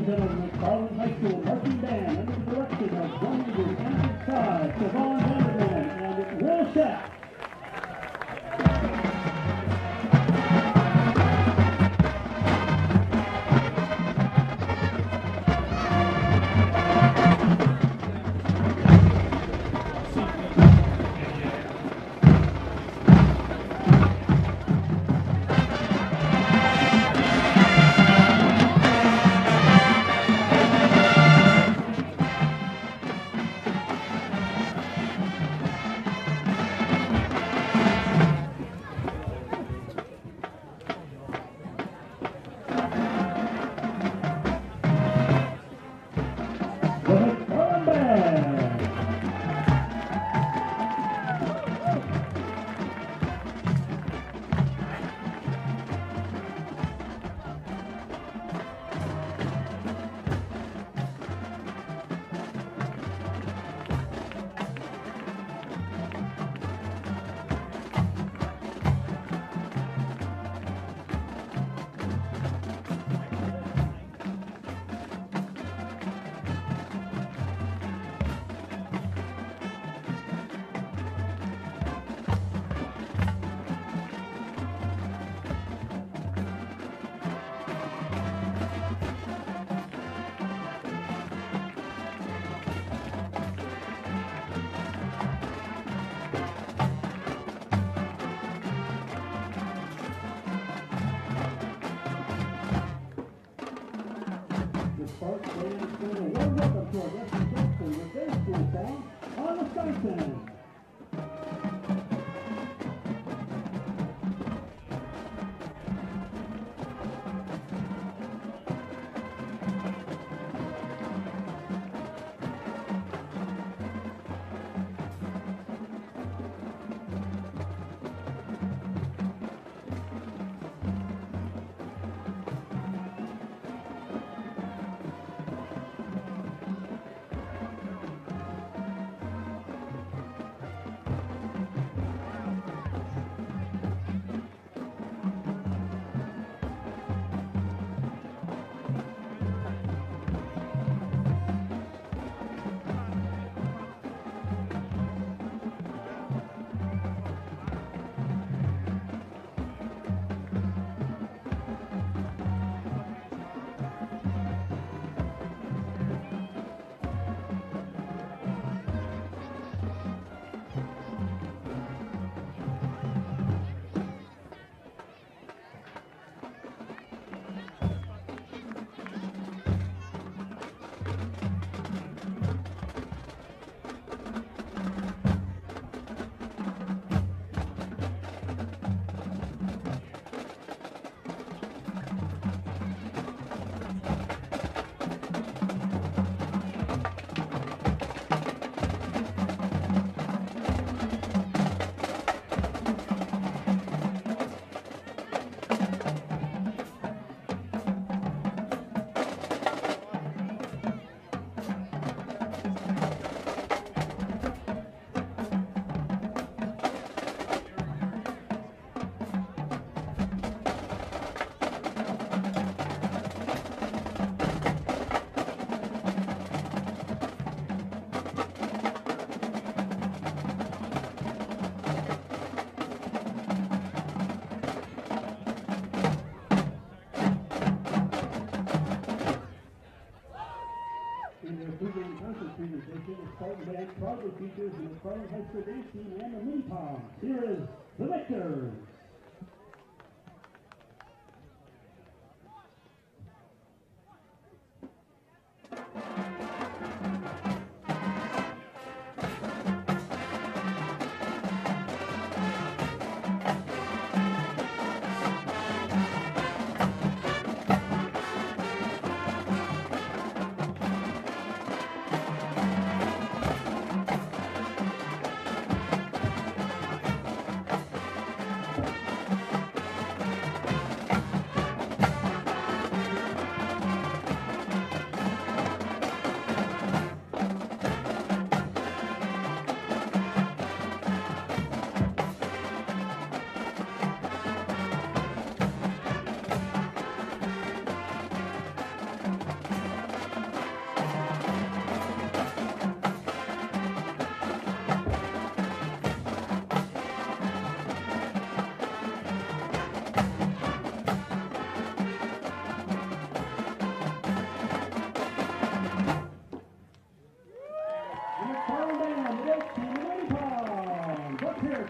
season of McFarland High School marching band under the direction of drum major Anthony Todd, Siobhan Vanderman, and Will Shack. Sparks Band is going to warm welcome to our guest from Jefferson with their school song, On the Skystand. Presentation, the Spartan Band proudly features the McFarland High School dance team and the mini palms. Here is the Victors.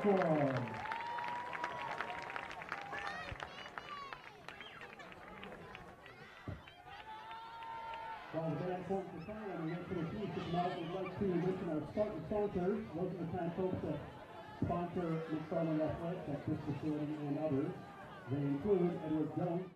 score. Well, the band point for time, and we for the piece tonight, we'd like to mention our sponsors. Those are the kind of folks that sponsor McFarland Athletics at this facility and others. They include Edward Jones.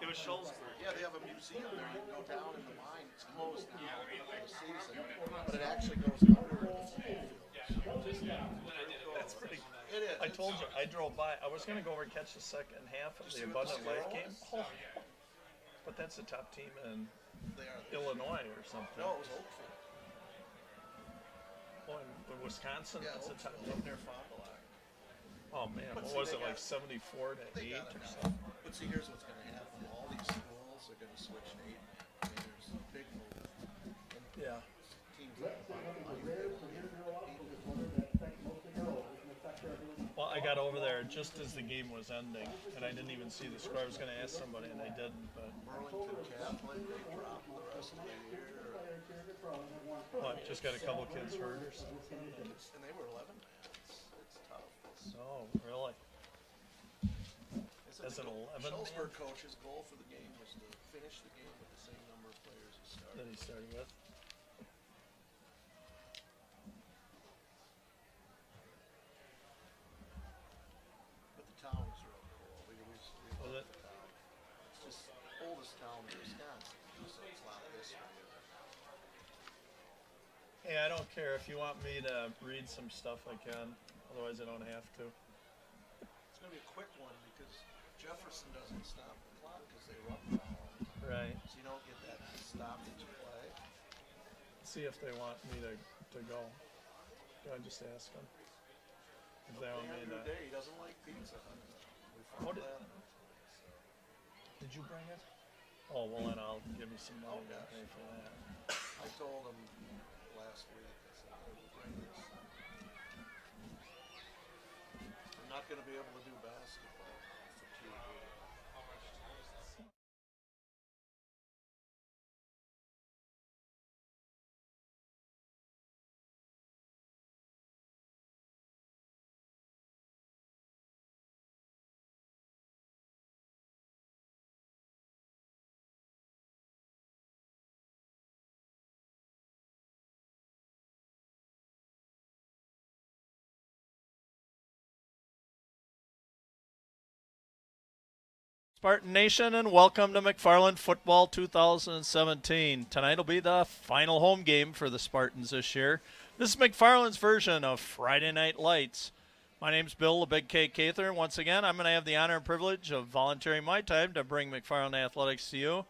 It was Schultzberg. Yeah, they have a museum there. You can go down in the mine. It's closed now for the season, but it actually goes under the That's pretty. It is. I told you, I drove by. I was going to go over and catch the second half of the Abundant Life game. Oh, but that's the top team in Illinois or something. No, it was Oakfield. Oh, in Wisconsin, Yeah, that's the top Oakfield, up team. near Fond du Lac. Oh man, But what see, was they it, like got- 74 to They 8 got it or now. something? But see, here's what's going to happen. All these schools are going to switch to 8. I mean, there's a big move. And Yeah. teams Let's like say one of the Fond du rare Lac, severe girl outfit disorder that affects mostly girls. It can affect their ability. Well, I got over there just as the game was ending, and I didn't even see the score. I was going to ask somebody, and I didn't. But Burlington Catholic, they dropped the rest of the year. what? Just got a couple kids hurt or something. And they were 11 man. It's tough. So really, They said as an 11 man Schultzberg coach's goal for the game was to finish the game with the same number of players he started. that he started with. But the town was real cool. We Was loved it? the town. It's just the oldest town in Wisconsin, so it's a lot of history. Hey, I don't care if you want me to read some stuff. I can. Otherwise, I don't have to. It's going to be a quick one because Jefferson doesn't stop the clock because they run the ball all the time. Right. So you don't get that stoppage play. See if they want me to go. Do I just ask them? If they want me Andrew to. Day, he doesn't like Pizza Hut. We Oh, found did- that out. Did you bring it? Oh well, then I'll give you some money to gosh. pay for that. I told him last week, I said, I will bring this. I'm not going to be able to do basketball for 2 years. Spartan Nation, and welcome to McFarland Football 2017. Tonight will be the final home game for the Spartans this year. This is McFarland's version of Friday Night Lights. My name's Bill, the Big K Cather, and once again, I'm going to have the honor and privilege of volunteering my time to bring McFarland Athletics to you.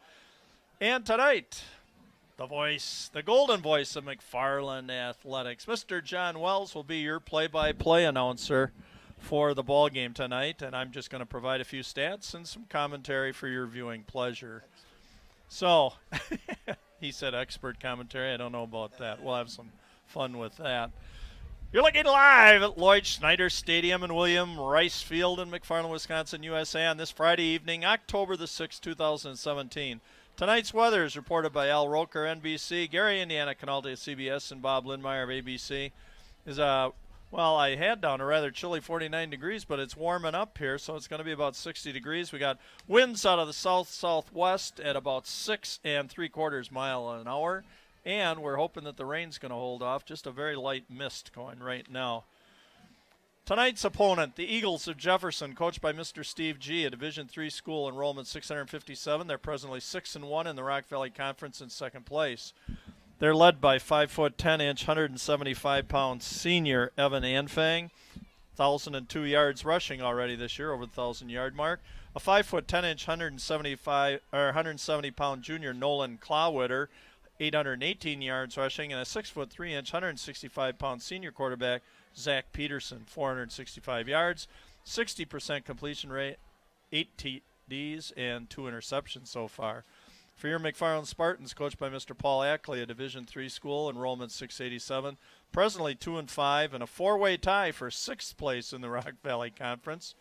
And tonight, the voice, the golden voice of McFarland Athletics, Mr. John Wells, will be your play-by-play announcer for the ball game tonight, and I'm just going to provide a few stats and some commentary for your viewing pleasure. So, he said expert commentary. I don't know about that. We'll have some fun with that. You're looking live at Lloyd Schneider Stadium in William Rice Field in McFarland, Wisconsin, USA on this Friday evening, October the 6th, 2017. Tonight's weather is reported by Al Roker, NBC, Gary Indiana Canalde, CBS, and Bob Lindmeyer of ABC. Well, I had down a rather chilly 49 degrees, but it's warming up here, so it's going to be about 60 degrees. We got winds out of the south-southwest at about 6 3/4 miles an hour, and we're hoping that the rain's going to hold off. Just a very light mist going right now. Tonight's opponent, the Eagles of Jefferson, coached by Mr. Steve G., a Division III school, enrollment 657. They're presently 6-1 in the Rock Valley Conference in second place. They're led by 5'10", 175-pound senior Evan Anfang, 1,002 yards rushing already this year, over the 1,000-yard mark. A 5'10", 170-pound junior Nolan Clawwitter, 818 yards rushing, and a 6'3", 165-pound senior quarterback Zach Peterson, 465 yards, 60% completion rate, 8 TDs, and 2 interceptions so far. For your McFarland Spartans, coached by Mr. Paul Ackley, a Division III school, enrollment 687, presently 2-5, and a 4-way tie for 6th place in the Rock Valley Conference,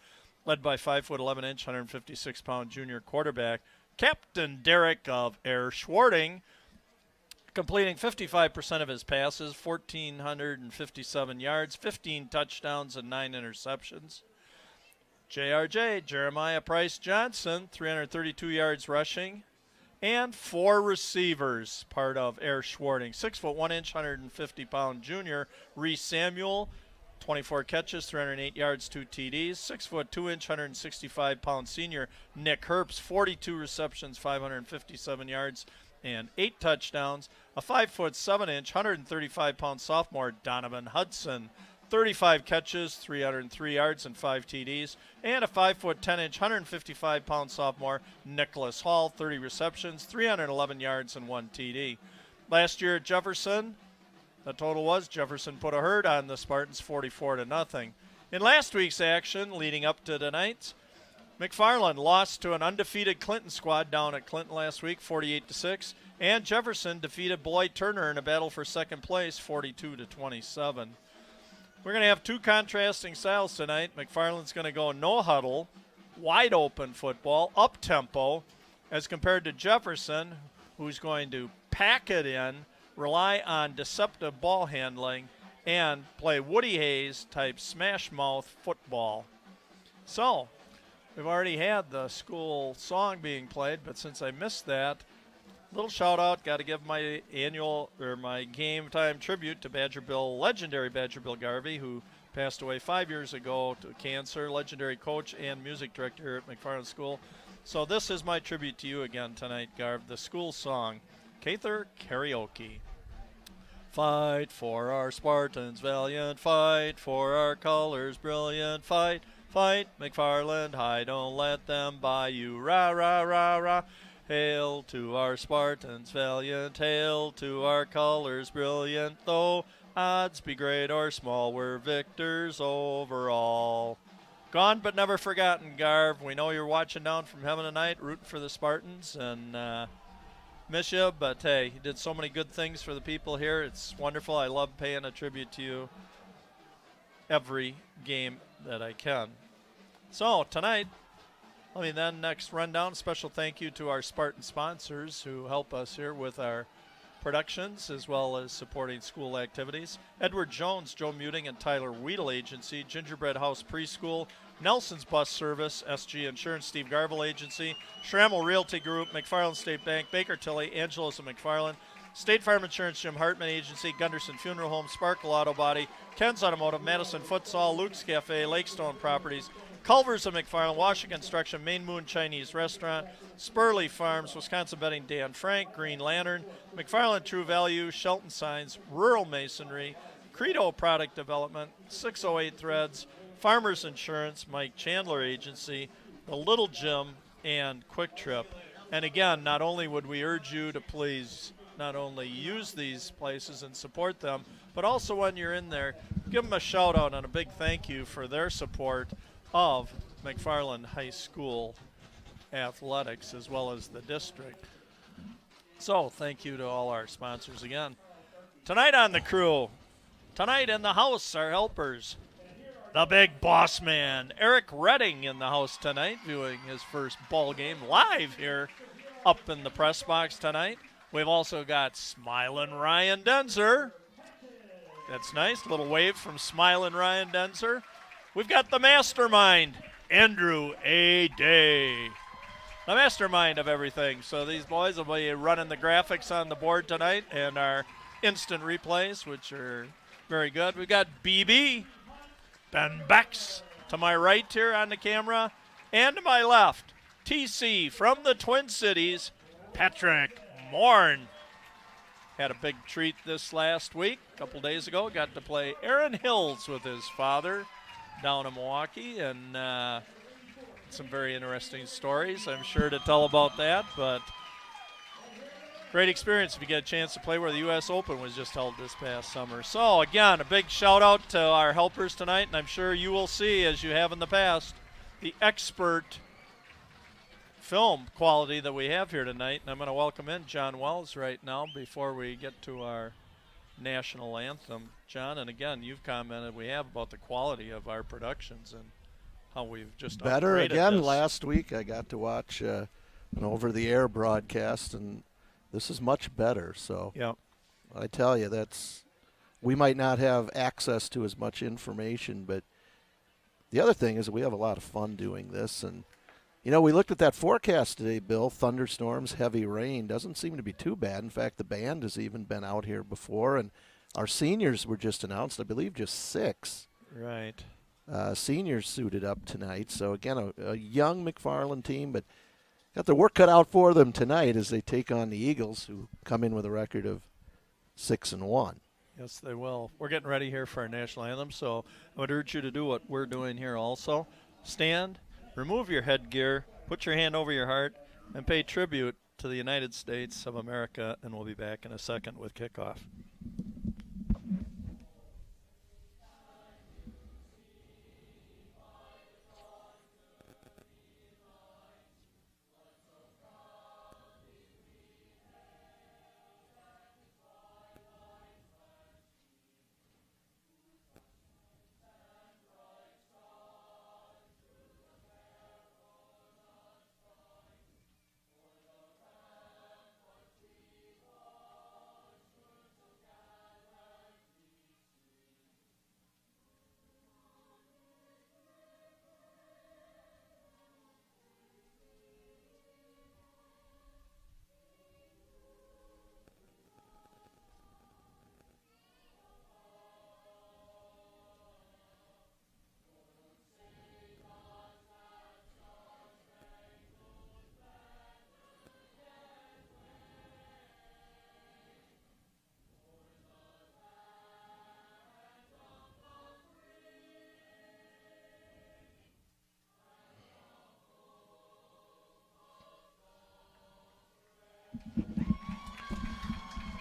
led by 5'11", 156-pound junior quarterback Captain Derek of Air Schwarting, completing 55% of his passes, 1,457 yards, 15 touchdowns, and 9 interceptions. JRJ, Jeremiah Price Johnson, 332 yards rushing, and 4 receivers, part of Air Schwarting. 6'1", 150-pound junior Reese Samuel, 24 catches, 308 yards, 2 TDs. 6'2", 165-pound senior Nick Herbst, 42 receptions, 557 yards, and 8 touchdowns. A 5'7", 135-pound sophomore Donovan Hudson, 35 catches, 303 yards, and 5 TDs. And a 5'10", 155-pound sophomore Nicholas Hall, 30 receptions, 311 yards, and 1 TD. Last year at Jefferson, the total was Jefferson put a hurt on the Spartans, 44-0. In last week's action, leading up to tonight, McFarland lost to an undefeated Clinton squad down at Clinton last week, 48-6, and Jefferson defeated Beloit Turner in a battle for second place, 42-27. We're going to have 2 contrasting styles tonight. McFarland's going to go no huddle, wide open football, up tempo, as compared to Jefferson, who's going to pack it in, rely on deceptive ball handling, and play Woody Hayes type smash mouth football. So, we've already had the school song being played, but since I missed that, little shout out, got to give my my game time tribute to legendary Badger Bill Garvey, who passed away 5 years ago to cancer, legendary coach and music director here at McFarland School. So this is my tribute to you again tonight, Garv, the school song, Cather Karaoke. Fight for our Spartans, valiant fight, for our colors, brilliant fight. Fight, McFarland High, don't let them buy you, rah, rah, rah, rah. Hail to our Spartans, valiant, hail to our colors, brilliant, though odds be great or small, we're victors overall. Gone but never forgotten, Garv. We know you're watching down from heaven tonight, rooting for the Spartans, and miss you, but hey, you did so many good things for the people here. It's wonderful. I love paying a tribute to you every game that I can. So tonight, next rundown, special thank you to our Spartan sponsors who help us here with our productions as well as supporting school activities. Edward Jones, Joe Muting, and Tyler Weedle Agency, Gingerbread House Preschool, Nelson's Bus Service, SG Insurance, Steve Garvel Agency, Schrammel Realty Group, McFarland State Bank, Baker Tilly, Angelos and McFarland, State Farm Insurance, Jim Hartman Agency, Gunderson Funeral Home, Sparkle Auto Body, Ken's Automotive, Madison Futsal, Luke's Cafe, Lakestone Properties, Culver's of McFarland, Washington Construction, Main Moon Chinese Restaurant, Spurley Farms, Wisconsin Betting Dan Frank, Green Lantern, McFarland True Value, Shelton Signs, Rural Masonry, Credo Product Development, 608 Threads, Farmers Insurance, Mike Chandler Agency, The Little Gym, and Quick Trip. And again, not only would we urge you to please not only use these places and support them, but also when you're in there, give them a shout out and a big thank you for their support of McFarland High School athletics as well as the district. So thank you to all our sponsors again. Tonight on the crew, tonight in the house, our helpers, the big boss man, Eric Redding in the house tonight, viewing his first ball game live here up in the press box tonight. We've also got Smilin' Ryan Denzer. That's nice, little wave from Smilin' Ryan Denzer. We've got the mastermind, Andrew A. Day. The mastermind of everything. So these boys will be running the graphics on the board tonight and our instant replays, which are very good. We've got BB Ben Bex to my right here on the camera, and to my left, TC from the Twin Cities, Patrick Morn. Had a big treat this last week, a couple days ago. Got to play Aaron Hills with his father down in Milwaukee, and some very interesting stories, I'm sure, to tell about that. But great experience if you get a chance to play where the U.S. Open was just held this past summer. So, again, a big shout-out to our helpers tonight, and I'm sure you will see, as you have in the past, the expert film quality that we have here tonight. And I'm going to welcome in John Wells right now before we get to our national anthem. John, and again, you've commented we have about the quality of our productions and how we've just better again this. Last week I got to watch an over-the-air broadcast, and this is much better. So yeah, I tell you, we might not have access to as much information, but the other thing is that we have a lot of fun doing this. And we looked at that forecast today, Bill. Thunderstorms, heavy rain. Doesn't seem to be too bad. In fact, the band has even been out here before, and our seniors were just announced, I believe just 6. Right. Seniors suited up tonight. So, again, a young McFarland team, but got their work cut out for them tonight as they take on the Eagles, who come in with a record of 6-1. Yes, they will. We're getting ready here for our national anthem, so I would urge you to do what we're doing here also. Stand, remove your headgear, put your hand over your heart, and pay tribute to the United States of America, and we'll be back in a second with kickoff.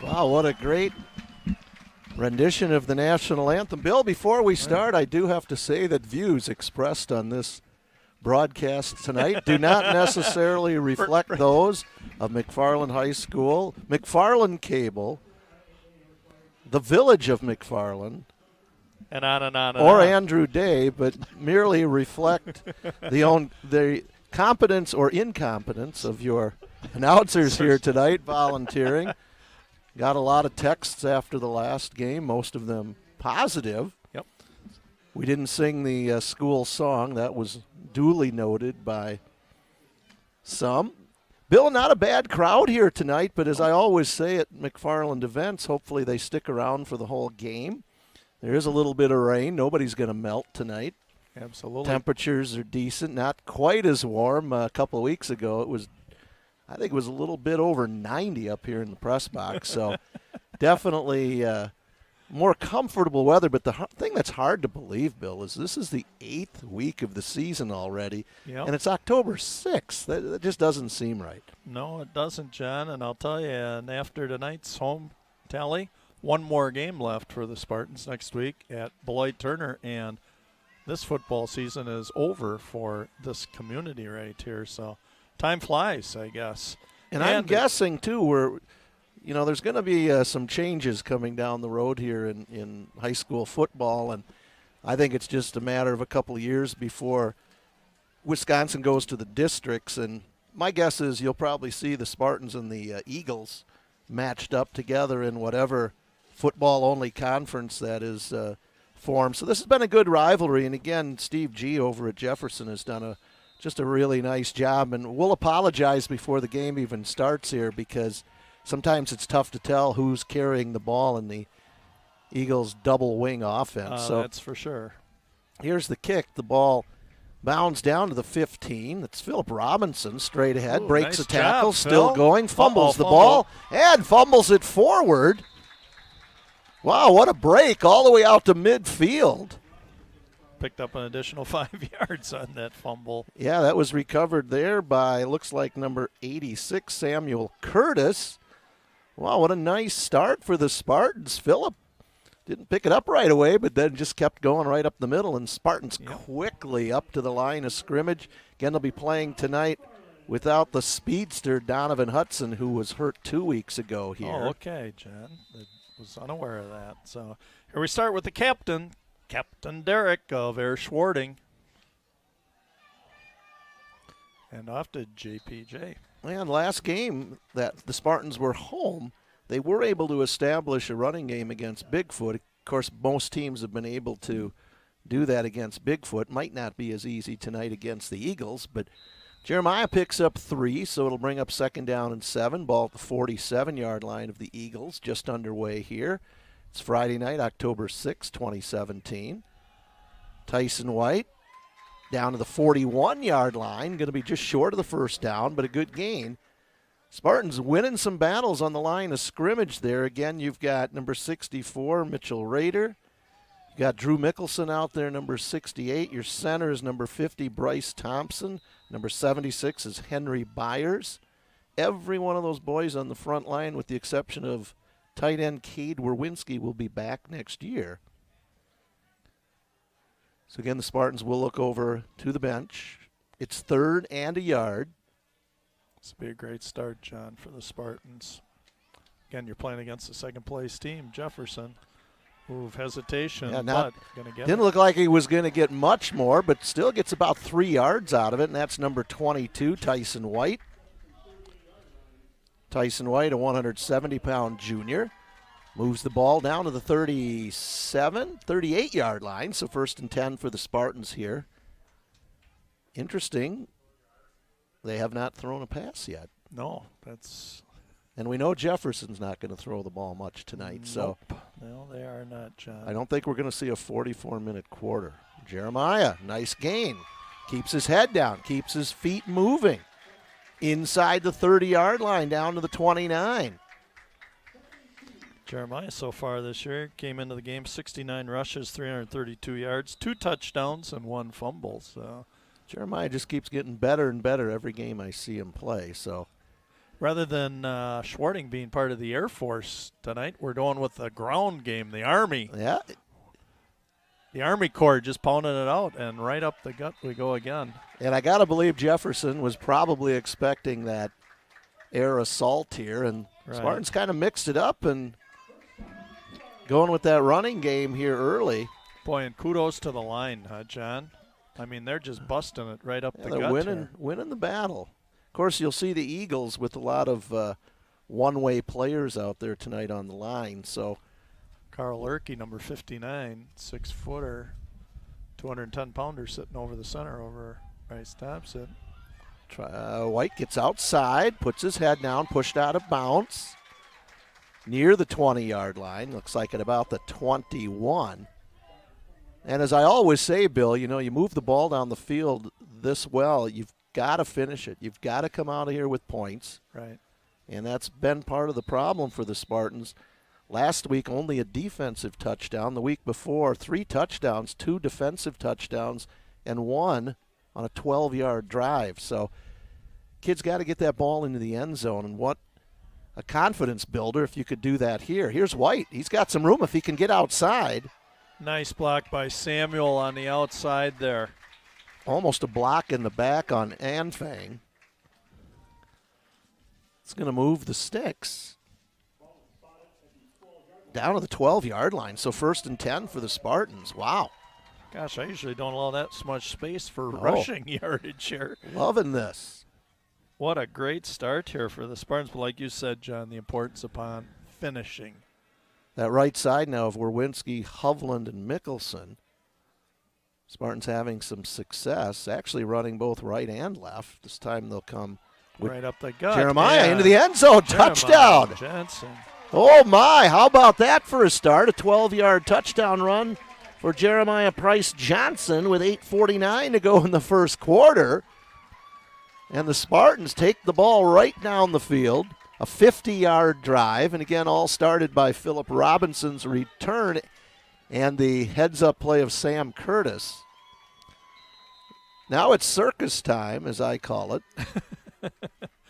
Wow, what a great rendition of the national anthem. Bill, before we start, I do have to say that views expressed on this broadcast tonight do not necessarily reflect those of McFarland High School, McFarland Cable, the village of McFarland, and on and on and or on. Andrew Day, but merely reflect the competence or incompetence of your announcers here tonight volunteering. Got a lot of texts after the last game, most of them positive. Yep. We didn't sing the school song. That was duly noted by some. Bill, not a bad crowd here tonight, but as I always say at McFarland events, hopefully they stick around for the whole game. There is a little bit of rain. Nobody's going to melt tonight. Absolutely. Temperatures are decent, not quite as warm. A couple of weeks ago, I think it was a little bit over 90 up here in the press box. So definitely more comfortable weather. But the thing that's hard to believe, Bill, is this is the 8th week of the season already, and it's October 6th. That just doesn't seem right. No, it doesn't, John. And I'll tell you, and after tonight's home tally, one more game left for the Spartans next week at Beloit Turner, and this football season is over for this community right here. So time flies, I guess. And I'm guessing, too, there's going to be some changes coming down the road here in high school football, and I think it's just a matter of a couple of years before Wisconsin goes to the districts. And my guess is you'll probably see the Spartans and the Eagles matched up together in whatever football-only conference that is formed. So this has been a good rivalry, and again, Steve G. over at Jefferson has done just a really nice job, and we'll apologize before the game even starts here because sometimes it's tough to tell who's carrying the ball in the Eagles' double wing offense. So that's for sure. Here's the kick. The ball bounds down to the 15. It's Philip Robinson straight ahead. Ooh, breaks nice a tackle. job, Still Phil. going. Fumbles the Fumble. ball. And fumbles it forward. Wow, what a break all the way out to midfield. Picked up an additional 5 yards on that fumble. Yeah, that was recovered there by, looks like, number 86, Samuel Curtis. Wow, what a nice start for the Spartans. Phillip didn't pick it up right away, but then just kept going right up the middle, and Spartans quickly up to the line of scrimmage. Again, they'll be playing tonight without the speedster Donovan Hudson, who was hurt 2 weeks ago here. Oh, okay, John. I was unaware of that. So here we start with the captain, Captain Derek of Air Schwarting. And off to JPJ. And last game that the Spartans were home, they were able to establish a running game against Bigfoot. Of course, most teams have been able to do that against Bigfoot. Might not be as easy tonight against the Eagles, but Jeremiah picks up 3, so it'll bring up 2nd down and 7. Ball at the 47-yard line of the Eagles, just underway here. It's Friday night, October 6, 2017. Tyson White down to the 41-yard line, going to be just short of the 1st down, but a good gain. Spartans winning some battles on the line of scrimmage there. Again, you've got number 64, Mitchell Rader. You've got Drew Mickelson out there, number 68. Your center is number 50, Bryce Thompson. Number 76 is Henry Byers. Every one of those boys on the front line, with the exception of tight end Cade Werwinski, will be back next year. So again, the Spartans will look over to the bench. It's 3rd and a yard. This will be a great start, John, for the Spartans. Again, you're playing against the second-place team, Jefferson. Move hesitation, but going to get Didn't look like he was going to get much more, but still gets about 3 yards out of it, and that's number 22, Tyson White. Tyson White, a 170-pound junior. Moves the ball down to the 38-yard line, so 1st and 10 for the Spartans here. Interesting, they have not thrown a pass yet. No, that's... And we know Jefferson's not going to throw the ball much tonight. Nope. So No, they are not, John. I don't think we're going to see a 44-minute quarter. Jeremiah, nice gain. Keeps his head down, keeps his feet moving. Inside the 30-yard line, down to the 29. Jeremiah so far this year came into the game 69 rushes, 332 yards, 2 touchdowns, and 1 fumble. So Jeremiah just keeps getting better and better every game I see him play. So rather than Schwarting being part of the Air Force tonight, we're going with the ground game, the Army. Yeah. The Army Corps just pounding it out, and right up the gut we go again. And I got to believe Jefferson was probably expecting that air assault here, and Spartans kind of mixed it up and going with that running game here early. Boy, and kudos to the line, huh, John? I mean, they're just busting it right up the gut. They're winning the battle. Of course, you'll see the Eagles with a lot of one-way players out there tonight on the line. So Carl Erke, number 59, 6-footer, 210-pounder sitting over the center over Bryce Thompson. White gets outside, puts his head down, pushed out of bounds. Near the 20-yard line, looks like at about the 21. And as I always say, Bill, you know, you move the ball down the field this well, you've got to finish it. You've got to come out of here with points. Right. And that's been part of the problem for the Spartans. Last week, only a defensive touchdown. The week before, 3 touchdowns, 2 defensive touchdowns, and 1 on a 12-yard drive. So kids got to get that ball into the end zone, and what a confidence builder if you could do that here. Here's White. He's got some room if he can get outside. Nice block by Samuel on the outside there. Almost a block in the back on Anfang. It's going to move the sticks down to the 12-yard line. So 1st and 10 for the Spartans. Wow. Gosh, I usually don't allow that much space for rushing yardage here. Loving this. What a great start here for the Spartans. But like you said, John, the importance upon finishing. That right side now of Werwinski, Hovland, and Mickelson. Spartans having some success, actually running both right and left. This time they'll come with right up the gut. Jeremiah into the end zone. Touchdown. Jensen. Oh, my. How about that for a start? A 12-yard touchdown run for Jeremiah Price Johnson with 8:49 to go in the first quarter. And the Spartans take the ball right down the field. A 50-yard drive, and again, all started by Philip Robinson's return and the heads-up play of Sam Curtis. Now it's circus time, as I call it.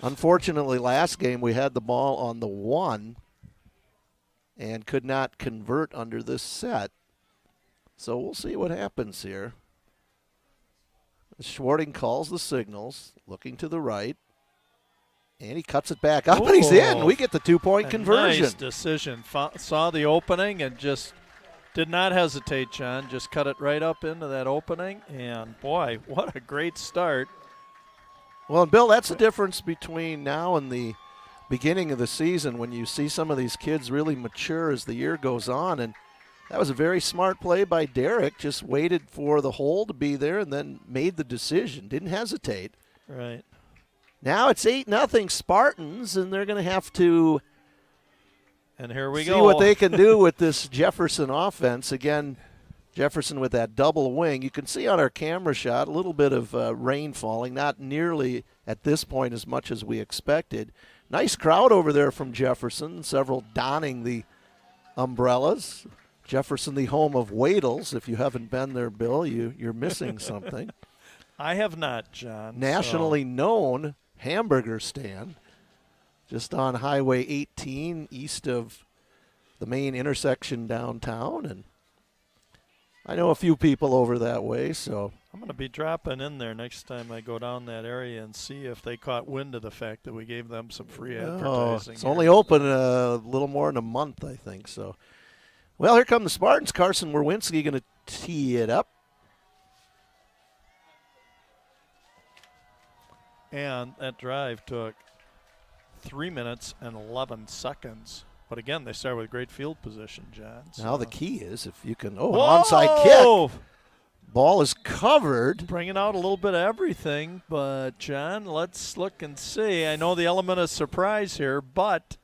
Unfortunately, last game we had the ball on the 1 and could not convert under this set. So we'll see what happens here. Schwarting calls the signals, looking to the right. And he cuts it back up, and he's in. We get the 2-point conversion. Nice decision. Saw the opening and just did not hesitate, John. Just cut it right up into that opening. And, boy, what a great start. Well, Bill, that's the difference between now and the beginning of the season when you see some of these kids really mature as the year goes on. And that was a very smart play by Derek. Just waited for the hole to be there and then made the decision. Didn't hesitate. Right. Now it's 8-0 Spartans, and they're going to have to see what they can do with this Jefferson offense. Again, Jefferson with that double wing. You can see on our camera shot a little bit of rain falling, not nearly at this point as much as we expected. Nice crowd over there from Jefferson, several donning the umbrellas. Jefferson, the home of Wadles. If you haven't been there, Bill, you're missing something. I have not, John. Nationally known hamburger stand just on Highway 18 east of the main intersection downtown, and I know a few people over that way, so I'm going to be dropping in there next time I go down that area and see if they caught wind of the fact that we gave them some free advertising. It's only open a little more than a month, I think. So, well, here come the Spartans. Carson Werwinski going to tee it up. And that drive took 3 minutes and 11 seconds. But again, they start with great field position, John. So. Now the key is if you can, an onside kick. Ball is covered. Bringing out a little bit of everything. But, John, let's look and see. I know the element of surprise here, but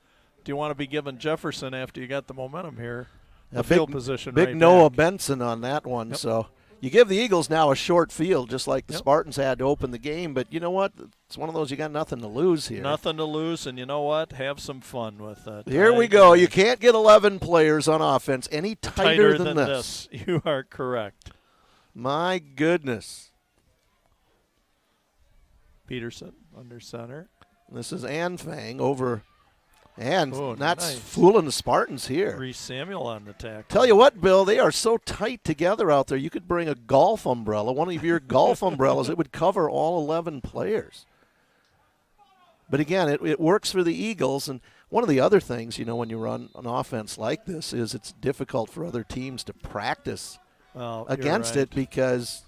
do you want to be giving Jefferson after you got the momentum here? The field position big right Noah back. Benson on that one, Yep. So you give the Eagles now a short field, just like the Spartans had to open the game. But you know what? It's one of those you got nothing to lose here. Nothing to lose, and you know what? Have some fun with it. Here we go. You can't get 11 players on offense any tighter than this. You are correct. My goodness. Peterson under center. This is Anfang over. And not nice. Fooling the Spartans here. Reese Samuel on the tackle. Tell you what, Bill, they are so tight together out there. You could bring a golf umbrella, one of your golf umbrellas. It would cover all 11 players. But again, it works for the Eagles. And one of the other things, when you run an offense like this is it's difficult for other teams to practice against it because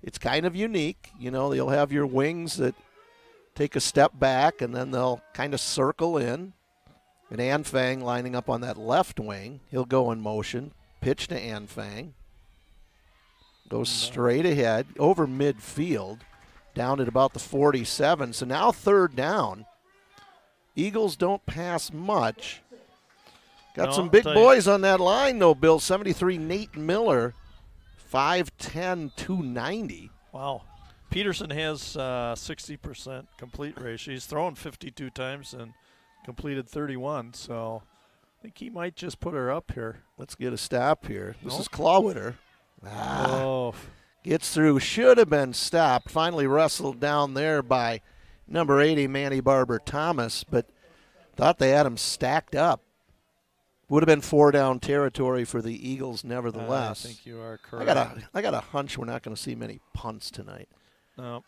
it's kind of unique. They'll have your wings that take a step back and then they'll kind of circle in. And Anfang lining up on that left wing. He'll go in motion. Pitch to Anfang. Goes straight ahead over midfield. Down at about the 47. So now third down. Eagles don't pass much. Got some big boys on that line, though, Bill. 73 Nate Miller. 5'10", 290. Wow. Peterson has 60% complete ratio. He's thrown 52 times and completed 31, so I think he might just put her up here. Let's get a stop here. This is Clawwitter. Oh. Gets through. Should have been stopped. Finally wrestled down there by number 80, Manny Barber-Thomas, but thought they had him stacked up. Would have been 4-down territory for the Eagles nevertheless. I think you are correct. I got a hunch we're not going to see many punts tonight. No.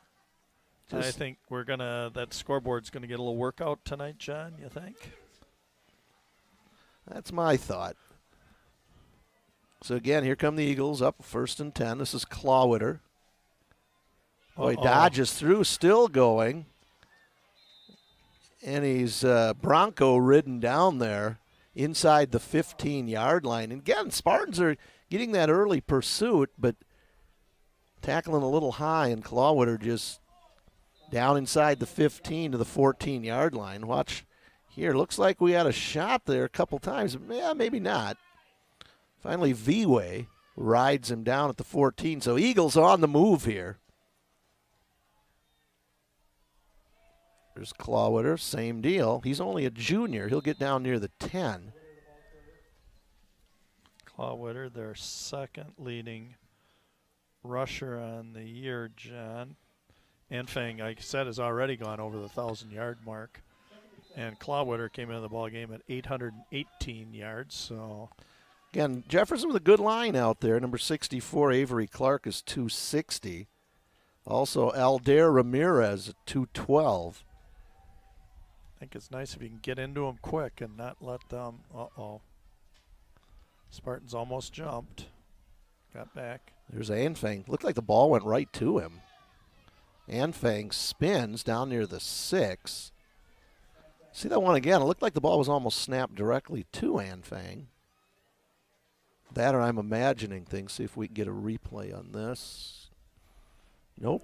I think that scoreboard's going to get a little workout tonight, John, you think? That's my thought. So again, here come the Eagles up 1st and 10. This is Clawwitter. Boy, dodges through, still going. And he's Bronco ridden down there inside the 15-yard line. And again, Spartans are getting that early pursuit, but tackling a little high, and Clawwitter just down inside the 15 to the 14-yard line. Watch here. Looks like we had a shot there a couple times. Yeah, maybe not. Finally, V-Way rides him down at the 14. So Eagles on the move here. There's Clawwitter, same deal. He's only a junior. He'll get down near the 10. Clawwitter, their second leading rusher on the year, John. Anfang, like I said, has already gone over the 1,000-yard mark. And Clawwitter came into the ball game at 818 yards. So again, Jefferson with a good line out there. Number 64, Avery Clark, is 260. Also, Aldair Ramirez at 212. I think it's nice if you can get into them quick and not let them. Spartans almost jumped. Got back. There's Anfang. Looked like the ball went right to him. Anfang spins down near the 6. See that one again? It looked like the ball was almost snapped directly to Anfang. That, or I'm imagining things. See if we can get a replay on this. Nope.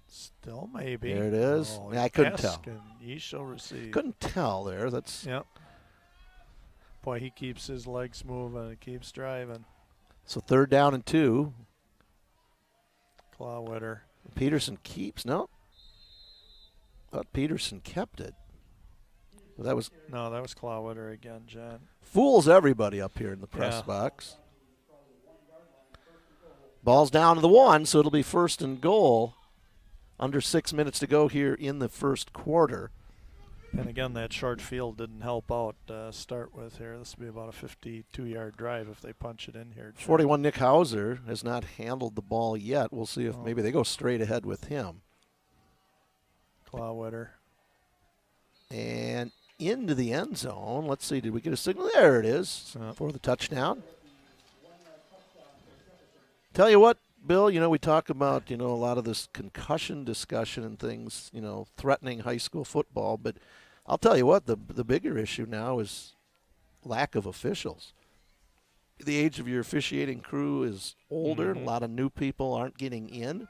Still maybe. There it is. Oh, I couldn't tell. And ye shall receive. Couldn't tell there. That's. Yep. Boy, he keeps his legs moving and keeps driving. So 3rd down and 2. Clawwitter. Peterson keeps. No. Thought Peterson kept it. Well, that was. No, that was Clawwitter again, John. Fools everybody up here in the press box. Ball's down to the 1, so it'll be 1st and goal. Under 6 minutes to go here in the first quarter. And again, that short field didn't help out start with here. This will be about a 52-yard drive if they punch it in here. 41, Nick Hauser has not handled the ball yet. We'll see if maybe they go straight ahead with him. Clawwitter. And into the end zone. Let's see, did we get a signal? There it is for the touchdown. Tell you what, Bill, we talk about, a lot of this concussion discussion and things, threatening high school football. But I'll tell you what, the bigger issue now is lack of officials. The age of your officiating crew is older. A lot of new people aren't getting in.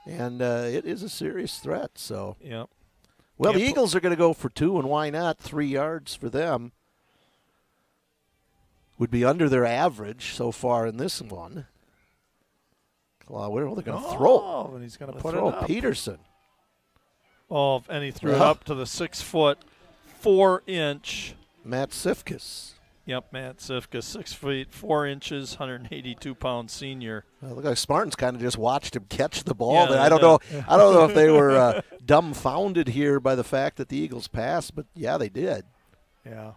And it is a serious threat. So, yep. Well, the Eagles are going to go for 2, and why not? 3 yards for them. Would be under their average so far in this one. Clawwitter, they're going to throw. And he's going to put it up. Peterson. Oh, and he threw it up to the 6'4" Matt Sifkus. Yep, Matt Sifkus, 6 feet 4 inches, 182-pound senior. Look like Spartans kind of just watched him catch the ball. Yeah, I don't know. I don't know if they were dumbfounded here by the fact that the Eagles passed, but yeah, they did. Yeah.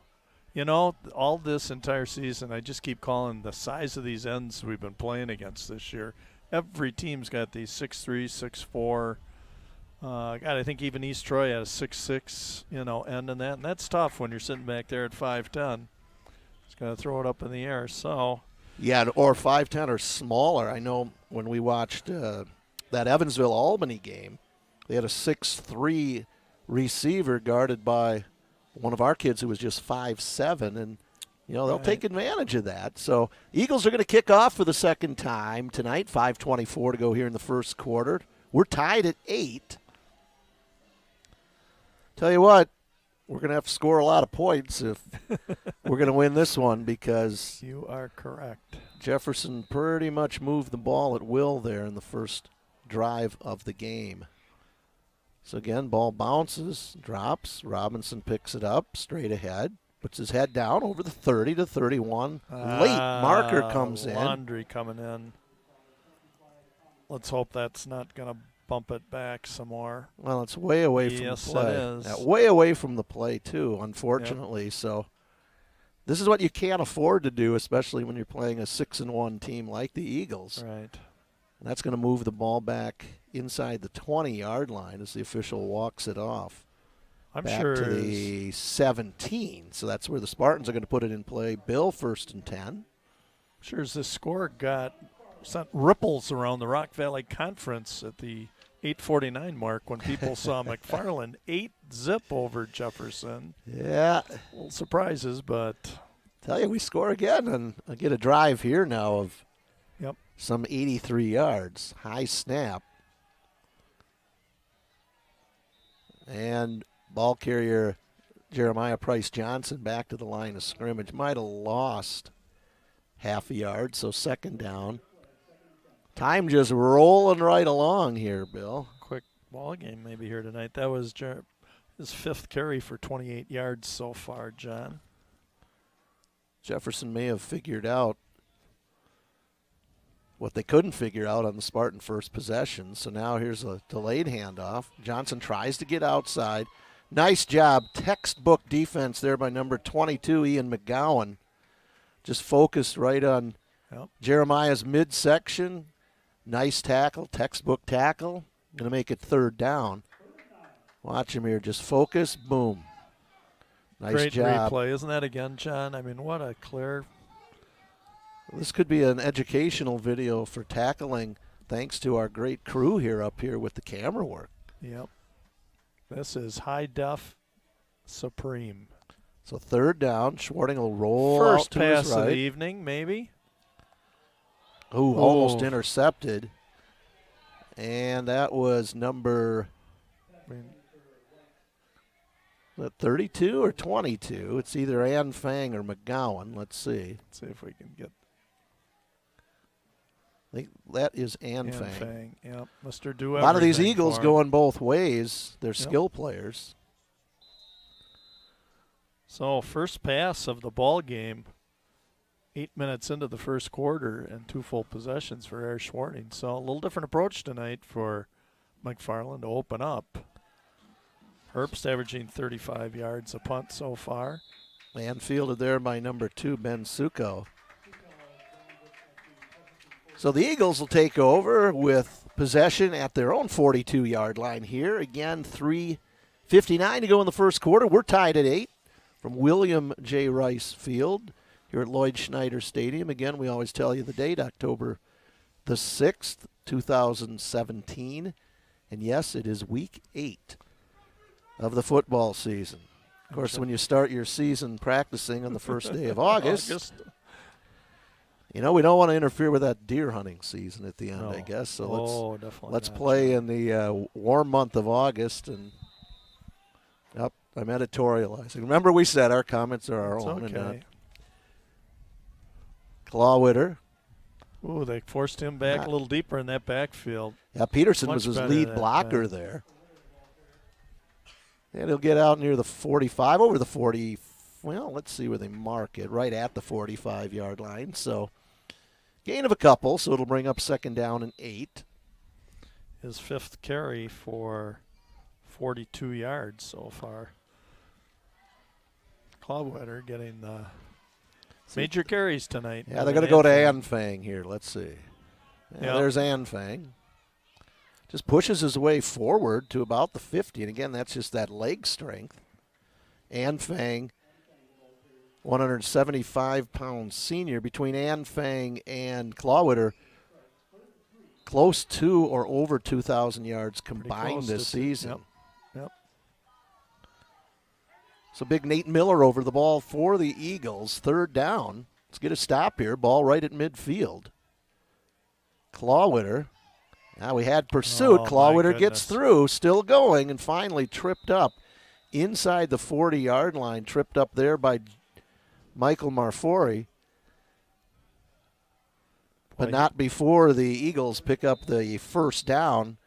All this entire season, I just keep calling the size of these ends we've been playing against this year. Every team's got these 6'3", 6'4". God, I think even East Troy had a 6'6", end in that. And that's tough when you're sitting back there at 5'10". It's going to throw it up in the air. So, yeah, or 5'10" or smaller. I know when we watched that Evansville-Albany game, they had a 6'3" receiver guarded by one of our kids who was just 5'7", and they'll take advantage of that. So Eagles are going to kick off for the second time tonight. 5:24 to go here in the first quarter. We're tied at 8. Tell you what, we're going to have to score a lot of points if we're going to win this one, because you are correct. Jefferson pretty much moved the ball at will there in the first drive of the game. So again, ball bounces, drops. Robinson picks it up straight ahead, puts his head down over the 30 to 31. Late marker comes in. Laundry coming in. Let's hope that's not going to bump it back some more. Well, it's way away from the play. Yes, it is. Way away from the play, too, unfortunately. Yep. So this is what you can't afford to do, especially when you're playing a 6-1 team like the Eagles. Right. And that's going to move the ball back inside the 20-yard line as the official walks it off. I'm back sure to the 17. So that's where the Spartans are going to put it in play. Bill, 1st and 10. I'm sure as this score sent ripples around the Rock Valley Conference at the 8:49 mark when people saw McFarland 8-zip over Jefferson. Yeah. Little surprises, but tell you, we score again and I get a drive here now of some 83 yards. High snap. And ball carrier Jeremiah Price Johnson back to the line of scrimmage. Might have lost half a yard, so second down. Time just rolling right along here, Bill. Quick ball game maybe here tonight. That was his 5th carry for 28 yards so far, John. Jefferson may have figured out what they couldn't figure out on the Spartan first possession. So now here's a delayed handoff. Johnson tries to get outside. Nice job. Textbook defense there by number 22, Ian McGowan. Just focused right on Jeremiah's midsection. Nice tackle, textbook tackle. Going to make it third down. Watch him here. Just focus. Boom. Nice Great job. replay. Isn't that again, John? I mean, what a clear. This could be an educational video for tackling, thanks to our great crew here up here with the camera work. Yep. This is high def supreme. So third down. Schwarting will roll First out to his pass of right. the evening, maybe. Ooh, almost intercepted. And that was number 32 or 22. It's either Ann Fang or McGowan. Let's see. Let's see if we can get. I think that is Ann Fang. Yep. Mr. Do A lot of these everything Eagles for him. going both ways. They're skill players. So first pass of the ball game, 8 minutes into the first quarter, and 2 full possessions for Air Schwarting. So a little different approach tonight for McFarland to open up. Herbst averaging 35 yards a punt so far. And fielded there by number 2, Ben Suko. So the Eagles will take over with possession at their own 42-yard line here. Again, 3:59 to go in the first quarter. We're tied at 8 from William J. Rice Field here at Lloyd Schneider Stadium. Again, we always tell you the date, October the 6th, 2017. And yes, it is week 8 of the football season. Of course, when you start your season practicing on the first day of August, you know, we don't want to interfere with that deer hunting season at the end, I guess. So let's play in the warm month of August. And I'm editorializing. Remember, we said our comments are our own. Okay. And Clawwitter. Ooh, they forced him back a little deeper in that backfield. Yeah, Peterson was his lead blocker time. there. And he'll get out near the 45, over the 40. Well, let's see where they mark it. Right at the 45-yard line. So gain of a couple, so it'll bring up second down and 8. His 5th carry for 42 yards so far. Clawwitter getting the major carries tonight. Yeah, they're going to go to Ann Fang here. Let's see. Yeah, there's Ann Fang. Just pushes his way forward to about the 50. And again, that's just that leg strength. Ann Fang, 175-pound senior. Between Ann Fang and Clawwitter, close to or over 2,000 yards combined this season. Yep. So big Nate Miller over the ball for the Eagles. Third down. Let's get a stop here. Ball right at midfield. Clawwitter. Now we had pursuit. Clawwitter gets through, still going, and finally tripped up inside the 40-yard line. Tripped up there by Michael Marfori. But not before the Eagles pick up the first down.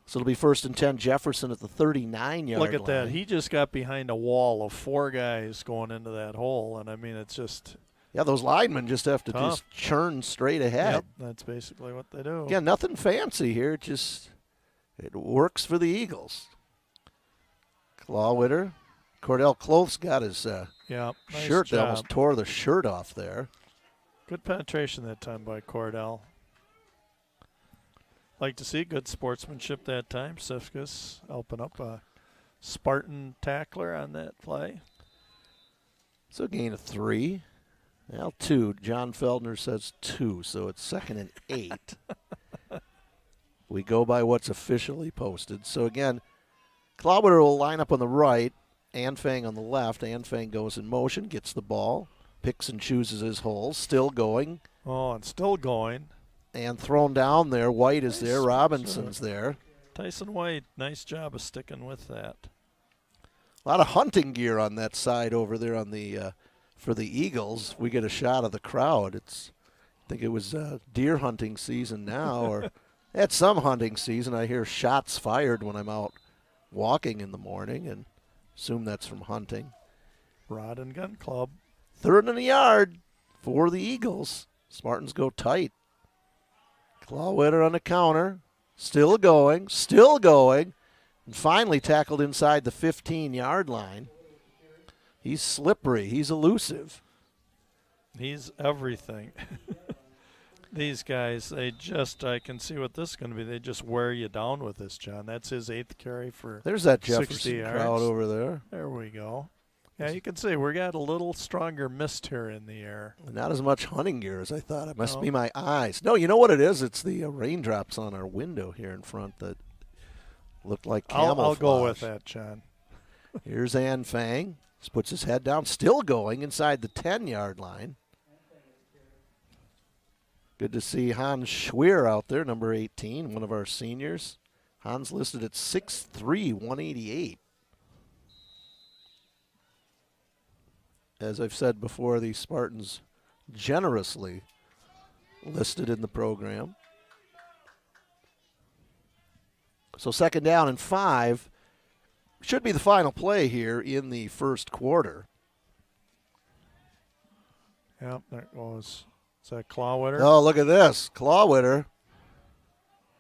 So it'll be 1st and 10, Jefferson at the 39-yard line. Look at that. He just got behind a wall of 4 guys going into that hole. And, I mean, it's just – yeah, those linemen just have to just churn straight ahead. Yep, that's basically what they do. Again, nothing fancy here. It works for the Eagles. Clawwitter. Cordell Close got his nice shirt. They almost tore the shirt off there. Good penetration that time by Cordell. Like to see good sportsmanship that time. Sifkus helping up a Spartan tackler on that play. So gain of 3. Well, 2. John Feldner says 2, so it's 2nd and 8. We go by what's officially posted. So again, Clawwitter will line up on the right, Ann Fang on the left. Ann Fang goes in motion, gets the ball, picks and chooses his holes, still going. Oh, and still going. And thrown down there. White is there. Robinson's there. Tyson White, nice job of sticking with that. A lot of hunting gear on that side over there on the for the Eagles, we get a shot of the crowd. I think it was deer hunting season now, or at some hunting season. I hear shots fired when I'm out walking in the morning, and assume that's from hunting. Rod and Gun Club. 3rd and a yard for the Eagles. Spartans go tight. Clawwitter on the counter. Still going. And finally tackled inside the 15-yard line. He's slippery. He's elusive. He's everything. These guys, I can see what this is going to be. They just wear you down with this, John. That's his 8th carry for There's that 60 Jefferson yards. crowd over there. There we go. Yeah, you can see we got a little stronger mist here in the air. Not as much hunting gear as I thought. It must be my eyes. No, you know what it is? It's the raindrops on our window here in front that look like camouflage. I'll go with that, John. Here's An Fang. Just puts his head down. Still going inside the 10-yard line. Good to see Hans Schweer out there, number 18, one of our seniors. Hans listed at 6'3", 188. As I've said before, the Spartans generously listed in the program. So 2nd down and 5 should be the final play here in the first quarter. Yep, there goes. Is that Clawwitter? Oh, look at this. Clawwitter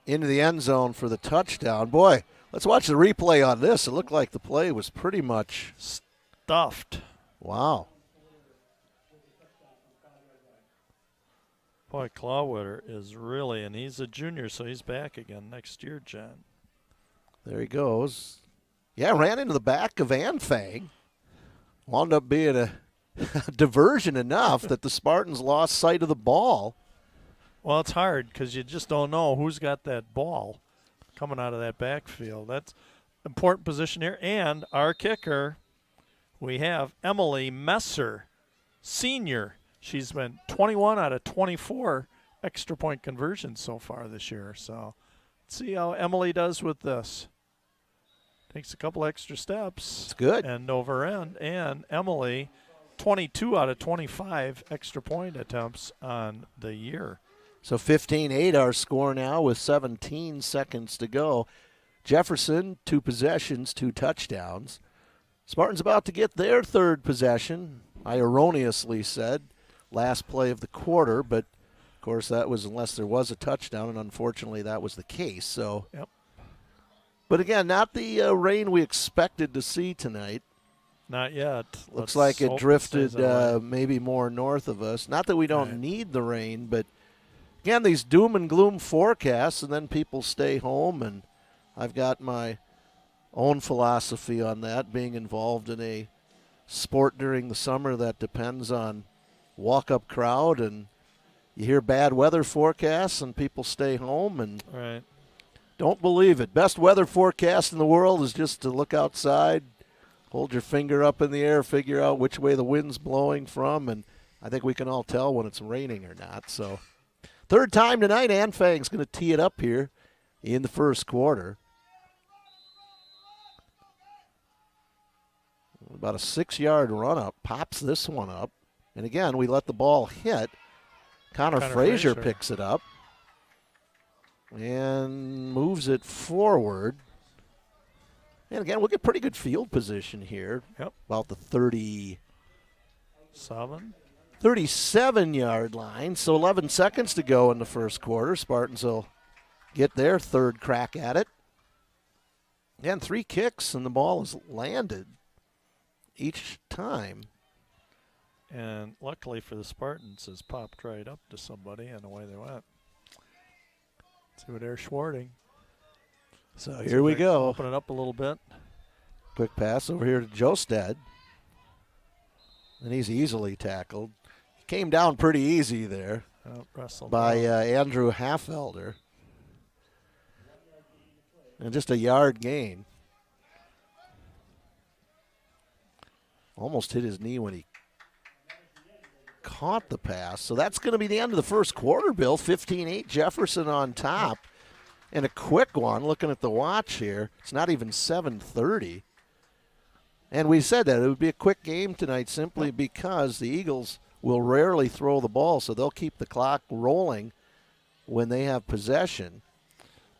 into the end zone for the touchdown. Boy, let's watch the replay on this. It looked like the play was pretty much stuffed. Wow. Boy, Clawwitter is really, and he's a junior, so he's back again next year, John. There he goes. Yeah, ran into the back of An Fang. Wound up being a diversion enough that the Spartans lost sight of the ball. Well, it's hard because you just don't know who's got that ball coming out of that backfield. That's important position here. And our kicker, we have Emily Messer, senior. She's been 21 out of 24 extra point conversions so far this year. So let's see how Emily does with this. Takes a couple extra steps. It's good. End over end. And Emily, 22 out of 25 extra point attempts on the year. So 15-8 our score now with 17 seconds to go. Jefferson, 2 possessions, 2 touchdowns. Spartans about to get their 3rd possession. I erroneously said last play of the quarter, but of course that was unless there was a touchdown, and unfortunately that was the case. So, yep. But again, not the rain we expected to see tonight. Not yet. Looks like it drifted maybe more north of us. Not that we don't need the rain, but again, these doom and gloom forecasts, and then people stay home, and I've got my own philosophy on that, being involved in a sport during the summer that depends on walk-up crowd, and you hear bad weather forecasts and people stay home and don't believe it. Best weather forecast in the world is just to look outside, hold your finger up in the air, figure out which way the wind's blowing from, and I think we can all tell when it's raining or not. So 3rd time tonight, An Fang's going to tee it up here in the first quarter. About a 6-yard run-up, pops this one up. And again, we let the ball hit. Connor Frazier picks it up and moves it forward. And again, we'll get pretty good field position here. Yep. About the 37-yard line. So 11 seconds to go in the first quarter. Spartans will get their 3rd crack at it. And 3 kicks, and the ball is landed each time. And luckily for the Spartans, it's popped right up to somebody, and away they went. See what they're Schwarting. So here we go. Open it up a little bit. Quick pass over here to Jostad. And he's easily tackled. He came down pretty easy there by Andrew Halfelder. And just a yard gain. Almost hit his knee when he caught the pass. So that's going to be the end of the first quarter, Bill. 15-8, Jefferson on top. And a quick one, looking at the watch here. It's not even 7:30. And we said that it would be a quick game tonight simply because the Eagles will rarely throw the ball, so they'll keep the clock rolling when they have possession.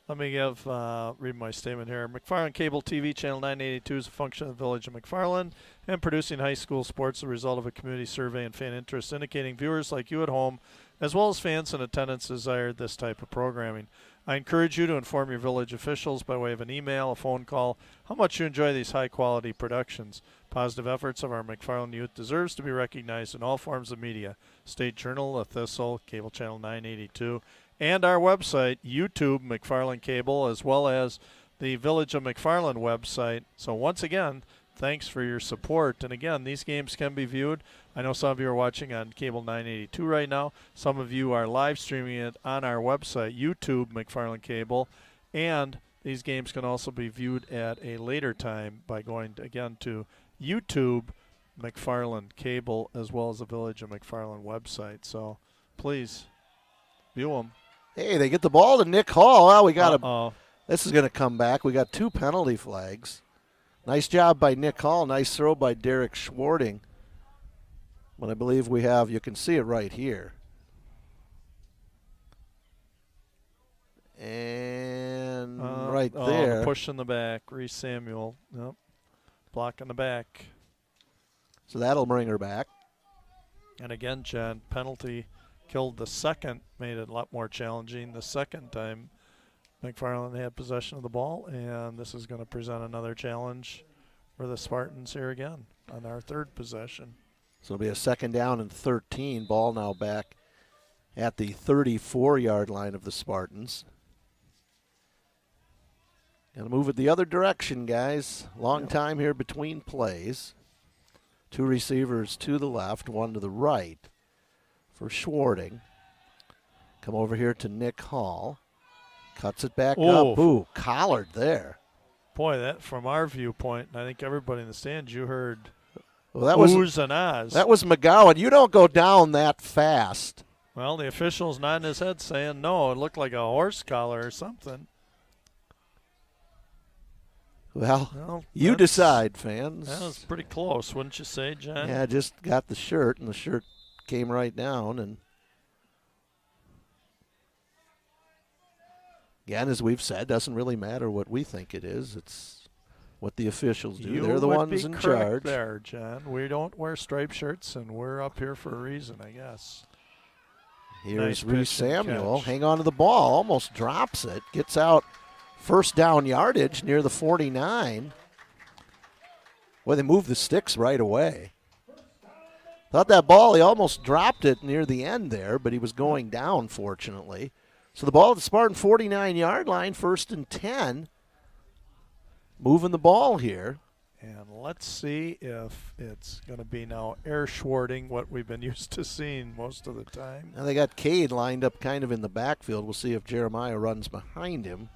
Let me read my statement here. McFarland Cable TV, Channel 982 is a function of the Village of McFarland and producing high school sports, the result of a community survey and fan interest indicating viewers like you at home, as well as fans in attendance, desired this type of programming. I encourage you to inform your village officials by way of an email, a phone call, how much you enjoy these high-quality productions. Positive efforts of our McFarland youth deserves to be recognized in all forms of media. State Journal, The Thistle, Cable Channel 982, and our website, YouTube, McFarland Cable, as well as the Village of McFarland website. So once again, thanks for your support. And again, these games can be viewed. I know some of you are watching on Cable 982 right now. Some of you are live streaming it on our website, YouTube, McFarland Cable. And these games can also be viewed at a later time by going, again, to YouTube, McFarland Cable, as well as the Village of McFarland website. So please view them. Hey, they get the ball to Nick Hall. Well, we got this is going to come back. We got 2 penalty flags. Nice job by Nick Hall. Nice throw by Derek Schwarting. But I believe we have, you can see it right here. And right there. The push in the back. Reese Samuel. Yep. Block in the back. So that'll bring her back. And again, John, penalty killed the second, made it a lot more challenging. The second time McFarland had possession of the ball, and this is going to present another challenge for the Spartans here again on our third possession. So it'll be a 2nd down and 13. Ball now back at the 34-yard line of the Spartans. Got to move it the other direction, guys. Long time here between plays. 2 receivers to the left, 1 to the right for Schwarting. Come over here to Nick Hall. Cuts it back up. Ooh, collared there. Boy, that from our viewpoint, and I think everybody in the stands, you heard oohs and ahs. That was McGowan. You don't go down that fast. Well, the official's nodding his head saying no. It looked like a horse collar or something. Well, you decide, fans. That was pretty close, wouldn't you say, John? Yeah, just got the shirt, and the shirt came right down. And again, as we've said, doesn't really matter what we think it is. It's what the officials do. They're the ones in charge. There, John. We don't wear striped shirts, and we're up here for a reason, I guess. Here's Reese Samuel. Hang on to the ball. Almost drops it. Gets out. 1st down yardage near the 49. Well, they moved the sticks right away. Thought that ball, he almost dropped it near the end there, but he was going down, fortunately. So the ball at the Spartan 49-yard line, 1st and 10. Moving the ball here. And let's see if it's going to be now air Schwarting, what we've been used to seeing most of the time. Now they got Cade lined up kind of in the backfield. We'll see if Jeremiah runs behind him.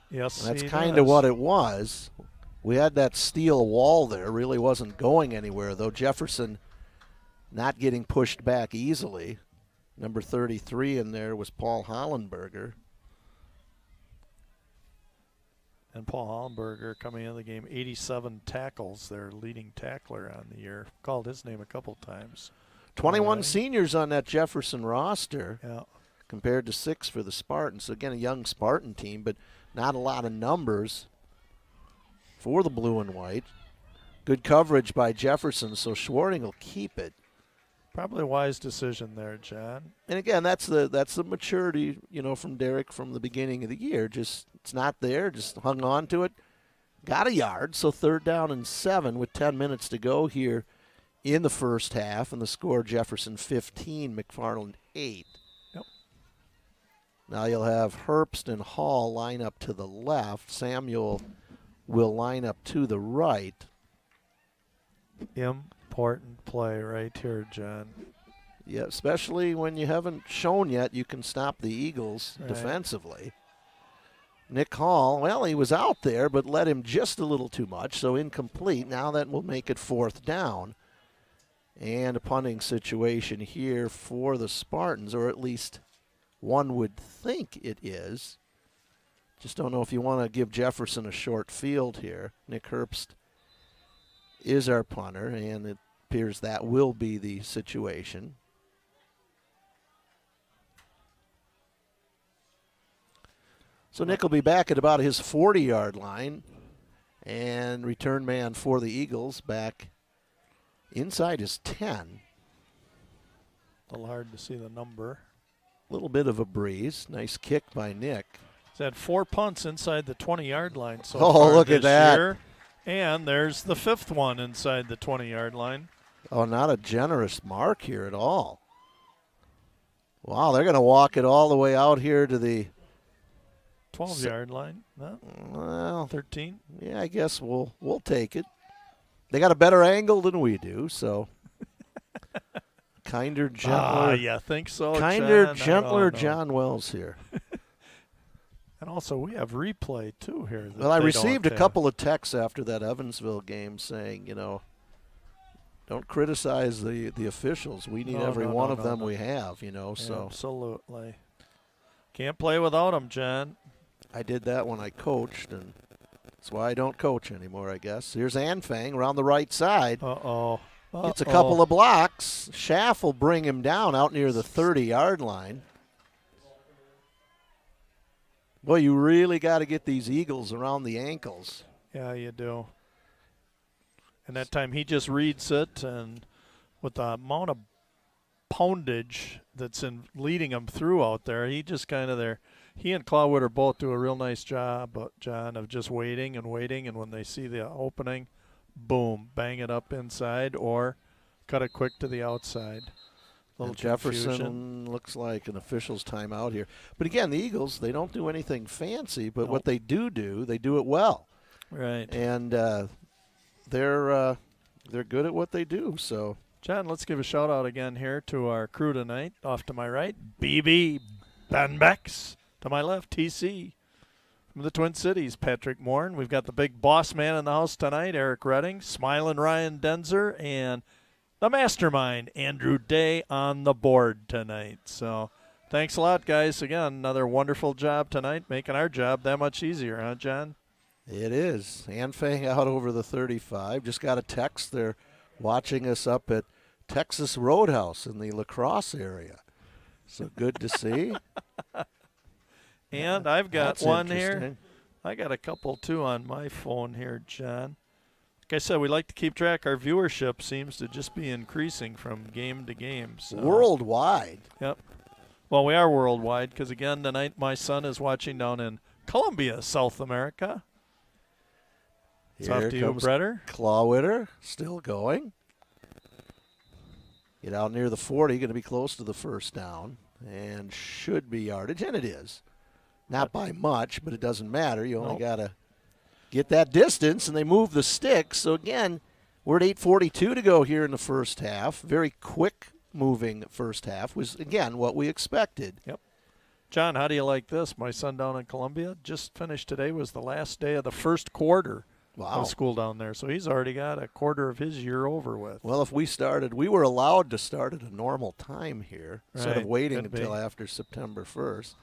Yes, and that's kind of what it was. We had that steel wall there. Really wasn't going anywhere, though. Jefferson not getting pushed back easily. Number 33 in there was Paul Hollenberger. And Paul Hollenberger coming into the game, 87 tackles, their leading tackler on the year. Called his name a couple times. 21 seniors on that Jefferson roster. Yeah. Compared to 6 for the Spartans. So, again, a young Spartan team, but not a lot of numbers for the blue and white. Good coverage by Jefferson, so Schwarting will keep it. Probably a wise decision there, John. And again, that's the maturity, from Derek from the beginning of the year. Just it's not there, just hung on to it. Got a yard, so 3rd down and 7 with 10 minutes to go here in the first half, and the score Jefferson 15, McFarland 8. Now you'll have Herbst and Hall line up to the left. Samuel will line up to the right. Important play right here, John. Yeah, especially when you haven't shown yet you can stop the Eagles defensively. Nick Hall, well, he was out there, but led him just a little too much, so incomplete. Now that will make it 4th down. And a punting situation here for the Spartans, or at least one would think it is. Just don't know if you want to give Jefferson a short field here. Nick Herbst is our punter, and it appears that will be the situation. So Nick will be back at about his 40-yard line, and return man for the Eagles back inside his 10. A little hard to see the number. A little bit of a breeze. Nice kick by Nick. He's had 4 punts inside the 20-yard line so Oh, far look at this that. year. And there's the 5th one inside the 20-yard line. Oh, not a generous mark here at all. Wow, they're going to walk it all the way out here to the 12-yard line. No, well, 13. yeah, I guess we'll take it. They got a better angle than we do, so kinder, gentler. Yeah, think so, Kinder, John? gentler I don't know. John Wells here. And also, we have replay, too, here. Well, I received a couple of texts after that Evansville game saying, don't criticize the officials. We need every one of them we have, so. Absolutely. Can't play without them, John. I did that when I coached, and that's why I don't coach anymore, I guess. Here's Anfang around the right side. Uh-oh. Gets a couple of blocks. Schaff will bring him down out near the 30-yard line. Boy, you really got to get these Eagles around the ankles. Yeah, you do. And that time he just reads it, and with the amount of poundage that's in leading him through out there, he just kind of there. He and Clawwood both do a real nice job, John, of just waiting, and when they see the opening, boom, bang it up inside or cut it quick to the outside. Little Jefferson looks like an official's timeout here. But again, the Eagles, they don't do anything fancy, but what they do, they do it well. Right. And they're good at what they do. So, John, let's give a shout out again here to our crew tonight. Off to my right, BB Benbex. To my left, TC. From the Twin Cities, Patrick Moore. We've got the big boss man in the house tonight, Eric Redding, smiling Ryan Denzer, and the mastermind, Andrew Day, on the board tonight. So thanks a lot, guys. Again, another wonderful job tonight, making our job that much easier, huh, John? it is. Anfang out over the 35. Just got a text. They're watching us up at Texas Roadhouse in the La Crosse area. So good to see. And I've got That's one here. interesting. I got a couple, too, on my phone here, John. Like I said, we like to keep track. Our viewership seems to just be increasing from game to game. So. Worldwide. Yep. Well, we are worldwide because, again, tonight my son is watching down in Colombia, South America. It's Here off to you, comes Bretter. Clawwitter, still going. Get out near the 40, going to be close to the first down, and should be yardage, and it is. Not by much, but it doesn't matter. You only got to get that distance, and they move the sticks. So, again, we're at 8:42 to go here in the first half. Very quick moving first half was, again, what we expected. Yep. John, how do you like this? My son down in Colombia just finished today, was the last day of the first quarter of school down there. So he's already got a quarter of his year over with. Well, if we were allowed to start at a normal time here instead of waiting until after September 1st.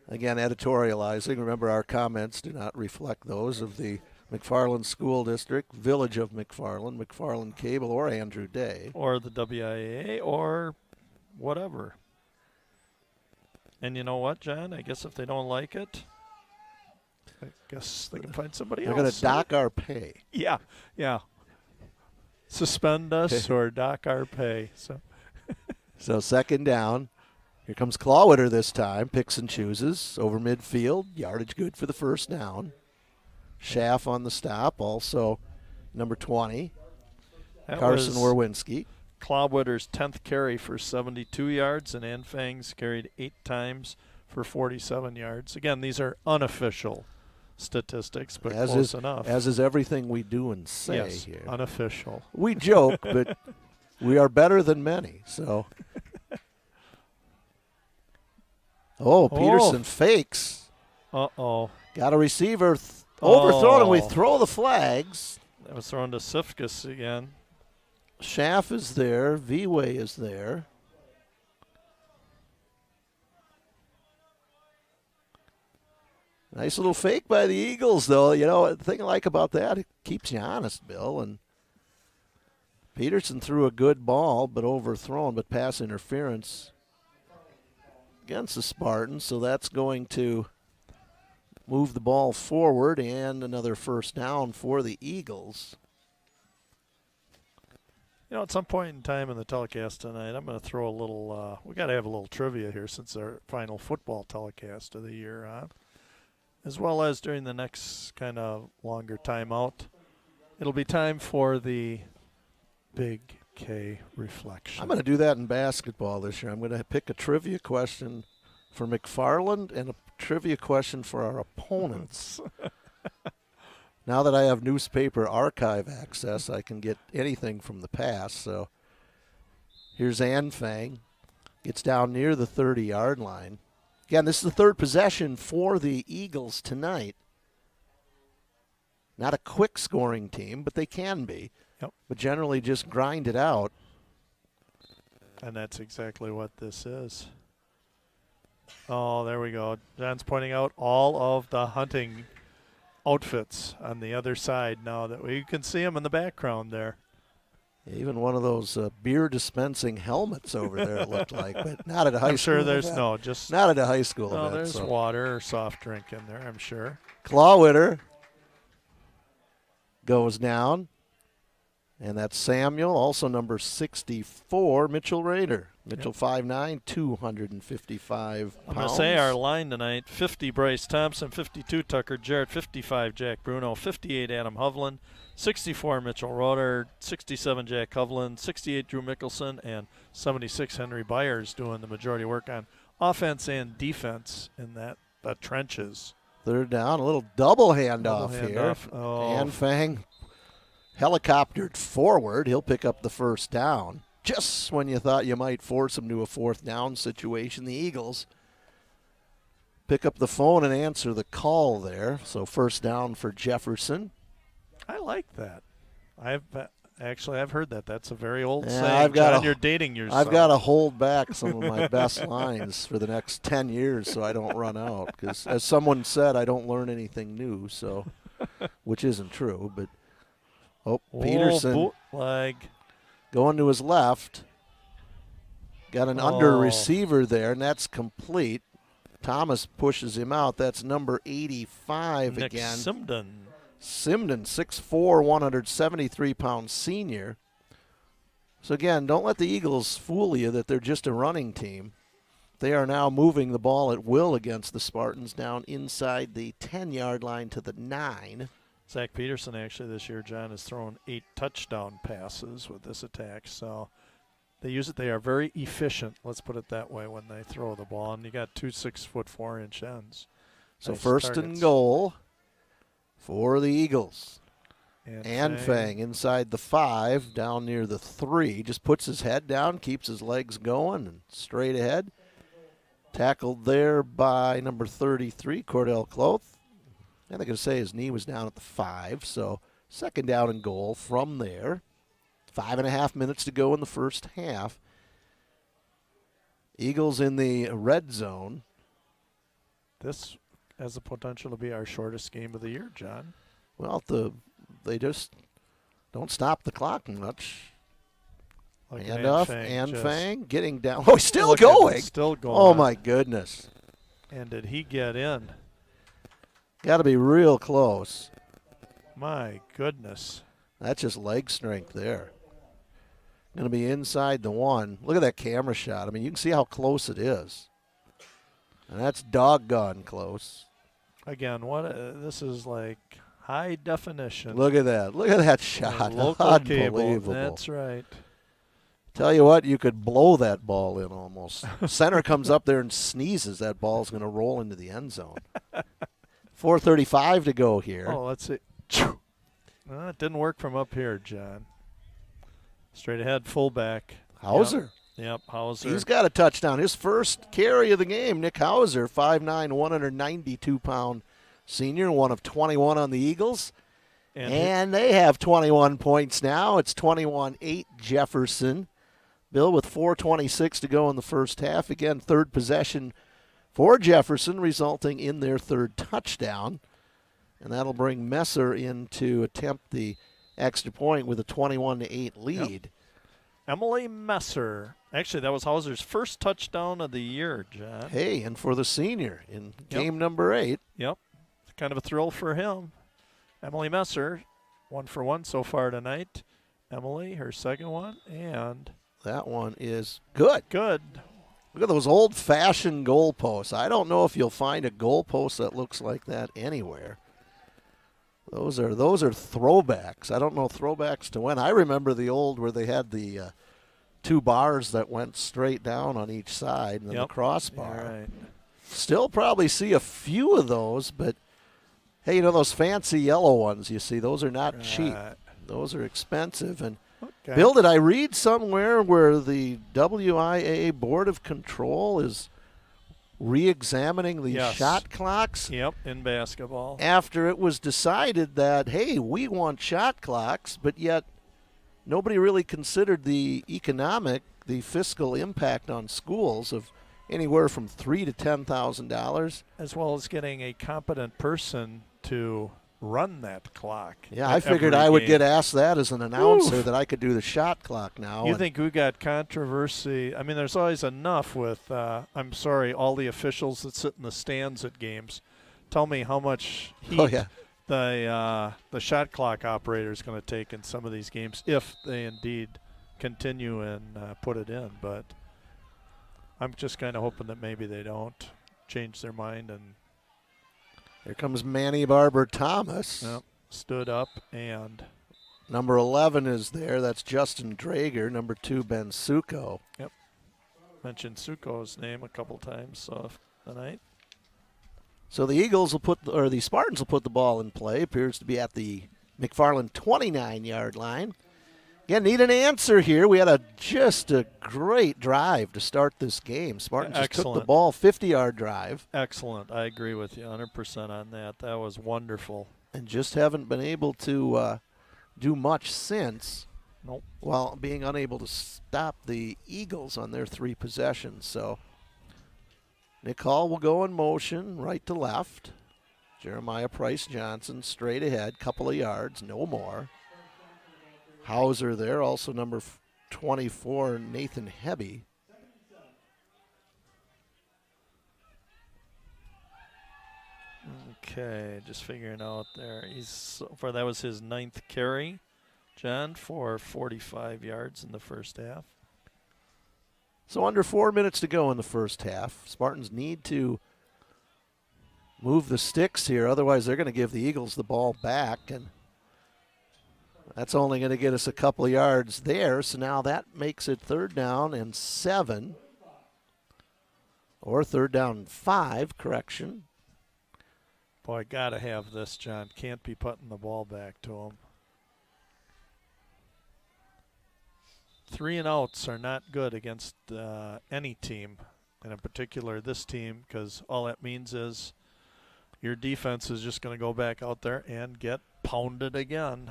Again, editorializing. Remember, our comments do not reflect those of the McFarland School District, Village of McFarland, McFarland Cable, or Andrew Day. Or the WIAA, or whatever. And you know what, John? I guess if they don't like it, I guess they can find somebody else. They're going to dock our pay. Yeah. Suspend us or dock our pay. So second down. Here comes Clawwitter this time. Picks and chooses over midfield. Yardage good for the first down. Schaff on the stop. Also number 20, Carson Werwinski. Clawwitter's 10th carry for 72 yards, and Anfang's carried 8 times for 47 yards. Again, these are unofficial statistics, but close enough. As is everything we do and say yes, here. Unofficial. We joke, but we are better than many. So. Peterson fakes. Uh-oh. Got a receiver overthrown, and we throw the flags. That was thrown to Sifkus again. Schaff is there. V-Way is there. Nice little fake by the Eagles, though. You know, the thing I like about that, it keeps you honest, Bill. And Peterson threw a good ball, but overthrown, but pass interference against the Spartans, so that's going to move the ball forward and another first down for the Eagles. You know, at some point in time in the telecast tonight, I'm going to throw a little, we got to have a little trivia here since our final football telecast of the year, as well as during the next kind of longer timeout. It'll be time for the Big K reflection. I'm going to do that in basketball this year. I'm going to pick a trivia question for McFarland and a trivia question for our opponents. Now that I have newspaper archive access, I can get anything from the past. So here's Anfang. Gets down near the 30-yard line. Again, this is the third possession for the Eagles tonight. Not a quick scoring team, but they can be. Yep. But generally just grind it out. And that's exactly what this is. Oh, there we go. John's pointing out all of the hunting outfits on the other side now that you can see them in the background there. Even one of those beer dispensing helmets over there, it looked like, but not at a high I'm school sure there's event. just not at a high school no, event. there's so. water or soft drink in there, I'm sure. Clawwitter goes down, and that's Samuel, also number 64, Mitchell Rader. Mitchell 5'9", 255 pounds. I'm going to say our line tonight, 50 Bryce Thompson, 52 Tucker Jarrett, 55 Jack Bruno, 58 Adam Hovland, 64 Mitchell Roder, 67 Jack Hovland, 68 Drew Mickelson, and 76 Henry Byers doing the majority work on offense and defense in the trenches. Third down, a little double handoff here. Oh. Anfang helicoptered forward. He'll pick up the first down. Just when you thought you might force him to a fourth down situation, the Eagles pick up the phone and answer the call there. So first down for Jefferson. I like that. I've heard that. That's a very old saying. I've got John, you're dating yourself. I've got to hold back some of my best lines for the next 10 years so I don't run out. Because as someone said, I don't learn anything new, so which isn't true. But Peterson bootleg. Going to his left. Got an under receiver there, and that's complete. Thomas pushes him out. That's number 85 Nick again. Simden, 6'4", 173-pound senior. So again, don't let the Eagles fool you that they're just a running team. They are now moving the ball at will against the Spartans down inside the 10-yard line to the 9. Zach Peterson actually this year, John, has thrown 8 touchdown passes with this attack. So they use it. They are very efficient, let's put it that way, when they throw the ball. And you got 2 6'4" ends. So nice first targets. and goal for the Eagles. And Fang inside the 5, down near the 3. Just puts his head down, keeps his legs going, and straight ahead. Tackled there by number 33, Cordell Cloth. And they're going to say his knee was down at the 5, so second down and goal from there. 5.5 minutes to go in the first half. Eagles in the red zone. This has the potential to be our shortest game of the year, John. Well, they just don't stop the clock much. Handoff, Anfang getting down. Oh, he's still going. Still going. Oh, my goodness. And did he get in? Got to be real close. My goodness. That's just leg strength there. Going to be inside the 1. Look at that camera shot. I mean, you can see how close it is. And that's doggone close. Again, this is like high definition. Look at that. Look at that shot. Local Unbelievable. cable. That's right. Tell you what, you could blow that ball in almost. Center comes up there and sneezes. That ball's going to roll into the end zone. 4:35 to go here. Oh, let's see. It didn't work from up here, John. Straight ahead, fullback. Hauser. Yep, Hauser. He's got a touchdown. His first carry of the game, Nick Hauser, 5'9", 192-pound senior, one of 21 on the Eagles. And they have 21 points now. It's 21-8 Jefferson. Bill with 4:26 to go in the first half. Again, third possession for Jefferson, resulting in their 3rd touchdown. And that'll bring Messer in to attempt the 2nd and 1 conversion. extra point with a 21-8 lead. Yep. Emily Messer. Actually, that was Hauser's first touchdown of the year, John. Hey, and for the senior in game number 8. Yep. Kind of a thrill for him. Emily Messer, 1 for 1 so far tonight. Emily, her second one, and that one is good. Good. Look at those old-fashioned goalposts. I don't know if you'll find a goalpost that looks like that anywhere. Those are throwbacks. I don't know throwbacks to when. I remember the old where they had the 2 bars that went straight down on each side and then the crossbar. Yeah, right. Still probably see a few of those, but hey, those fancy yellow ones you see, those are not cheap. Those are expensive. And Bill, did I read somewhere where the WIA Board of Control is re-examining the shot clocks? Yep, in basketball. After it was decided that, hey, we want shot clocks, but yet nobody really considered the fiscal impact on schools of anywhere from $3,000 to $10,000. As well as getting a competent person to run that clock. Yeah, I figured I would get asked that as an announcer that I could do the shot clock now. You think we got controversy? I mean, there's always enough with, all the officials that sit in the stands at games. Tell me how much heat the shot clock operator is going to take in some of these games if they indeed continue and put it in. But I'm just kind of hoping that maybe they don't change their mind. And here comes Manny Barber Thomas. Yep, stood up, and number 11 is there. That's Justin Drager. Number 2, Ben Suko. Yep. Mentioned Suko's name a couple times tonight. So the the Spartans will put the ball in play. Appears to be at the McFarland 29-yard line. Again, need an answer here. We had just a great drive to start this game. Spartans just took the ball, 50-yard drive. Excellent. I agree with you 100% on that. That was wonderful. And just haven't been able to do much since. Nope. While being unable to stop the Eagles on their 3 possessions. So Nick Hall will go in motion, right to left. Jeremiah Price Johnson straight ahead, couple of yards, no more. Hauser there, also number 24, Nathan Hebby. Okay, just figuring out there. That was his 9th carry, John, for 45 yards in the first half. So under 4 minutes to go in the first half. Spartans need to move the sticks here, otherwise they're going to give the Eagles the ball back, and that's only going to get us a couple of yards there. So now that makes it 3rd down and 7. Or 3rd down and 5, correction. Boy, got to have this, John. Can't be putting the ball back to him. 3 and outs are not good against any team, and in particular this team, because all that means is your defense is just going to go back out there and get pounded again.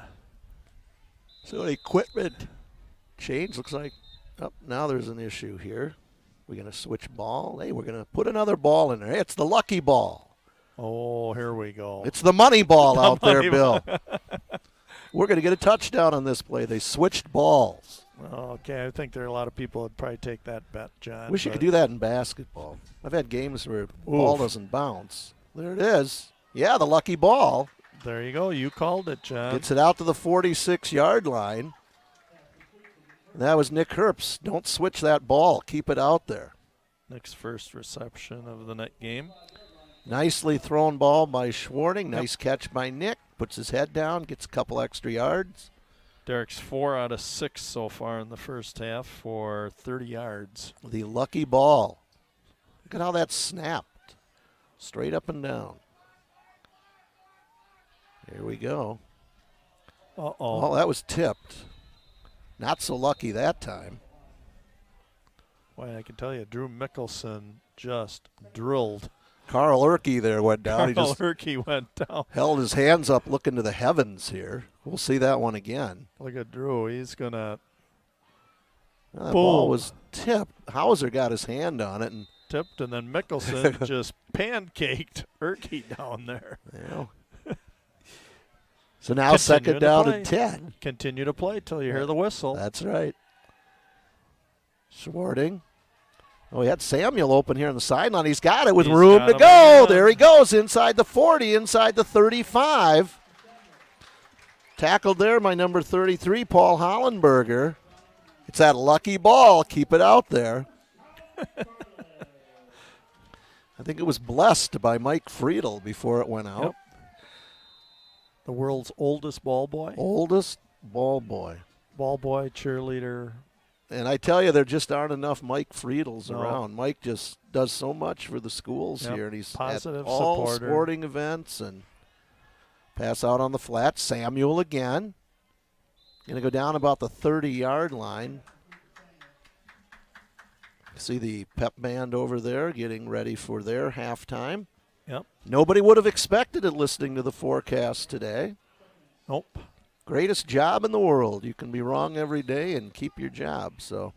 So equipment change looks like, now there's an issue here. We're going to switch ball. Hey, we're going to put another ball in there. Hey, it's the lucky ball. Oh, here we go. It's the money ball out there, Bill. We're going to get a touchdown on this play. They switched balls. Okay, I think there are a lot of people that probably take that bet, John. Wish you could do that in basketball. I've had games where the ball doesn't bounce. There it is. Yeah, the lucky ball. There you go. You called it, John. Gets it out to the 46-yard line. And that was Nick Herbst. Don't switch that ball. Keep it out there. Nick's first reception of the net game. Nicely thrown ball by Schwarting. Nice catch by Nick. Puts his head down, gets a couple extra yards. Derek's 4 out of 6 so far in the first half for 30 yards. The lucky ball. Look at how that snapped. Straight up and down. Here we go. Oh, that was tipped. Not so lucky that time. Boy, I can tell you, Drew Mickelson just drilled. Carl Erke there went down. Carl Erke went down. Held his hands up looking to the heavens here. We'll see that one again. Look at Drew. He's going to. That ball was tipped. Hauser got his hand on it. And tipped, and then Mickelson just pancaked Erke down there. Yeah. So now Continue second to down play. and 10. Continue to play till you hear the whistle. That's right. Schwarting. Oh, he had Samuel open here on the sideline. He's got it with He's room got to him go. again. There he goes inside the 40, inside the 35. Tackled there by number 33, Paul Hollenberger. It's that lucky ball. Keep it out there. I think it was blessed by Mike Friedel before it went out. Yep. The world's oldest ball boy. Oldest ball boy. Ball boy, cheerleader. And I tell you, there just aren't enough Mike Friedels No. around. Mike just does so much for the schools Yep. here, and he's Positive at all supporter. sporting events. And pass out on the flat. Samuel again. Going to go down about the 30-yard line. See the pep band over there getting ready for their halftime. Yep. Nobody would have expected it listening to the forecast today. Nope. Greatest job in the world. You can be wrong every day and keep your job. So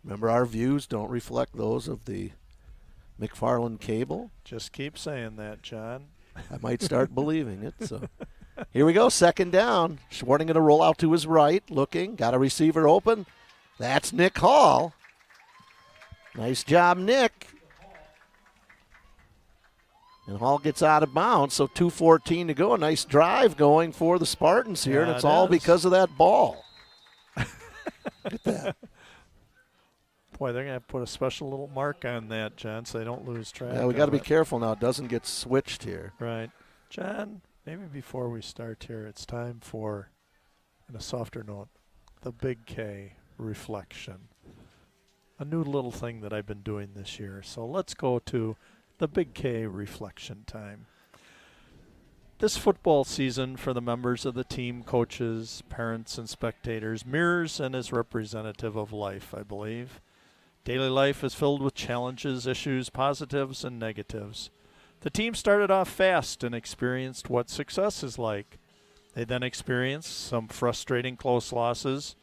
remember, our views don't reflect those of the McFarland cable. Just keep saying that, John. I might start believing it. So here we go, second down. Schwarting going to roll out to his right, looking. Got a receiver open. That's Nick Hall. Nice job, Nick. And Hall gets out of bounds, so 2:14 to go. A nice drive going for the Spartans here, and Yeah, it's it all is. because of that ball. Look at that. Boy, they're going to have to put a special little mark on that, John, so they don't lose track. Yeah, we got to of be it. careful now. It doesn't get switched here. Right. John, maybe before we start here, it's time for, on a softer note, the Big K reflection. A new little thing that I've been doing this year. So let's go to the Big K reflection time. This football season for the members of the team, coaches, parents, and spectators mirrors and is representative of life, I believe. Daily life is filled with challenges, issues, positives, and negatives. The team started off fast and experienced what success is like. They then experienced some frustrating close losses,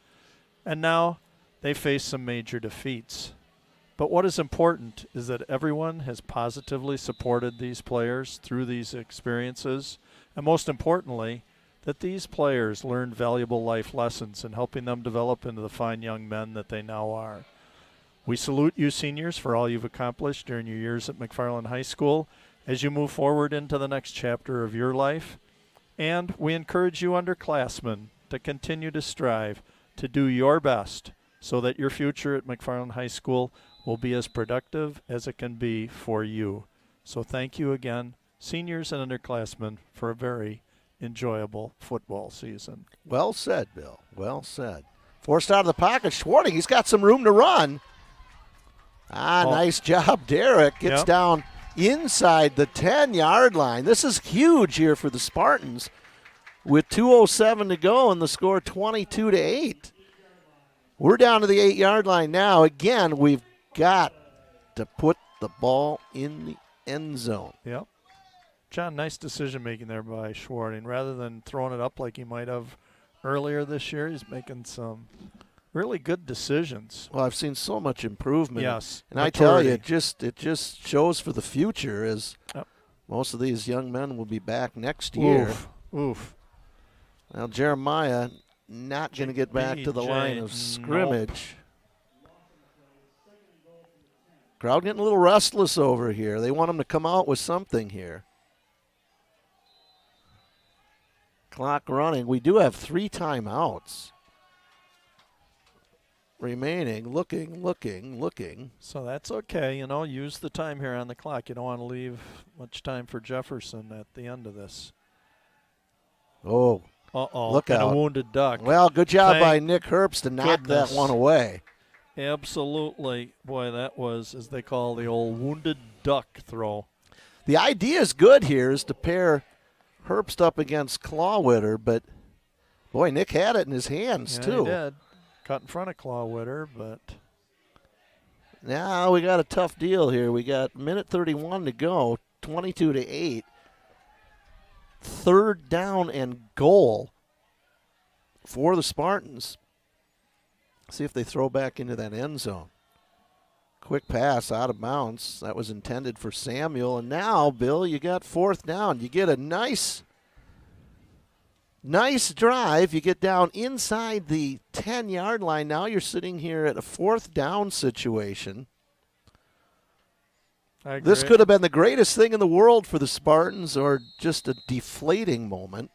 and now they face some major defeats. But what is important is that everyone has positively supported these players through these experiences, and most importantly, that these players learned valuable life lessons in helping them develop into the fine young men that they now are. We salute you seniors for all you've accomplished during your years at McFarland High School as you move forward into the next chapter of your life, and we encourage you underclassmen to continue to strive to do your best so that your future at McFarland High School will be as productive as it can be for you. So thank you again, seniors and underclassmen, for a very enjoyable football season. Well said, Bill. Well said. Forced out of the pocket. Schwarting, he's got some room to run. Nice job, Derek. Gets Yep. down inside the 10-yard line. This is huge here for the Spartans with 2:07 to go and the score 22-8. We're down to the 8-yard line now. Again, we've got to put the ball in the end zone. Yep. John, nice decision making there by Schwarting. Rather than throwing it up like he might have earlier this year, he's making some really good decisions. Well, I've seen so much improvement. Yes. And I tell you, maturity. it just shows for the future as Yep. most of these young men will be back next year. Oof. Now, Jeremiah not going to get back to the line of BJ, scrimmage. Crowd getting a little restless over here. They want him to come out with something here. Clock running. We do have 3 timeouts remaining. Looking. So that's okay. Use the time here on the clock. You don't want to leave much time for Jefferson at the end of this. Oh, Uh-oh. Look and out. a wounded duck. well, good job Thank by Nick Herbst to knock goodness. that one away. Absolutely. Boy, that was, as they call the old wounded duck throw. The idea is good here is to pair Herbst up against Clawwitter, but boy, Nick had it in his hands Yeah, too. he did. Cut in front of Clawwitter, but Now we got a tough deal here. We got minute 31 to go, 22-8. 3rd down and goal for the Spartans. See if they throw back into that end zone. Quick pass out of bounds. That was intended for Samuel. And now, Bill, you got 4th down. You get a nice Nice drive. You get down inside the 10-yard line. Now you're sitting here at a 4th down situation. This could have been the greatest thing in the world for the Spartans or just a deflating moment.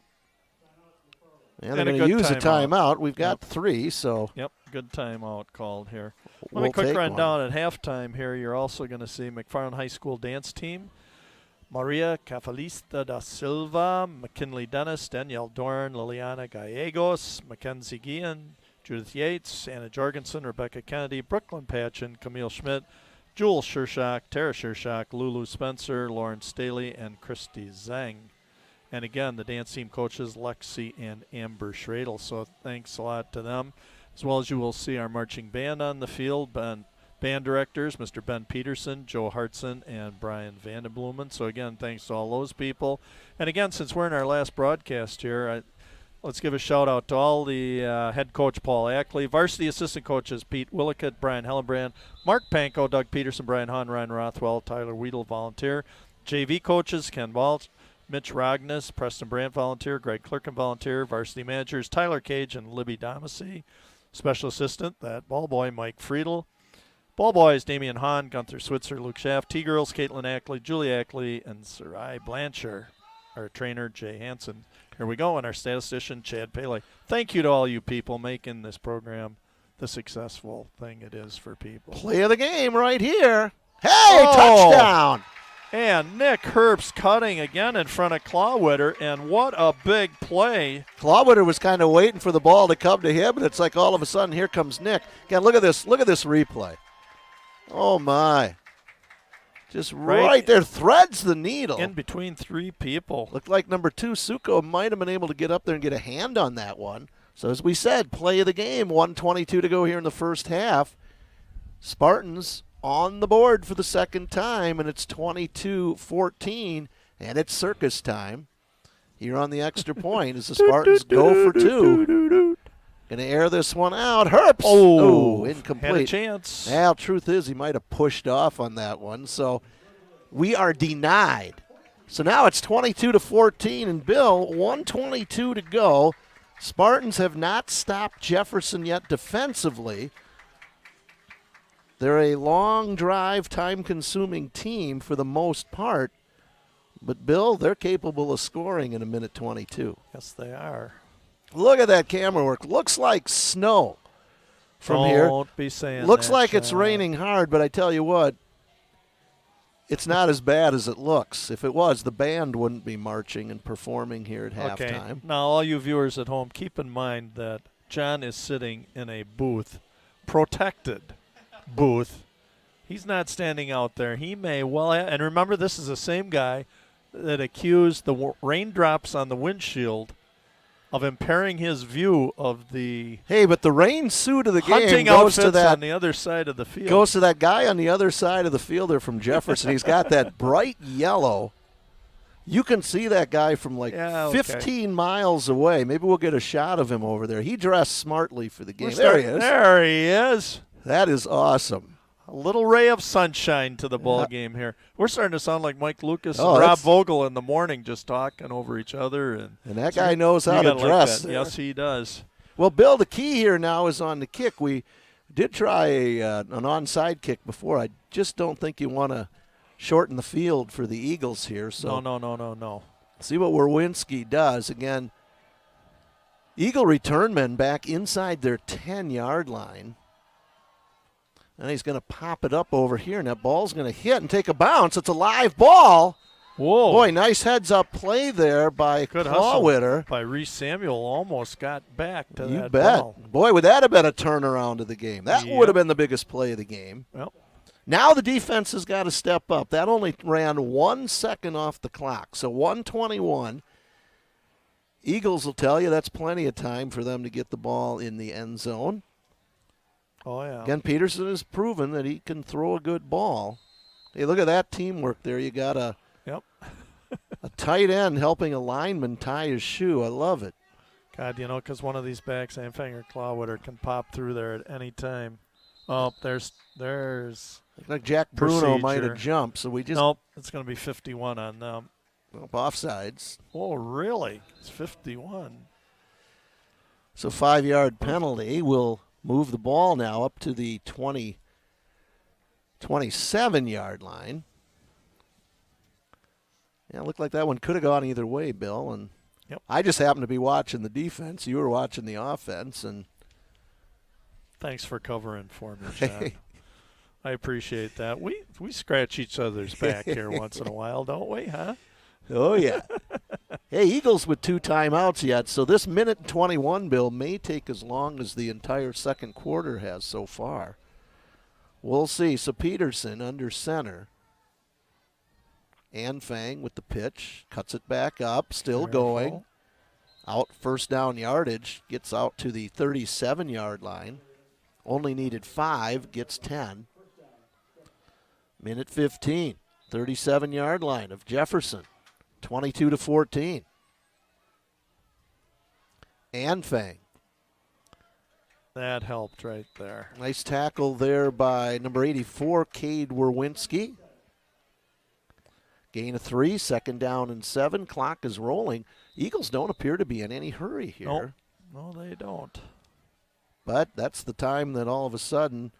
And they're going to use a timeout. We've got 3, so. Yep, good timeout called here. We'll Let me quick run one. down at halftime here. You're also going to see McFarland High School dance team. Maria Cafalista da Silva, McKinley Dennis, Danielle Dorn, Liliana Gallegos, Mackenzie Guillen, Judith Yates, Anna Jorgensen, Rebecca Kennedy, Brooklyn Patchen, Camille Schmidt, Jewel Shershock, Tara Shershock, Lulu Spencer, Lauren Staley, and Christy Zhang. And again, the dance team coaches Lexi and Amber Schradel. So thanks a lot to them. As well as you will see our marching band on the field. Band directors, Mr. Ben Peterson, Joe Hartson, and Brian Vandenblumen. So again, thanks to all those people. And again, since we're in our last broadcast here, let's give a shout out to all the head coach Paul Ackley, varsity assistant coaches Pete Willicott, Brian Hellenbrand, Mark Panko, Doug Peterson, Brian Hahn, Ryan Rothwell, Tyler Weedle, volunteer. JV coaches Ken Walsh, Mitch Rognes, Preston Brandt, volunteer, Greg Clerkin, volunteer. Varsity managers Tyler Cage and Libby Domacy. Special assistant, that ball boy Mike Friedel. Ball boys Damian Hahn, Gunther Switzer, Luke Schaff. T-girls Caitlin Ackley, Julie Ackley, and Sarai Blanchard. Our trainer Jay Hansen. Here we go, and our statistician Chad Paley. Thank you to all you people making this program the successful thing it is for people. Play of the game right here. Hey, touchdown! And Nick Herbst cutting again in front of Clawwitter, and what a big play. Clawwitter was kind of waiting for the ball to come to him, and it's like all of a sudden here comes Nick. Again, look at this replay. Oh, my. Just right there, threads the needle. In between 3 people. Looked like number 2, Suko, might have been able to get up there and get a hand on that one. So as we said, play of the game, 1:22 to go here in the first half. Spartans on the board for the second time, and it's 22-14, and it's circus time here on the extra point as the Spartans go for 2. Going to air this one out. Herbst. Oh, incomplete. Had a chance. Well, truth is he might have pushed off on that one, so we are denied. So now it's 22-14, and Bill, 1:22 to go. Spartans have not stopped Jefferson yet defensively. They're a long drive, time-consuming team for the most part. But, Bill, they're capable of scoring in a minute 22. Yes, they are. Look at that camera work. Looks like snow from here. Don't be saying Looks that, like it's Chad. raining hard, but I tell you what, it's not as bad as it looks. If it was, the band wouldn't be marching and performing here at halftime. Now, all you viewers at home, keep in mind that John is sitting in a booth, protected booth. He's not standing out there. He may well have, and remember, this is the same guy that accused the raindrops on the windshield of impairing his view of the but the rain suit of the game hunting goes outfits to that on the other side of the field. Goes to that guy on the other side of the field there from Jefferson. He's got that bright yellow. You can see that guy from 15 miles away. Maybe we'll get a shot of him over there. He dressed smartly for the game. There he is. There he is. That is awesome. A little ray of sunshine to the ball game here. We're starting to sound like Mike Lucas and Oh, Rob Vogel in the morning, just talking over each other. And that guy knows how to dress. Yes, he does. Well, Bill, the key here now is on the kick. We did try an onside kick before. I just don't think you want to shorten the field for the Eagles here. So No. See what Werwinski does. Again, Eagle return men back inside their 10-yard line. And he's going to pop it up over here, and that ball's going to hit and take a bounce. It's a live ball. Whoa. Boy, nice heads-up play there by Clawwitter. By Reese Samuel, almost got back to You that bet. ball. Boy, would that have been a turnaround of the game. That would have been the biggest play of the game. Well, now the defense has got to step up. That only ran 1 second off the clock, so 1:21. Eagles will tell you that's plenty of time for them to get the ball in the end zone. Oh, yeah. Again, Peterson has proven that he can throw a good ball. Hey, look at that teamwork there. You got a tight end helping a lineman tie his shoe. I love it. God, because one of these backs, Anfinger Clawwitter, can pop through there at any time. Oh, there's like Jack Bruno might have jumped, so we just nope. It's going to be 51 on them. offsides. Oh, really? It's 51. So 5-yard penalty will move the ball now up to the 27-yard line. Yeah, it looked like that one could have gone either way, Bill. And yep. I just happened to be watching the defense. You were watching the offense. And thanks for covering for me, John. I appreciate that. We scratch each other's back here once in a while, don't we, huh? Oh, yeah. Hey, Eagles with 2 timeouts yet, so this minute and 21, Bill, may take as long as the entire second quarter has so far. We'll see. So Peterson under center. Anfang with the pitch, cuts it back up, still going. Out first down yardage, gets out to the 37-yard line. Only needed 5, gets 10. Minute 15, 37-yard line of Jefferson. 22-14. Anfang. That helped right there. Nice tackle there by number 84, Cade Werwinski. Gain of 3, 2nd down and 7. Clock is rolling. Eagles don't appear to be in any hurry here. Nope. No, they don't. But that's the time that all of a sudden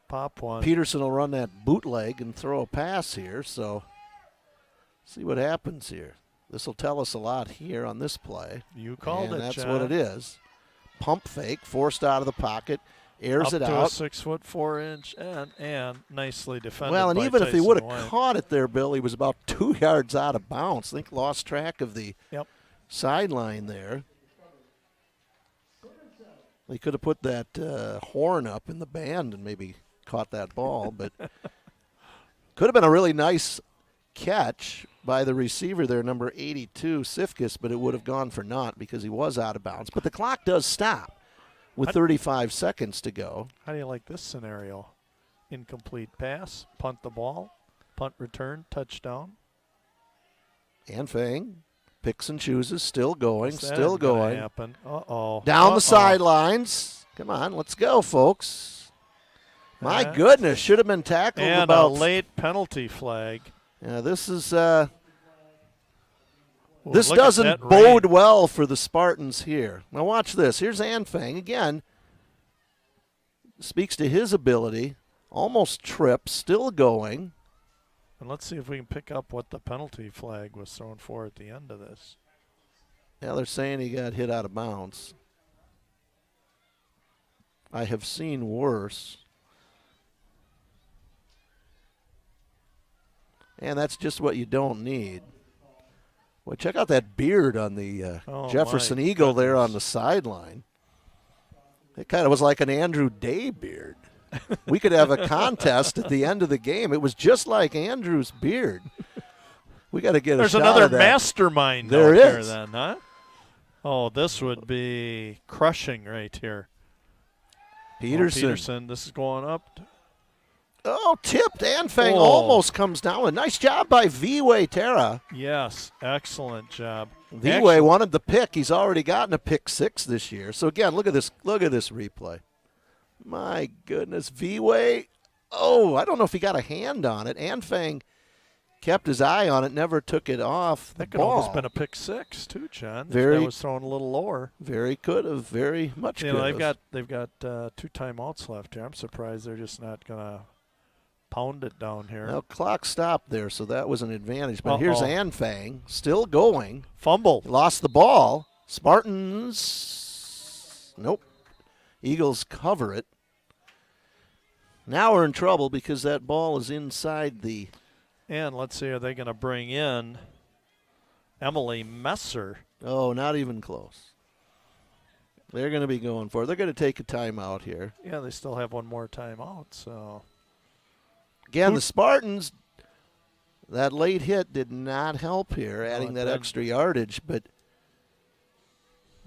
pop one. Peterson will run that bootleg and throw a pass here. So see what happens here. This will tell us a lot here on this play. You called it, that's John. what it is. Pump fake, forced out of the pocket, airs it up out. to a 6'4" and nicely defended. Well, and by even if he Tyson would have White. caught it there, Bill, he was about 2 yards out of bounds. I think lost track of the sideline there. They could have put that horn up in the band and maybe caught that ball, but could have been a really nice catch by the receiver there, number 82, Sifkis, but it would have gone for naught because he was out of bounds. But the clock does stop with 35 seconds to go. How do you like this scenario? Incomplete pass, punt the ball, punt return, touchdown. Anfang picks and chooses, still going, That still ain't gonna going. happen. Uh-oh. Down the sidelines. Come on, let's go, folks. My goodness, should have been tackled and about a late penalty flag. Yeah, this is Ooh, this look at doesn't that bode rain. well for the Spartans here. Now watch this. Here's Anfang again. Speaks to his ability. Almost trips, still going. And let's see if we can pick up what the penalty flag was thrown for at the end of this. Yeah, they're saying he got hit out of bounds. I have seen worse. And that's just what you don't need. Well, check out that beard on the Jefferson my Eagle there goodness. on the sideline. It kind of was like an Andrew Day beard. We could have a contest at the end of the game. It was just like Andrew's beard. We got to get There's a shot another of that. mastermind There out there is. then, huh? Oh, this would be crushing right here. Peterson. Peterson, this is going up. Oh, tipped. Anfang Oh. almost comes down. A nice job by V-Way Terra. Yes, excellent job. V-Way wanted the pick. He's already gotten a pick 6 this year. So again, look at this. Look at this replay. My goodness, V-Way. Oh, I don't know if he got a hand on it. Anfang kept his eye on it, never took it off the That could ball. almost been a pick 6 too, John. If Very- that was thrown a little lower. Very could have. Very much You could know, have. they've got 2 timeouts left here. I'm surprised they're just not gonna pound it down here. Well, clock stopped there, so that was an advantage. But here's Uh-oh. Anfang, still going. Fumble. Lost the ball. Spartans, nope. Eagles cover it. Now we're in trouble because that ball is inside the. And let's see, are they going to bring in Emily Messer? Oh, not even close. They're going to be going for it. They're going to take a timeout here. Yeah, they still have one more timeout. So Again, the Spartans, that late hit did not help here, adding that didn't. extra yardage. But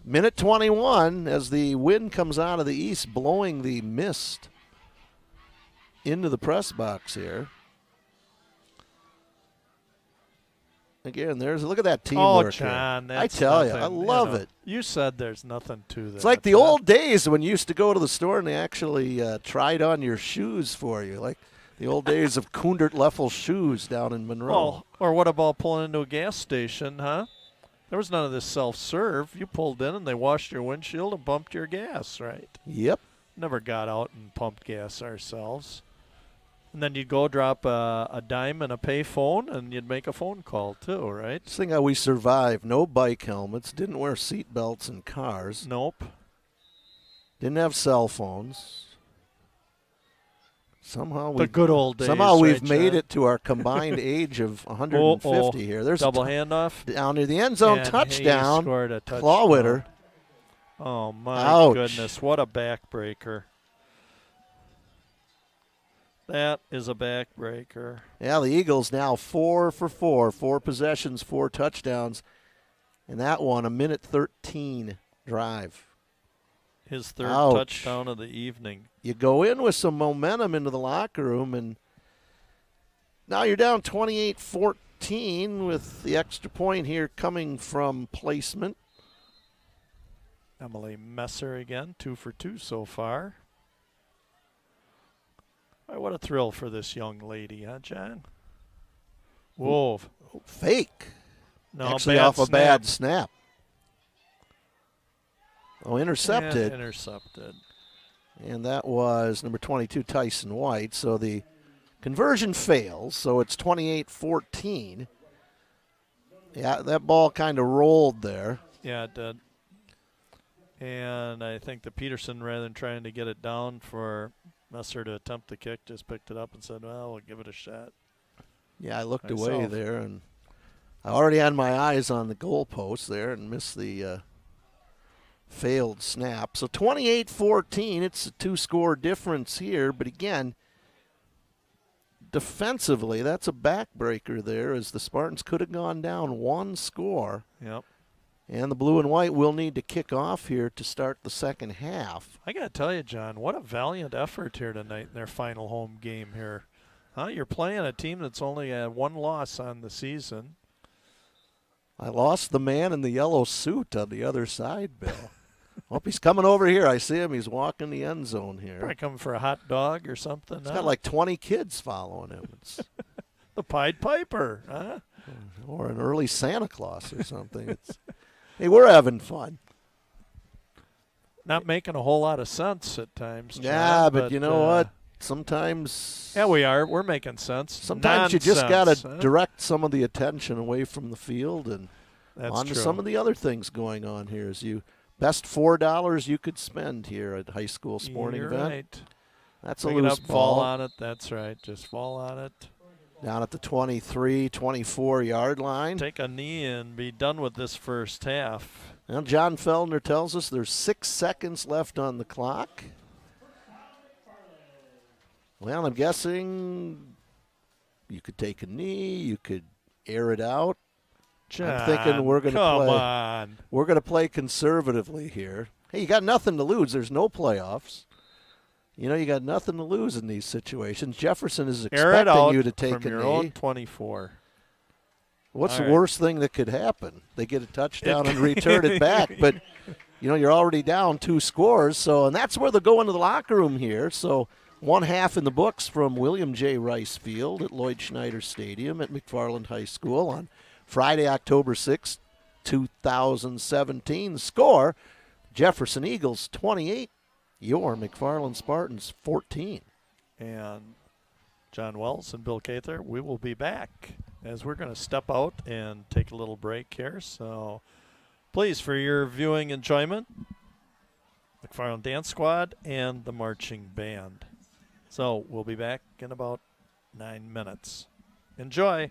minute 21, as the wind comes out of the east, blowing the mist into the press box here. Again, look at that teamwork. oh, John, here. I that's tell you, I nothing, love know. it. You said there's nothing to that. It's like the huh? old days when you used to go to the store and they actually tried on your shoes for you, like the old days of Kundert Leffel shoes down in Monroe. Well, or what about pulling into a gas station, huh? There was none of this self-serve. You pulled in and they washed your windshield and pumped your gas, right? Yep. Never got out and pumped gas ourselves. And then you'd go drop a dime in a pay phone and you'd make a phone call too, right? Just think how we survived. No bike helmets, didn't wear seat belts in cars, Nope. didn't have cell phones. Somehow The good old days. Somehow we've right, made John? it to our combined age of 150 here. There's double a handoff. down near the end zone And touchdown. He scored a touchdown. Clawwitter. Oh, my Ouch. goodness. What a backbreaker. That is a backbreaker. Yeah, the Eagles now 4 for 4. 4 possessions, 4 touchdowns. And that one, a minute 13 drive. His third Ouch. touchdown of the evening. You go in with some momentum into the locker room, and now you're down 28-14 with the extra point here coming from placement. Emily Messer again, 2 for 2 so far. Boy, what a thrill for this young lady, huh, John? Whoa. Fake. No, Actually bad off a snap. bad snap. Oh, intercepted. And intercepted. And that was number 22, Tyson White. So the conversion fails, so it's 28-14. Yeah, that ball kind of rolled there. Yeah, it did. And I think that Peterson, rather than trying to get it down for Messer to attempt the kick, just picked it up and said, well, we'll give it a shot. Yeah, I looked Myself. away there, and I already had my eyes on the goalpost there and missed the failed snap. So 28-14, it's a 2-score difference here. But again, defensively, that's a backbreaker there, as the Spartans could have gone down 1 score. Yep. And the blue and white will need to kick off here to start the second half. I got to tell you, John, what a valiant effort here tonight in their final home game here. Huh? You're playing a team that's only had 1 loss on the season. I lost the man in the yellow suit on the other side, Bill. Hope he's coming over here. I see him. He's walking the end zone here. Probably coming for a hot dog or something. He's got like 20 kids following him. It's the Pied Piper, huh? or an early Santa Claus or something. Hey, we're having fun. Not making a whole lot of sense at times, John, Yeah, but you know what? Sometimes. Yeah, we are. We're making sense. Sometimes you just got Nonsense, to huh? direct some of the attention away from the field and That's onto true. some of the other things going on here. As you best $4 you could spend here at high school sporting You're event. right. That's a Pick it loose up, fall ball on it. That's right. Just fall on it. down at the 23, 24-yard line. Take a knee and be done with this first half. Well, John Feldner tells us there's 6 seconds left on the clock. Well, I'm guessing you could take a knee, you could air it out. John, I'm thinking we're going to come play. on. We're going to play conservatively here. Hey, you got nothing to lose. There's no playoffs. You know, you got nothing to lose in these situations. Jefferson is Air it expecting out you to take from a your knee. own 24. What's All the right. worst thing that could happen? They get a touchdown and return it back. But, you know, you're already down 2 scores. So, and that's where they'll go into the locker room here. So 1 half in the books from William J. Rice Field at Lloyd Schneider Stadium at McFarland High School on Friday, October 6th, 2017. The score, Jefferson Eagles 28, your McFarland Spartans 14. And John Wells and Bill Cather, we will be back as we're going to step out and take a little break here. So please, for your viewing enjoyment, McFarland Dance Squad and the marching band. So we'll be back in about 9 minutes. Enjoy.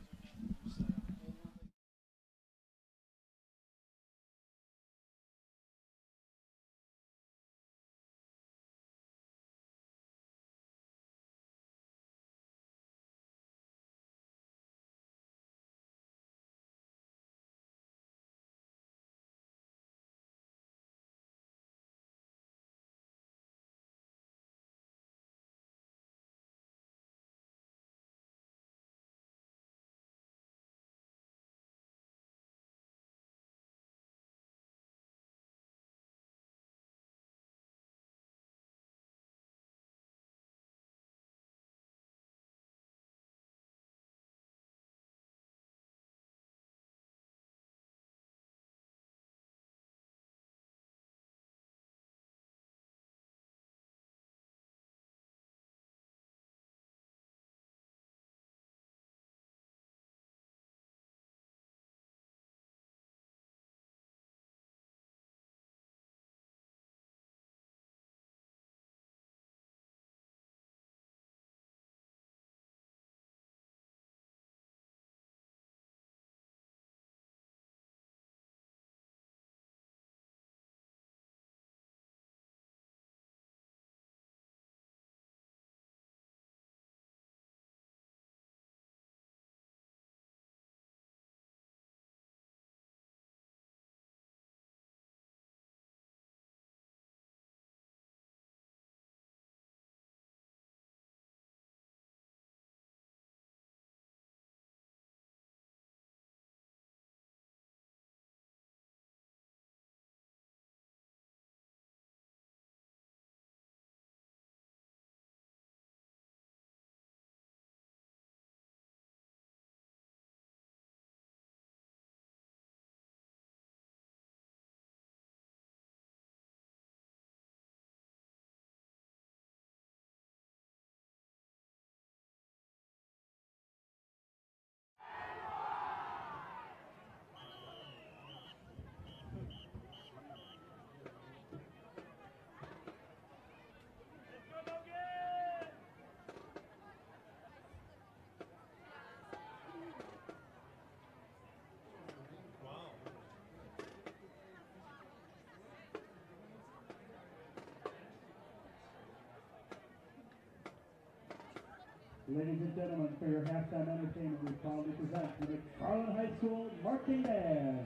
Ladies and gentlemen, for your halftime entertainment, we proudly present the McFarland High School Marching Band.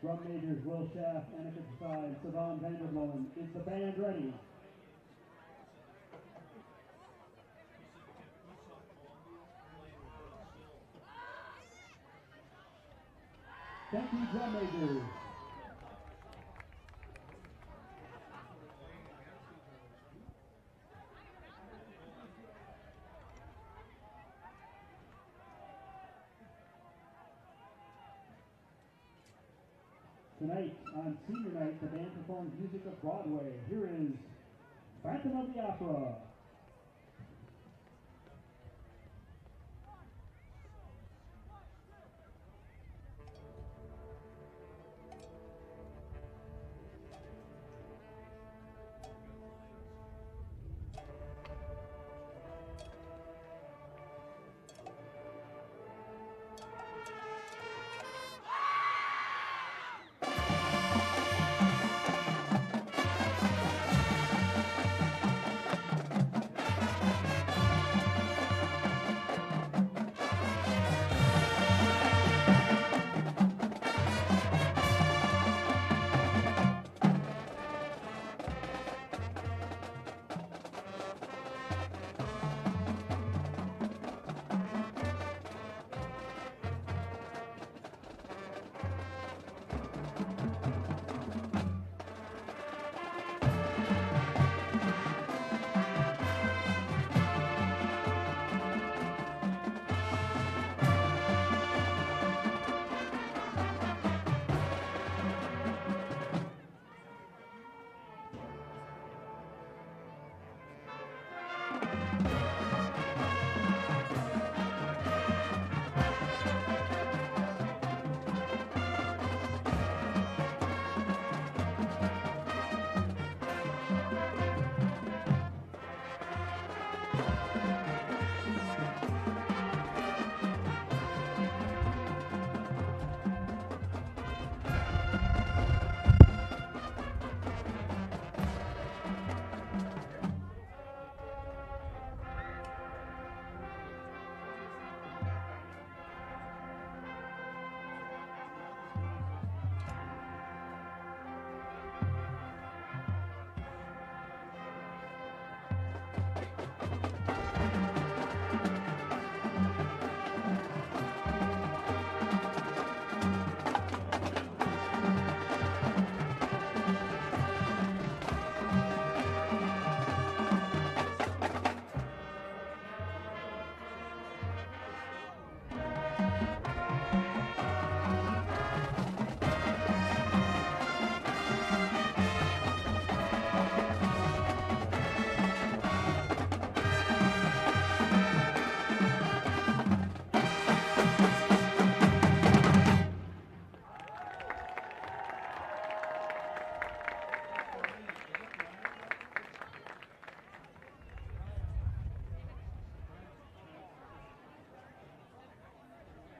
Drum majors Will Schaff, Annika Desai, and Savan Vandermolen. Is the band ready? Thank you, drum majors. Tonight, on senior night, the band performs music of Broadway. Here is Phantom of the Opera.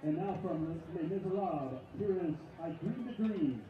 And now from Les Miserables, here is I Dreamed a Dream.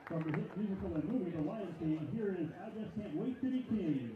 From the hit musical and movie The Lion King, here is I Just Can't Wait to Be King.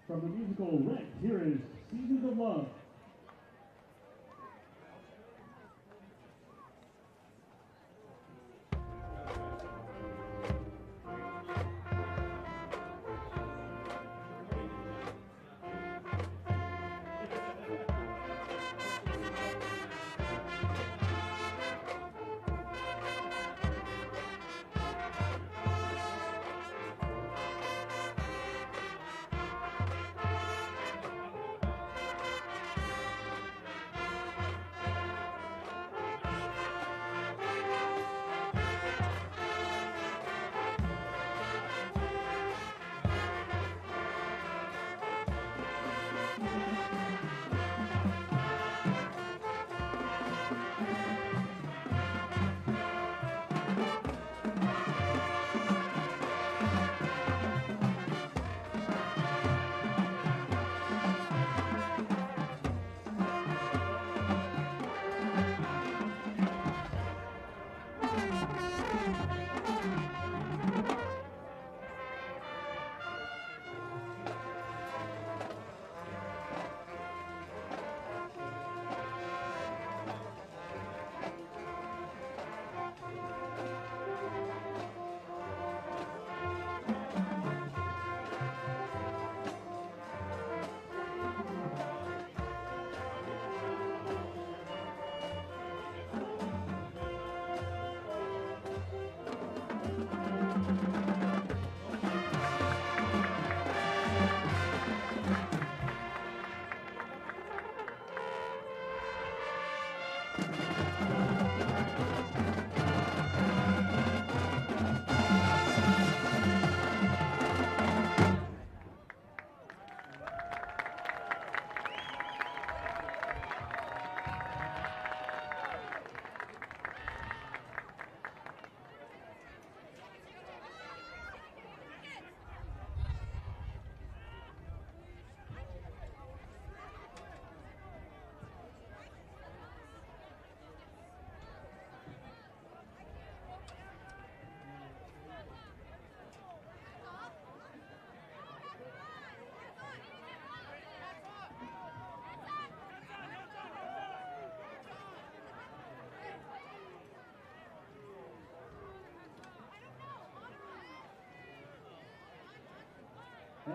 From the musical Rent, here is Seasons of Love.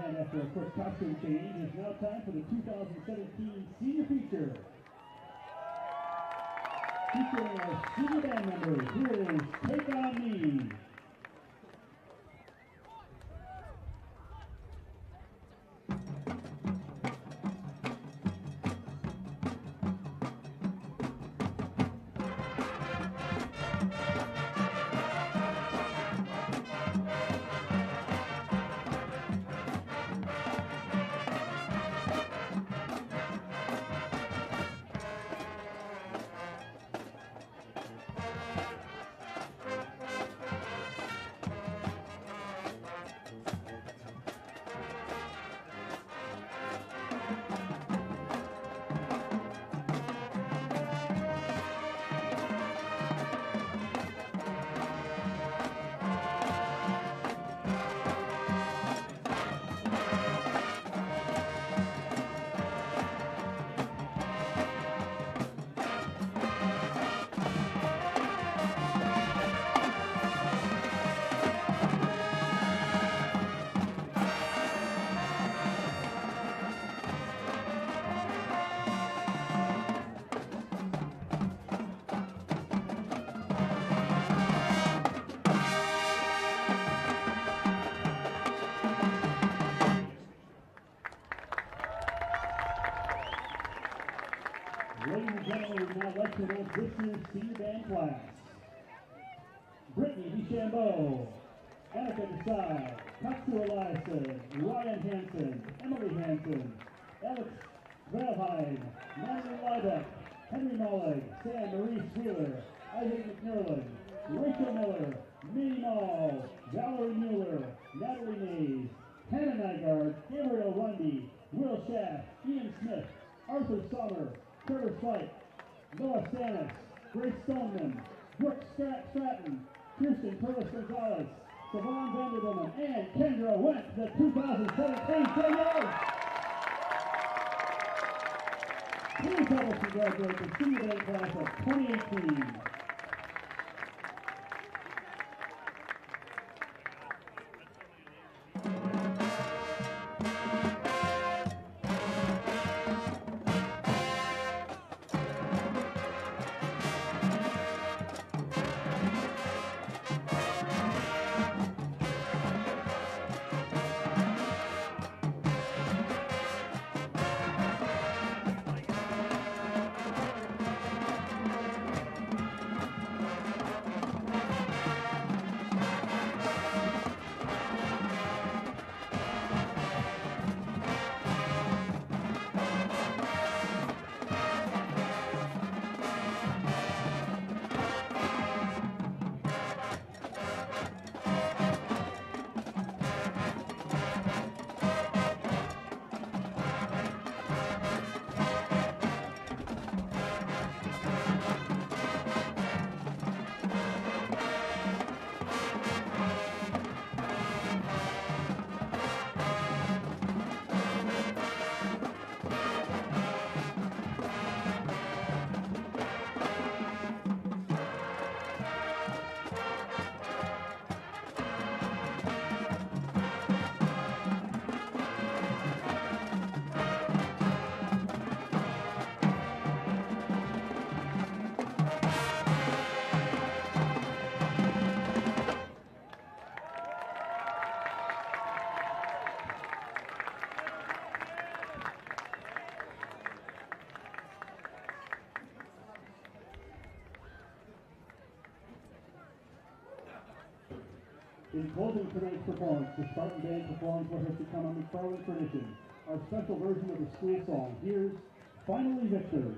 And after a quick costume change, it's now time for the 2017 Senior Feature. Featuring our senior band members, here is Take On Me. Ladies and gentlemen, we'd now like to announce this year's senior band class. Brittany DeChambeau, Annika Desai, Katsu Eliason, Ryan Hansen, Emily Hansen, Alex Valheim, Natalie Liebeck, Henry Mollig, Sam Marie Wheeler, Isaac McNerlin, Rachel Miller, Minnie Mall, Valerie Mueller, Natalie Mays, Hannah Nygaard, Gabriel Lundy, Will Schaff, Ian Smith, Arthur Sommer, Curtis White, Noah Stannis, Grace Stoneman, Brooke Stratton, Kirsten Curtis Gonzalez, Savon Vanderbilt, and Kendra Wentz, the 2017 seniors. Please help us congratulate the senior band class of 2018. In closing tonight's performance, the Spartan Band performs what has become a McFarland tradition, our special version of the school song. Here's Finally Victors.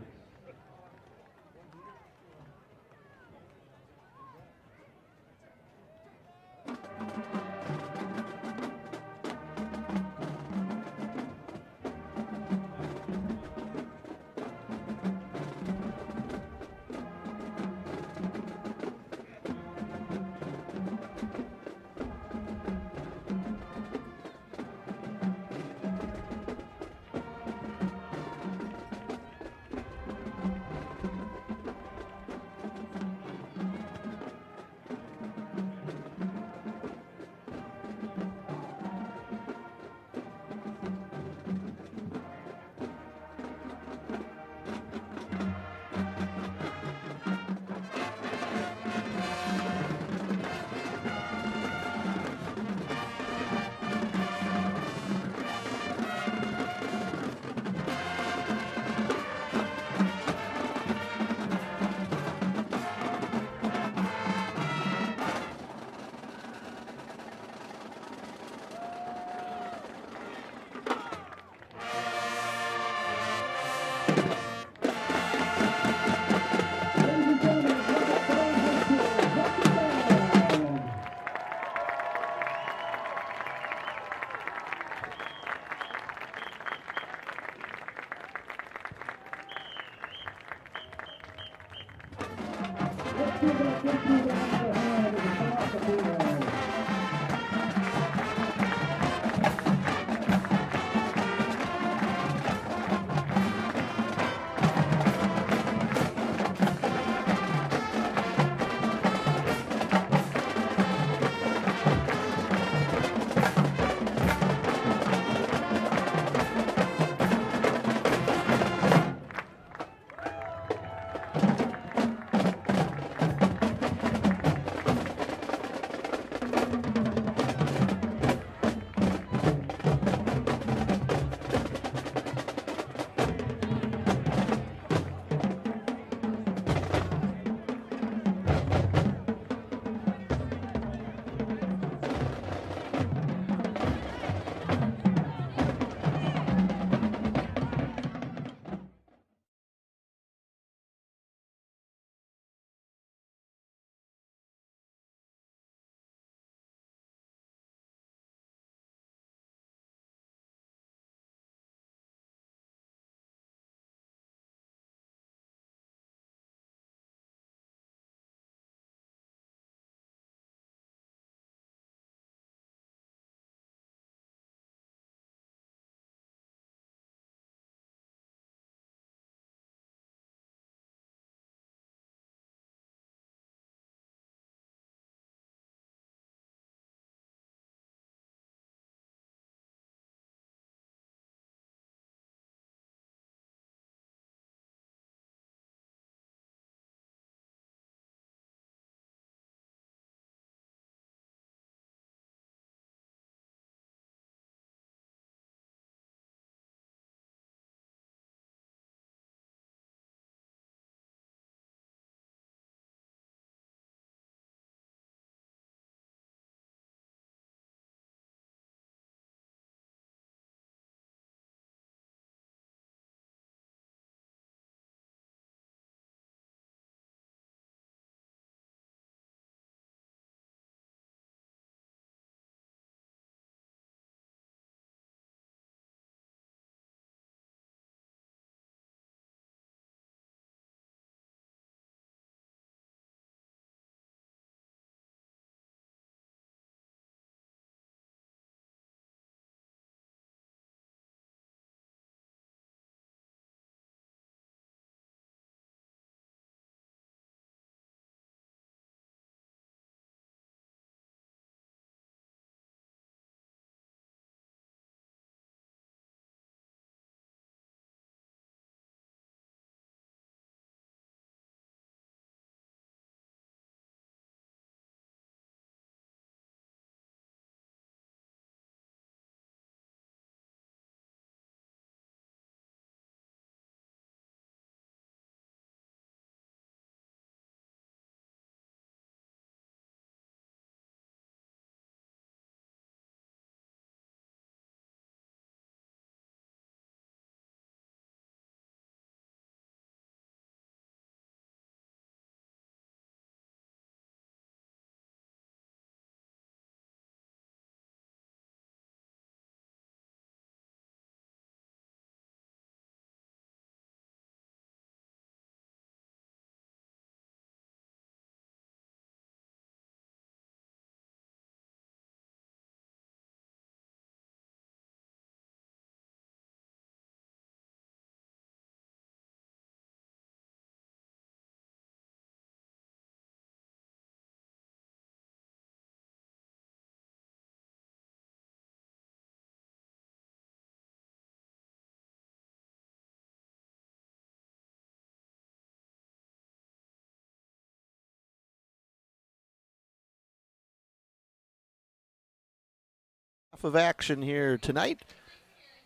Of action here tonight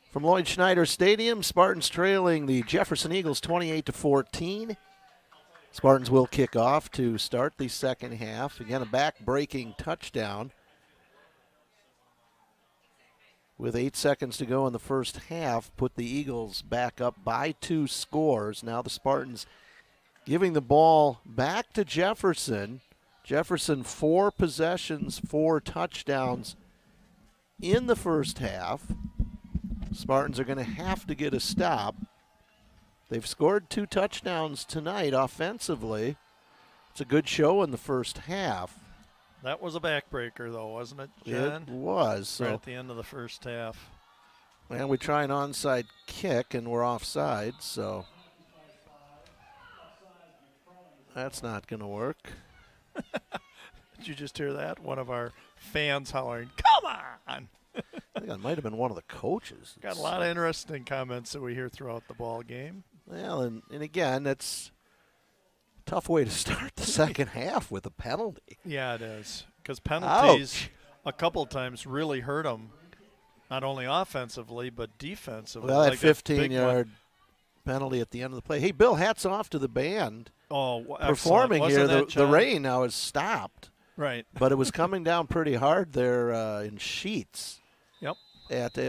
from Lloyd Schneider Stadium. Spartans trailing the Jefferson Eagles 28-14. Spartans will kick off to start the second half. Again, a back-breaking touchdown. With 8 seconds to go in the first half, put the Eagles back up by 2 scores. Now the Spartans giving the ball back to Jefferson. Jefferson 4 possessions, 4 touchdowns in the first half. Spartans are going to have to get a stop. They've scored 2 touchdowns tonight offensively. It's a good show in the first half. That was a backbreaker, though, wasn't it, John? It was. So, right at the end of the first half. and we try an onside kick, and we're offside, so that's not going to work. Did you just hear that? One of our fans hollering, "Come on!" I think that might have been one of the coaches. Got a lot of interesting comments that we hear throughout the ball game. Well, and again, it's a tough way to start the second half with a penalty. Yeah, it is. Because penalties Ouch. a couple times really hurt them, not only offensively but defensively. Well, that Like that big 15-yard penalty at the end of the play. Hey, Bill, hats off to the band performing Wasn't here. that, The John? rain now has stopped, Right. but it was coming down pretty hard there in sheets. Yep.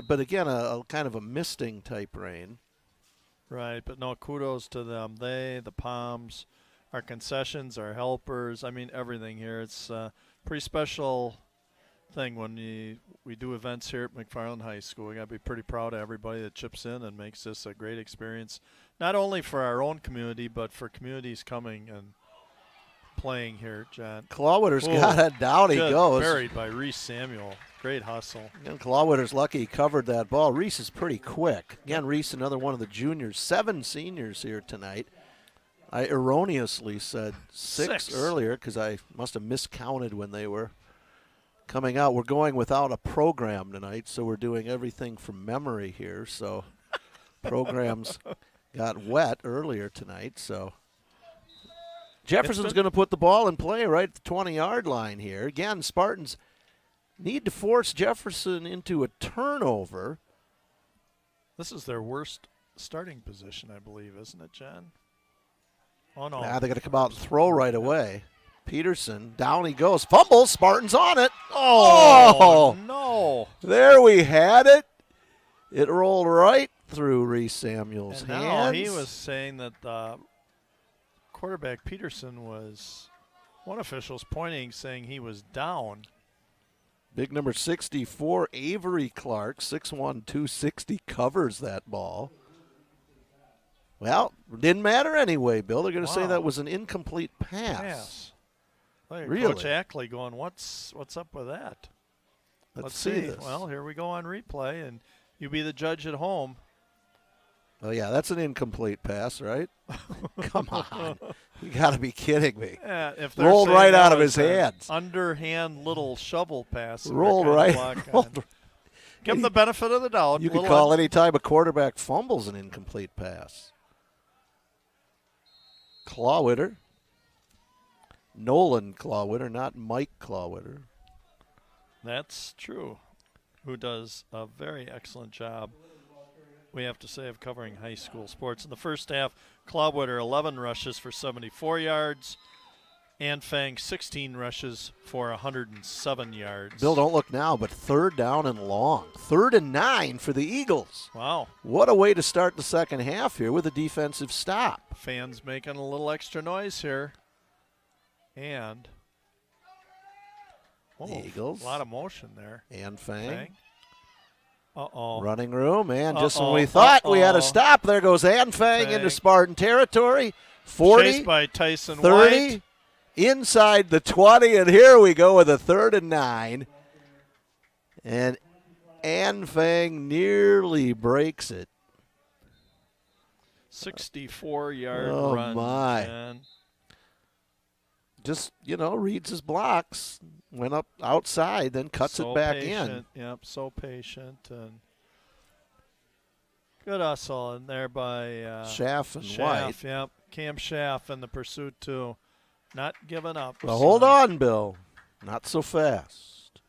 But again, a kind of a misting type rain. Right, but no, kudos to them. They, the Palms, our concessions, our helpers, I mean everything here. It's a pretty special thing when we do events here at McFarland High School. We got to be pretty proud of everybody that chips in and makes this a great experience, not only for our own community, but for communities coming and playing here, John. Clawwitter's got it. Down he Just goes. buried by Reese Samuel. Great hustle. And Clawwitter's lucky he covered that ball. Reese is pretty quick. Again, Reese, another one of the juniors. 7 seniors here tonight. I erroneously said 6 earlier because I must have miscounted when they were coming out. We're going without a program tonight, so we're doing everything from memory here. So programs got wet earlier tonight. So Jefferson's going to put the ball in play right at the 20-yard line here. Again, Spartans need to force Jefferson into a turnover. This is their worst starting position, I believe, isn't it, John? Oh, no. Now they're going to come out and throw right away. Peterson, down he goes. Fumble, Spartans on it. Oh, no. There we had it. It rolled right through Reese Samuel's And hands. now he was saying that quarterback Peterson was, one official's pointing, saying he was down. Big number 64, Avery Clark, 6'1", 260, covers that ball. Well, didn't matter anyway, Bill. They're going to say that was an incomplete pass. Really? Coach Ackley going, what's up with that? Let's see this. Well, here we go on replay, and you be the judge at home. Oh, yeah, that's an incomplete pass, right? Come on. You got to be kidding me. Yeah, if rolled right out of his hands. Underhand little shovel pass. Rolled right. Give him the benefit of the doubt. You can call any time a quarterback fumbles an incomplete pass. Clawwitter. Nolan Clawwitter, not Mike Clawwitter. That's true. Who does a very excellent job, we have to say, of covering high school sports. In the first half, Clawwitter 11 rushes for 74 yards. Anfang 16 rushes for 107 yards. Bill, don't look now, but 3rd down and long. 3rd and 9 for the Eagles. Wow. What a way to start the second half here with a defensive stop. Fans making a little extra noise here. And the Eagles. A lot of motion there. Anfang. Uh-oh. Running room, and just when we thought we had a stop, there goes Anfang into Spartan territory. 40. Chased by Tyson 30. White. Inside the 20, and here we go with a 3rd and 9. And Anfang nearly breaks it. 64-yard Oh, run. my. Man. Just, reads his blocks, went up outside, then cuts it back in. Yep, so patient. And good hustle in there by Schaff and White. Yep, Cam Schaff in the pursuit, too. Not giving up. Well, hold on, Bill. Not so fast.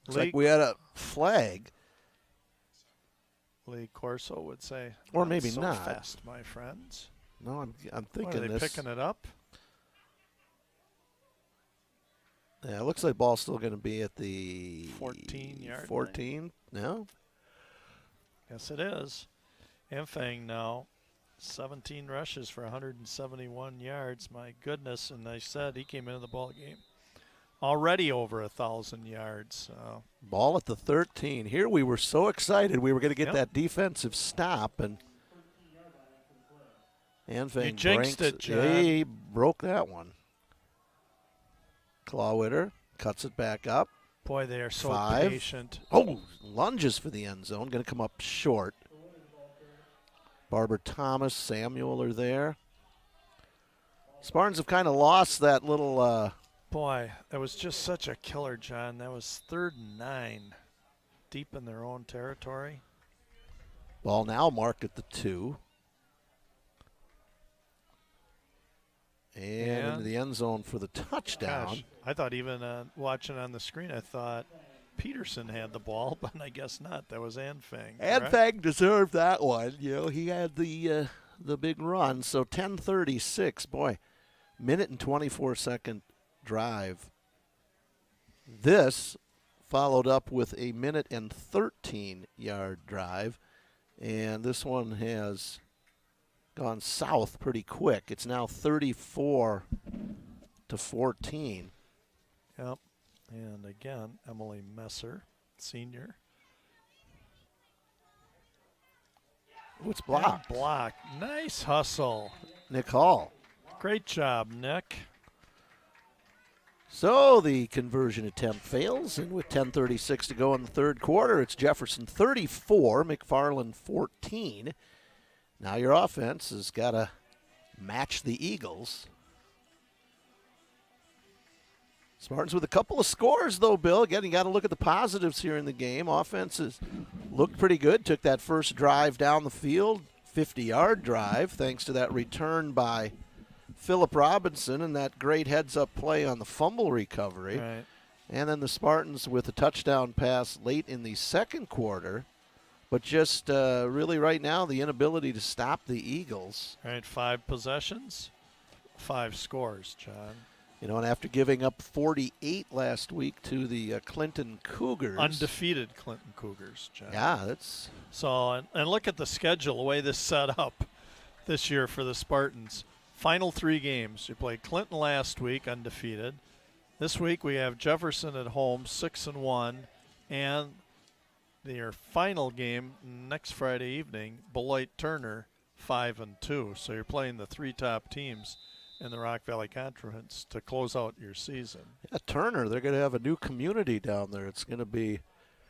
Looks like we had a flag. Lee Corso would say. Or maybe so not. Fast, my friends. No, I'm thinking Are they picking it up? Yeah, it looks like ball's still going to be at the 14-yard 14? line. No? Yes, it is. Anfang now, 17 rushes for 171 yards. My goodness, and I said he came into the ball game already over 1,000 yards. Ball at the 13. Here we were so excited we were going to get that defensive stop, and Anfang jinxed it, John. He broke that one. Clawwitter cuts it back up. Boy, they are so 5. patient. Oh, lunges for the end zone. Going to come up short. Barber Thomas, Samuel are there. Spartans have kind of lost that little. Boy, that was just such a killer, John. That was 3rd and 9, deep in their own territory. Ball now marked at the 2. And into the end zone for the touchdown. Gosh, I thought even watching on the screen, I thought Peterson had the ball, but I guess not. That was Anfang. Anfang deserved that one. You know, he had the big run. So 10:36. Boy, minute and 24-second drive. This followed up with a minute and 13-yard drive, and this one has gone south pretty quick. It's now 34-14. Yep. And again, Emily Messer, senior. Oh, it's blocked. Block. Nice hustle. Nick Hall. Great job, Nick. So the conversion attempt fails, and with 10:36 to go in the third quarter, it's Jefferson 34, McFarland 14. Now your offense has got to match the Eagles. Spartans with a couple of scores, though, Bill. Again, you got to look at the positives here in the game. Offenses looked pretty good. Took that first drive down the field, 50-yard drive, thanks to that return by Phillip Robinson and that great heads-up play on the fumble recovery. Right. And then the Spartans with a touchdown pass late in the second quarter. But just really right now, the inability to stop the Eagles. Right, 5 possessions, 5 scores, John. You know, and after giving up 48 last week to the Clinton Cougars. Undefeated Clinton Cougars, John. Yeah, that's. So, and look at the schedule, the way this set up this year for the Spartans. Final 3 games. You played Clinton last week, undefeated. This week we have Jefferson at home, 6-1, and their final game next Friday evening, Beloit Turner, 5-2. So you're playing the 3 top teams in the Rock Valley Conference to close out your season. Yeah, Turner, they're going to have a new community down there. It's going to be,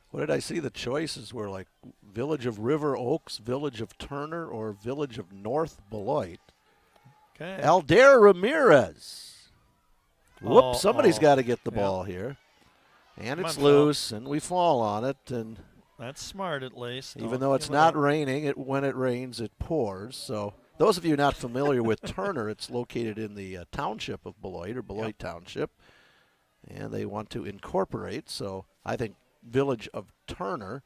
what did I see? The choices were like Village of River Oaks, Village of Turner, or Village of North Beloit. Okay. Aldair Ramirez. Whoops, somebody's got to get the ball here. And Come it's on, loose, and we fall on it. And that's smart, at least. even though it's not raining, when it rains, it pours. So those of you not familiar with Turner, it's located in the township of Beloit, or Beloit Township. And they want to incorporate. So I think Village of Turner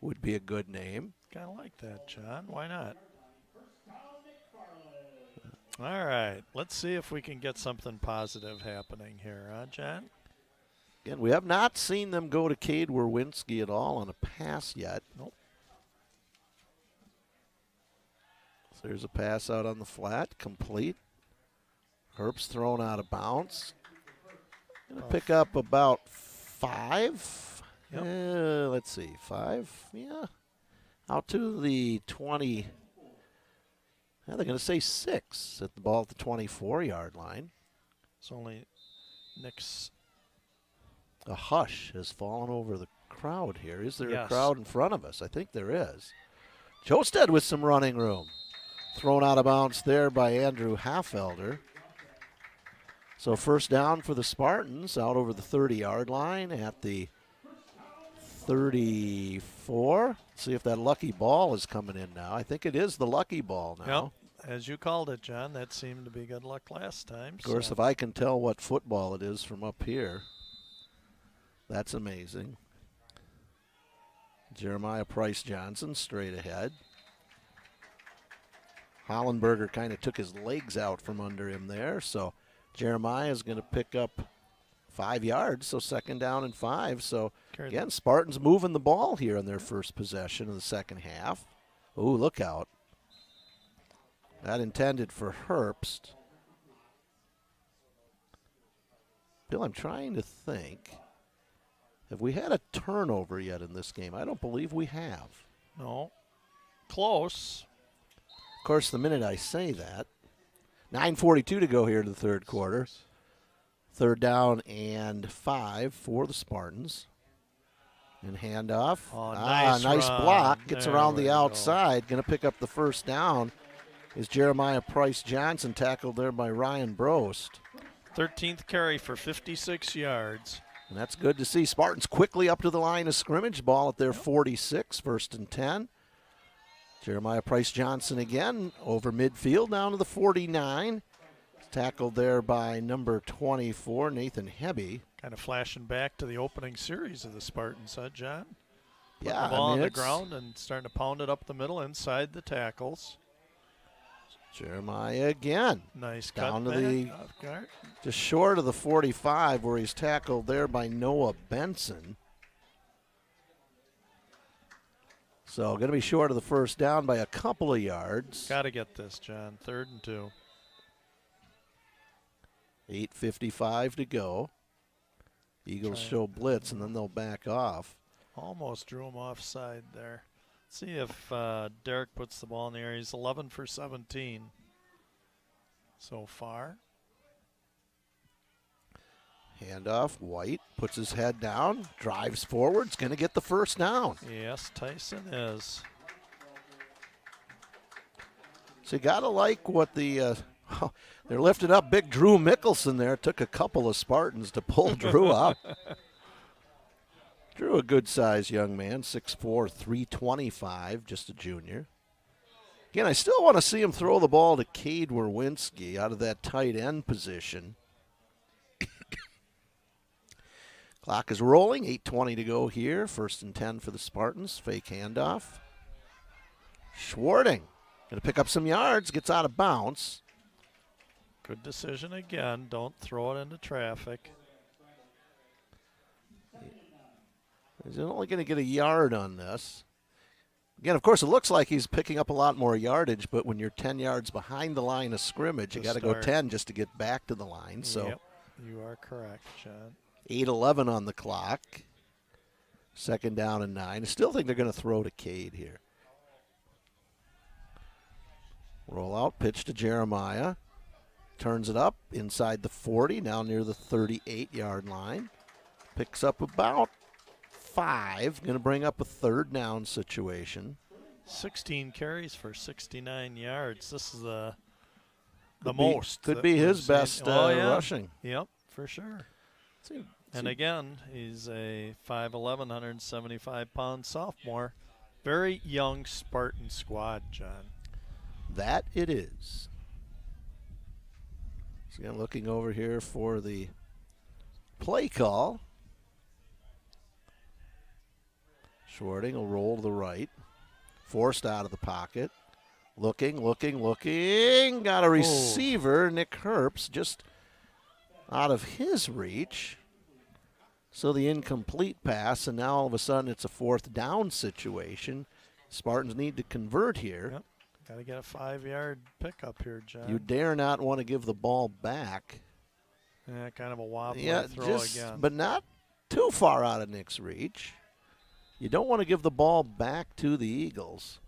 would be a good name. Kind of like that, John. Why not? All right. Let's see if we can get something positive happening here, huh, John? Again, we have not seen them go to Cade Werwinski at all on a pass yet. Nope. So there's a pass out on the flat, complete. Herbst thrown out of bounds. Going to pick up about 5. Yep. Let's see, 5. Yeah. Out to the 20. Yeah, they're going to say 6 at the ball at the 24-yard line. It's only Nick's. A hush has fallen over the crowd here. Is there Yes. a crowd in front of us? I think there is. Josted with some running room. Thrown out of bounds there by Andrew Haffelder. So first down for the Spartans out over the 30-yard line at the 34. See if that lucky ball is coming in now. I think it is the lucky ball now. Yep. As you called it, John, that seemed to be good luck last time. Of course, if I can tell what football it is from up here, that's amazing. Jeremiah Price Johnson straight ahead. Hollenberger kind of took his legs out from under him there, so Jeremiah is going to pick up 5 yards, so second down and 5. So, again, Spartans moving the ball here on their first possession of the second half. Ooh, look out. That intended for Herbst. Bill, I'm trying to think. Have we had a turnover yet in this game? I don't believe we have. No. Close. Of course, the minute I say that, 9:42 to go here in the third quarter. Third down and 5 for the Spartans. And handoff. Oh, nice run. block. Gets There around we the go. outside. Going to pick up the first down is Jeremiah Price Johnson, tackled there by Ryan Brost. 13th carry for 56 yards. And that's good to see. Spartans quickly up to the line of scrimmage. Ball at their 46, 1st and 10. Jeremiah Price Johnson again over midfield down to the 49. Tackled there by number 24, Nathan Hebby. Kind of flashing back to the opening series of the Spartans, huh, John? Putting Yeah, the ball on the it's ground and starting to pound it up the middle inside the tackles. Jeremiah again. Nice Down to cut the back off guard. just short of the 45 where he's tackled there by Noah Benson. So going to be short of the first down by a couple of yards. Got to get this, John. 3rd and 2. 8:55 to go. Eagles show blitz and then they'll back off. Almost drew him offside there. See if Derek puts the ball in the air. He's 11 for 17 so far. Handoff, White puts his head down, drives forward, is going to get the first down. Yes, Tyson is. So you got to like what the, they're lifting up big Drew Mickelson there. It took a couple of Spartans to pull Drew up. Drew, a good-sized young man, 6'4", 325, just a junior. Again, I still want to see him throw the ball to Cade Werwinski out of that tight end position. Clock is rolling, 8:20 to go here. 1st and 10 for the Spartans. Fake handoff. Schwarting going to pick up some yards, gets out of bounds. Good decision again. Don't throw it into traffic. He's only going to get a yard on this. Again, of course, it looks like he's picking up a lot more yardage, but when you're 10 yards behind the line of scrimmage, you got to go 10 just to get back to the line. So Yep, you are correct, John. 8:11 on the clock. 2nd down and 9. I still think they're going to throw to Cade here. Roll out, pitch to Jeremiah. Turns it up inside the 40, now near the 38-yard line. Picks up about 5. Going to bring up a 3rd down situation. 16 carries for 69 yards. This is the Could most. Could that be we've his seen. best Yeah. rushing. Yep, for sure. And again, he's a 5'11", 175-pound sophomore. Very young Spartan squad, John. That it is. So again, looking over here for the play call. Schwarting will roll to the right. Forced out of the pocket. Looking. Got a receiver, Nick Herbst, just out of his reach. So the incomplete pass, and now all of a sudden it's a 4th down situation. Spartans need to convert here. Yep. Got to get a 5-yard pickup here, John. You dare not want to give the ball back. Yeah, kind of a wobbly throw just, again. but not too far out of Nick's reach. You don't want to give the ball back to the Eagles.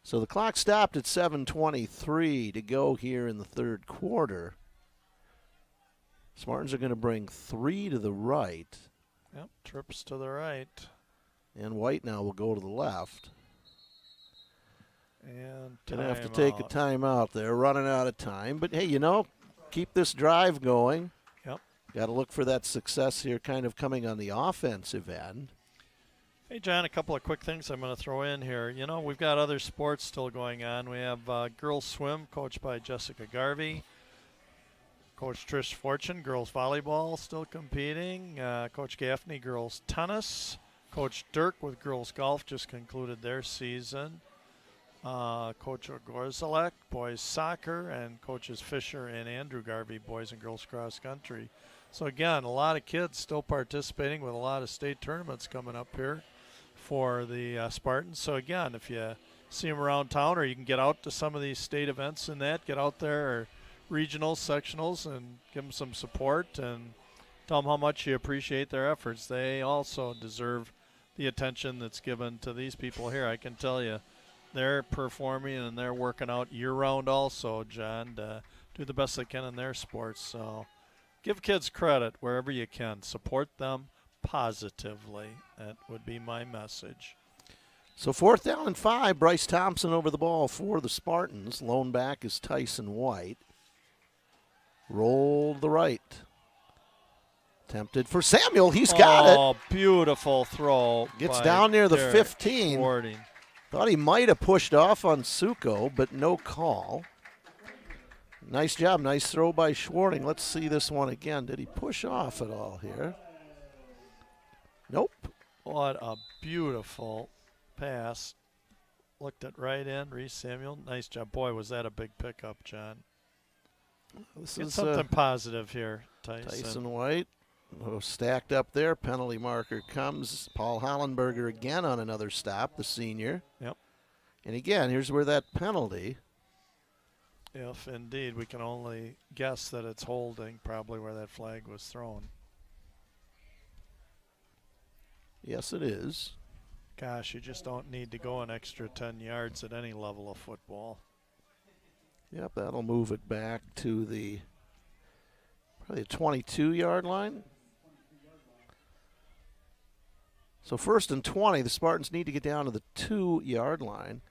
So the clock stopped at 7:23 to go here in the 3rd quarter. Spartans are going to bring 3 to the right. Yep, trips to the right. And White now will go to the left. And Going to have to take a timeout there, running out of time. But, hey, keep this drive going. Yep. Got to look for that success here kind of coming on the offensive end. Hey, John, a couple of quick things I'm going to throw in here. We've got other sports still going on. We have girls swim, coached by Jessica Garvey. Coach Trish Fortune, girls volleyball still competing. Coach Gaffney, girls tennis. Coach Dirk with girls golf just concluded their season. Coach Ogorzalek, boys soccer, and coaches Fisher and Andrew Garvey, boys and girls cross country. So again, a lot of kids still participating with a lot of state tournaments coming up here for the Spartans. So again, if you see them around town or you can get out to some of these state events and that, get out there, or regionals, sectionals, and give them some support and tell them how much you appreciate their efforts. They also deserve the attention that's given to these people here. I can tell you they're performing and they're working out year-round also, John, to do the best they can in their sports. So give kids credit wherever you can. Support them positively. That would be my message. So 4th down and 5. Bryce Thompson over the ball for the Spartans. Lone back is Tyson White. Roll to the right. Tempted for Samuel. He's got it. Oh, beautiful throw. Gets down near the Derek 15. Schwarting. Thought he might have pushed off on Suko, but no call. Nice job. Nice throw by Schwarting. Let's see this one again. Did he push off at all here? Nope. What a beautiful pass. Looked it right in. Reese Samuel. Nice job. Boy, was that a big pickup, John. This Get is something positive here, Tyson. Tyson White. Oh, stacked up there. Penalty marker comes. Paul Hollenberger again on another stop, the senior. Yep. And again, here's where that penalty. If indeed we can only guess that it's holding, probably where that flag was thrown. Yes, it is. Gosh, you just don't need to go an extra 10 yards at any level of football. Yep, that'll move it back to the probably a 22-yard line. So 1st and 20, the Spartans need to get down to the 2-yard line.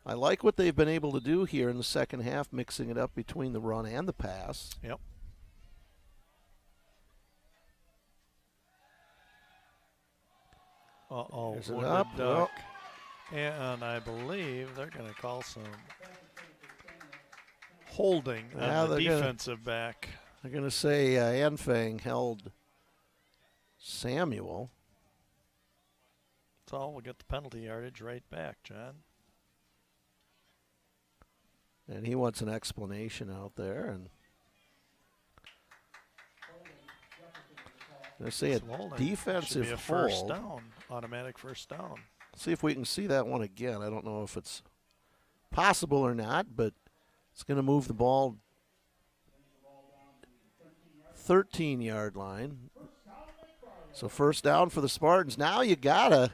I like what they've been able to do here in the second half, mixing it up between the run and the pass. Yep. Uh-oh, There's it wounded up. duck. And I believe they're going to call some holding Yeah, on the they're defensive back. They're going to say Anfang held Samuel. So we'll get the penalty yardage right back, John. And he wants an explanation out there. And they say a Some holding. defensive Should be a hold. first down, automatic first down. See if we can see that one again. I don't know if it's possible or not, but it's going to move the ball 13-yard line. So first down for the Spartans. Now you got to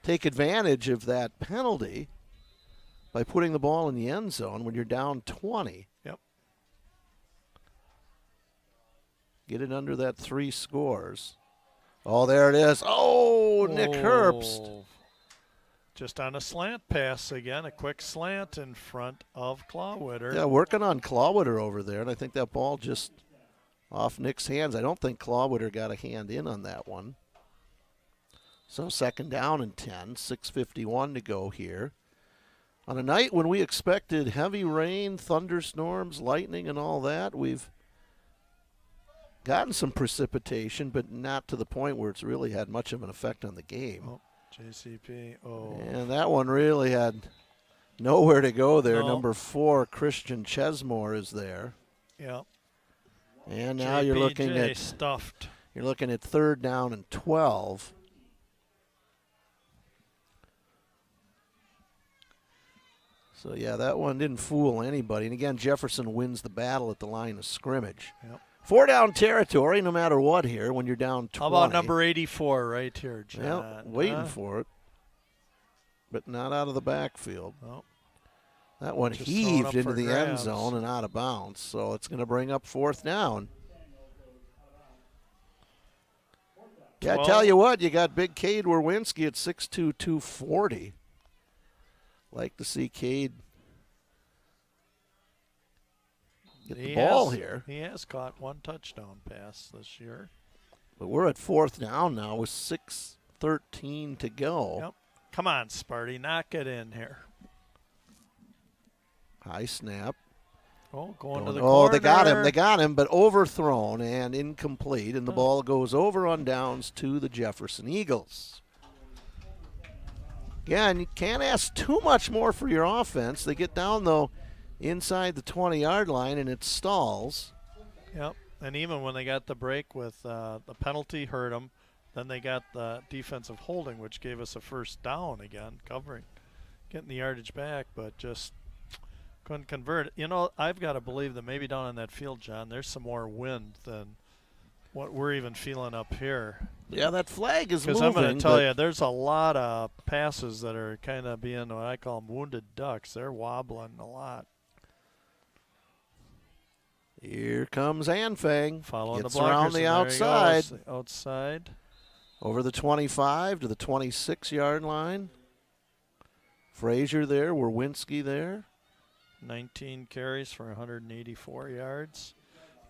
take advantage of that penalty by putting the ball in the end zone when you're down 20. Yep. Get it under that 3 scores. Oh, there it is. Oh, Nick Herbst. Just on a slant pass again, a quick slant in front of Clawwitter. Yeah, working on Clawwitter over there, and I think that ball just off Nick's hands. I don't think Clawwitter got a hand in on that one. So 2nd down and 10, 6:51 to go here. On a night when we expected heavy rain, thunderstorms, lightning, and all that, we've gotten some precipitation, but not to the point where it's really had much of an effect on the game. Oh, JCP. Oh. And that one really had nowhere to go there. No. Number 4, Christian Chesmore, is there. Yep. And now you're looking JPJ at stuffed. You're looking at 3rd down and 12. So, yeah, that one didn't fool anybody. And, again, Jefferson wins the battle at the line of scrimmage. Yep. 4 down territory, no matter what here, when you're down 20. How about number 84 right here, John? Well, waiting for it, but not out of the backfield. Oh. That one Just thrown heaved up into for the end grabs. zone and out of bounds, so it's going to bring up 4th down. Yeah, I 12. tell you what, you got Big Cade Werwinski at 6'2", 240. Like to see Cade get the ball here. He has caught 1 touchdown pass this year. But we're at 4th down now with 6:13 to go. Yep. Come on, Sparty, knock it in here. High snap. Oh, going to the Oh, corner. they got him, but overthrown and incomplete, and the ball goes over on downs to the Jefferson Eagles. Again, you can't ask too much more for your offense. They get down, though, inside the 20-yard line, and it stalls. Yep. And even when they got the break with the penalty hurt them, then they got the defensive holding, which gave us a first down again, covering, getting the yardage back, but just couldn't convert it. You know, I've got to believe that maybe down in that field, John, there's some more wind than what we're even feeling up here. Yeah, that flag is moving. Because I'm going to tell you, there's a lot of passes that are kind of being what I call them wounded ducks. They're wobbling a lot. comes Anfang. Following Gets the blockers. around the and there he outside. goes, the outside. Over the 25 to the 26-yard line. Frazier there. Werwinski there. 19 carries for 184 yards.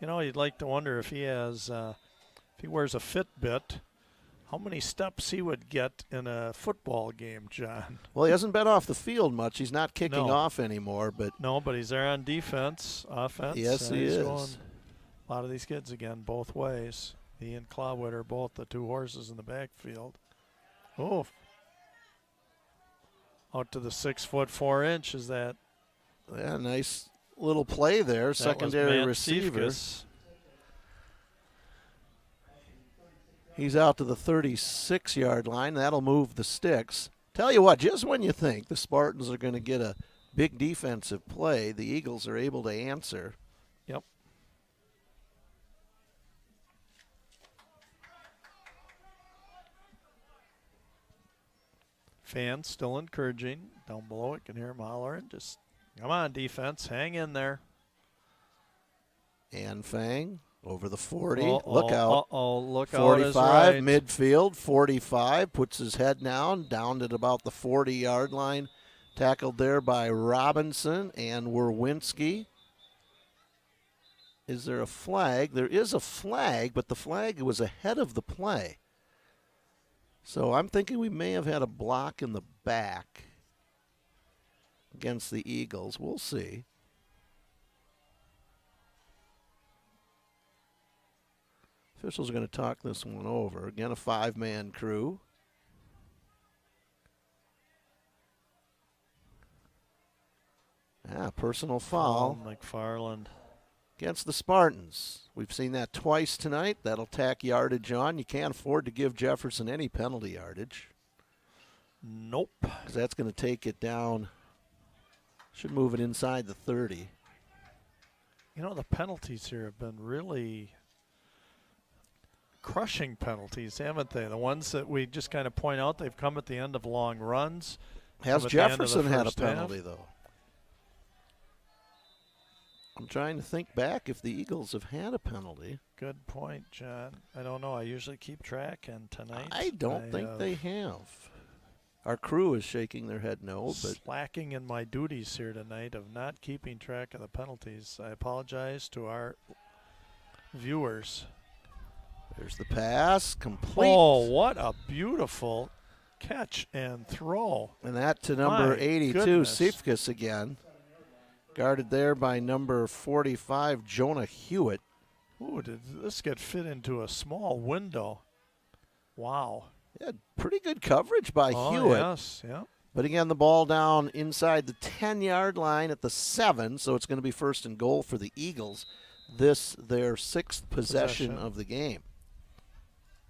You know, you'd like to wonder if he has, if he wears a Fitbit, how many steps he would get in a football game, John. Well, he hasn't been off the field much. He's not kicking No. off anymore, but No, but he's there on defense, offense. yes, he he's is. going a lot of these kids again, both ways. He and Clawwood are both the two horses in the backfield. Oh, out to the 6'4" is that? Yeah, nice little play there. That Secondary was Matt receiver. Siefkes. He's out to the 36-yard line. That'll move the sticks. Tell you what, just when you think the Spartans are going to get a big defensive play, the Eagles are able to answer. Yep. Fans still encouraging. Down below it, can hear him hollering. Just come on, defense. Hang in there. Anfang over the 40. Uh-oh, Look out. look out. 45, is right. midfield, 45, puts his head down at about the 40-yard line. Tackled there by Robinson and Werwinski. Is there a flag? There is a flag, but the flag was ahead of the play. So I'm thinking we may have had a block in the back against the Eagles. We'll see. Officials are going to talk this one over. Again, a five-man crew. Personal foul McFarland. against the Spartans. We've seen that twice tonight. That'll tack yardage on. You can't afford to give Jefferson any penalty yardage. Nope. Because that's going to take it down. Should move it inside the 30. You know, the penalties here have been really crushing penalties, haven't they? The ones that we just kind of point out, they've come at the end of long runs. Has come at the end of the Jefferson had a first half. penalty, though? I'm trying to think back if the Eagles have had a penalty. Good point, John. I don't know. I usually keep track, and tonight I don't think they have. Our crew is shaking their head no, but slacking in my duties here tonight of not keeping track of the penalties. I apologize to our viewers. there's the pass, complete. Oh, what a beautiful catch and throw. And that to number My 82, goodness. Siefkes again. Guarded there by number 45, Jonah Hewitt. Ooh, did this get fit into a small window? Wow. Yeah, pretty good coverage by Oh, Hewitt. yes, yeah. But again, the ball down inside the 10-yard line at the 7, so it's going to be first and goal for the Eagles. This, their sixth possession of the game.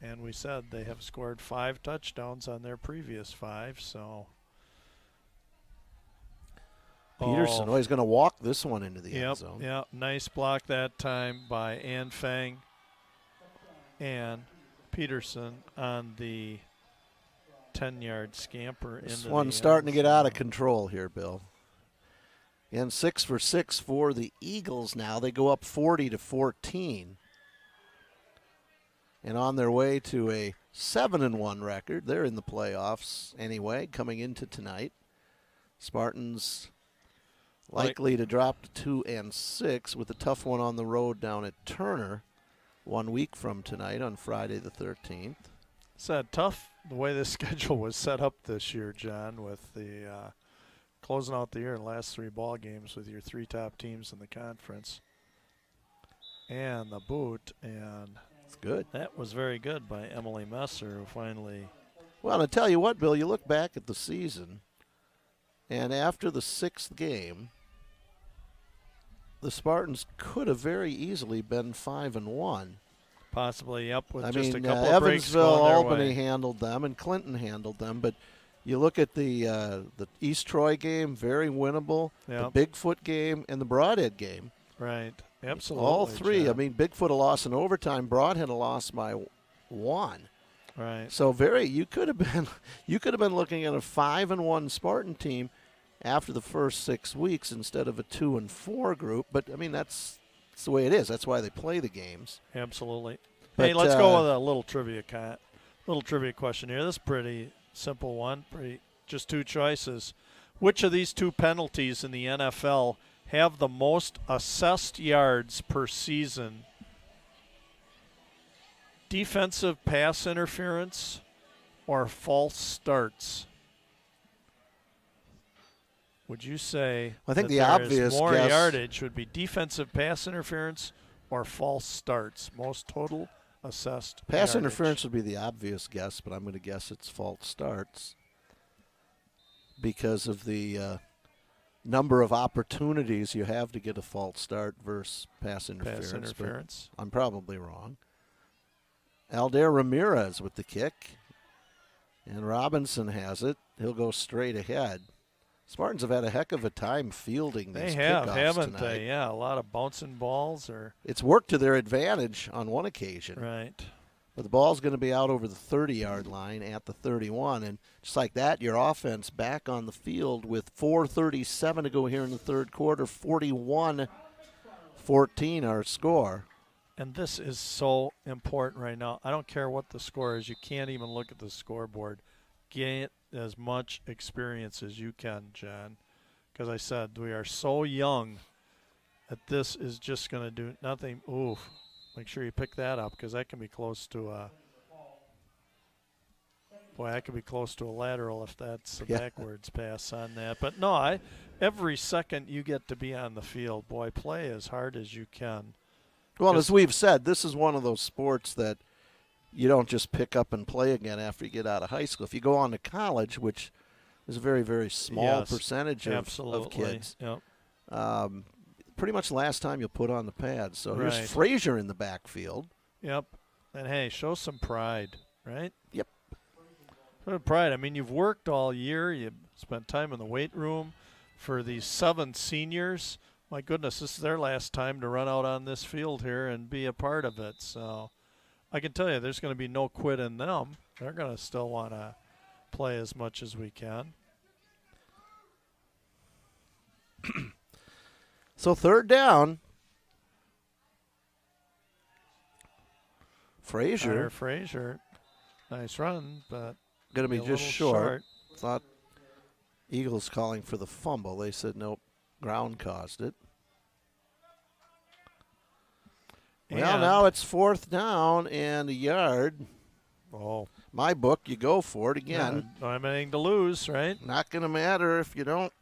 And we said they have scored 5 touchdowns on their previous 5, so. Peterson, he's going to walk this one into the end Yep, zone. yeah, nice block that time by Anfang and Peterson on the 10-yard scamper. This into one's the starting to end get out of zone. control here, Bill. And 6 for 6 for the Eagles now. They go up 40-14. And on their way to a 7-1 record. They're in the playoffs anyway, coming into tonight. Spartans likely to drop to 2-6 with a tough one on the road down at Turner 1 week from tonight on Friday the 13th. It's tough the way this schedule was set up this year, John, with the closing out the year in the last 3 ball games with your 3 top teams in the conference. And the boot, and it's good. That was very good by Emily Messer, who finally. Well, I tell you what, Bill, you look back at the season, and after the 6th game, the Spartans could have very easily been 5-1. Possibly, yep, with I just mean, a couple of breaks Evansville, going their Albany way. handled them, and Clinton handled them. But you look at the East Troy game, very winnable. Yep. The Bigfoot game and the Broadhead game. Right, absolutely. All 3. John. I mean, Bigfoot a loss in overtime. Broadhead a loss by 1. Right. So you could have been looking at a 5-1 Spartan team after the first 6 weeks instead of a 2-4 group. But I mean, that's It's the way it is. That's why they play the games. Absolutely. But, hey, let's go with a little trivia question here. This is a pretty simple one. Just two choices. Which of these two penalties in the NFL have the most assessed yards per season? Defensive pass interference or false starts? Would you say I think that the there obvious is more guess, yardage would be defensive pass interference or false starts? Most total assessed pass yardage. interference would be the obvious guess, but I'm going to guess it's false starts because of the number of opportunities you have to get a false start versus pass interference. I'm probably wrong. Aldair Ramirez with the kick, and Robinson has it. He'll go straight ahead. Spartans have had a heck of a time fielding these kickoffs haven't tonight. they? Yeah, a lot of bouncing balls. It's worked to their advantage on one occasion. Right. But the ball's going to be out over the 30-yard line at the 31, and just like that, your offense back on the field with 4:37 to go here in the third quarter, 41-14 our score. And this is so important right now. I don't care what the score is. You can't even look at the scoreboard. Get as much experience as you can, John. Because I said we are so young that this is just going to do nothing. Oof. Make sure you pick that up because that can be close to a lateral if that's a backwards pass on that. But no, every second you get to be on the field, boy, play as hard as you can. Well, as we've said, this is one of those sports that you don't just pick up and play again after you get out of high school. If you go on to college, which is a very, very small percentage of kids, pretty much the last time you'll put on the pads. So here's Frazier in the backfield. Yep. And, hey, show some pride, right? Yep. Show pride. I mean, you've worked all year. You've spent time in the weight room. For these 7 seniors, my goodness, this is their last time to run out on this field here and be a part of it. So I can tell you there's going to be no quit in them. They're going to still want to play as much as we can. So third down. Frazier. Nice run, but going to be just short. Thought Eagles calling for the fumble. They said nope. Ground caused it. Well, now it's fourth down and a yard. Oh, my book, you go for it again. Yeah, I'm anything to lose, right? Not going to matter if you don't.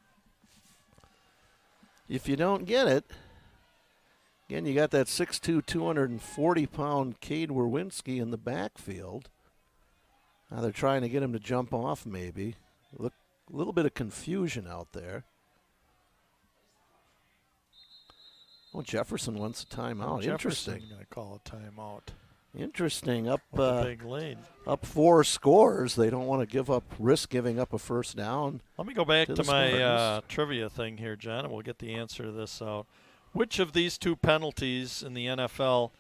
If you don't get it. Again, you got that 6'2", 240-pound Cade Werwinski in the backfield. Now they're trying to get him to jump off. Maybe look a little bit of confusion out there. Oh, Jefferson wants a timeout. Interesting. Going to call a timeout. Interesting. Up a big lead. Up 4 scores. They don't want to risk giving up a first down. Let me go back to my trivia thing here, John, and we'll get the answer to this out. Which of these two penalties in the NFL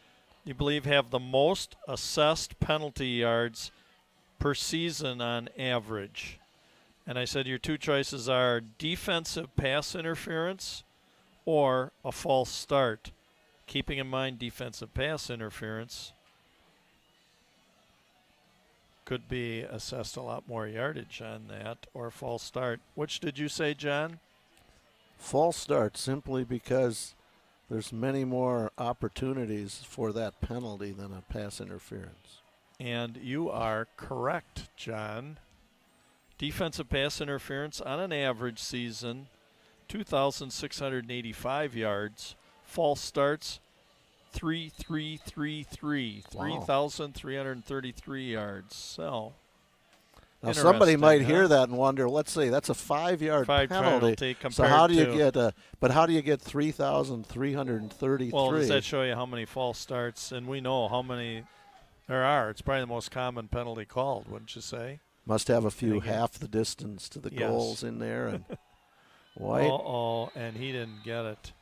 do you believe have the most assessed penalty yards per season on average? And I said your two choices are defensive pass interference or a false start. Keeping in mind defensive pass interference could be assessed a lot more yardage on that, or a false start. Which did you say, John? False start, simply because there's many more opportunities for that penalty than a pass interference. And you are correct, John. Defensive pass interference on an average season, 2,685 yards. False starts, 3,333, 3,333 yards. So, now somebody might hear that and wonder, let's see, that's a 5-yard penalty. So how do you get 3,333? Well, does that show you how many false starts? And we know how many there are. It's probably the most common penalty called, wouldn't you say? Must have a few half the distance to the goals in there. And White. And he didn't get it.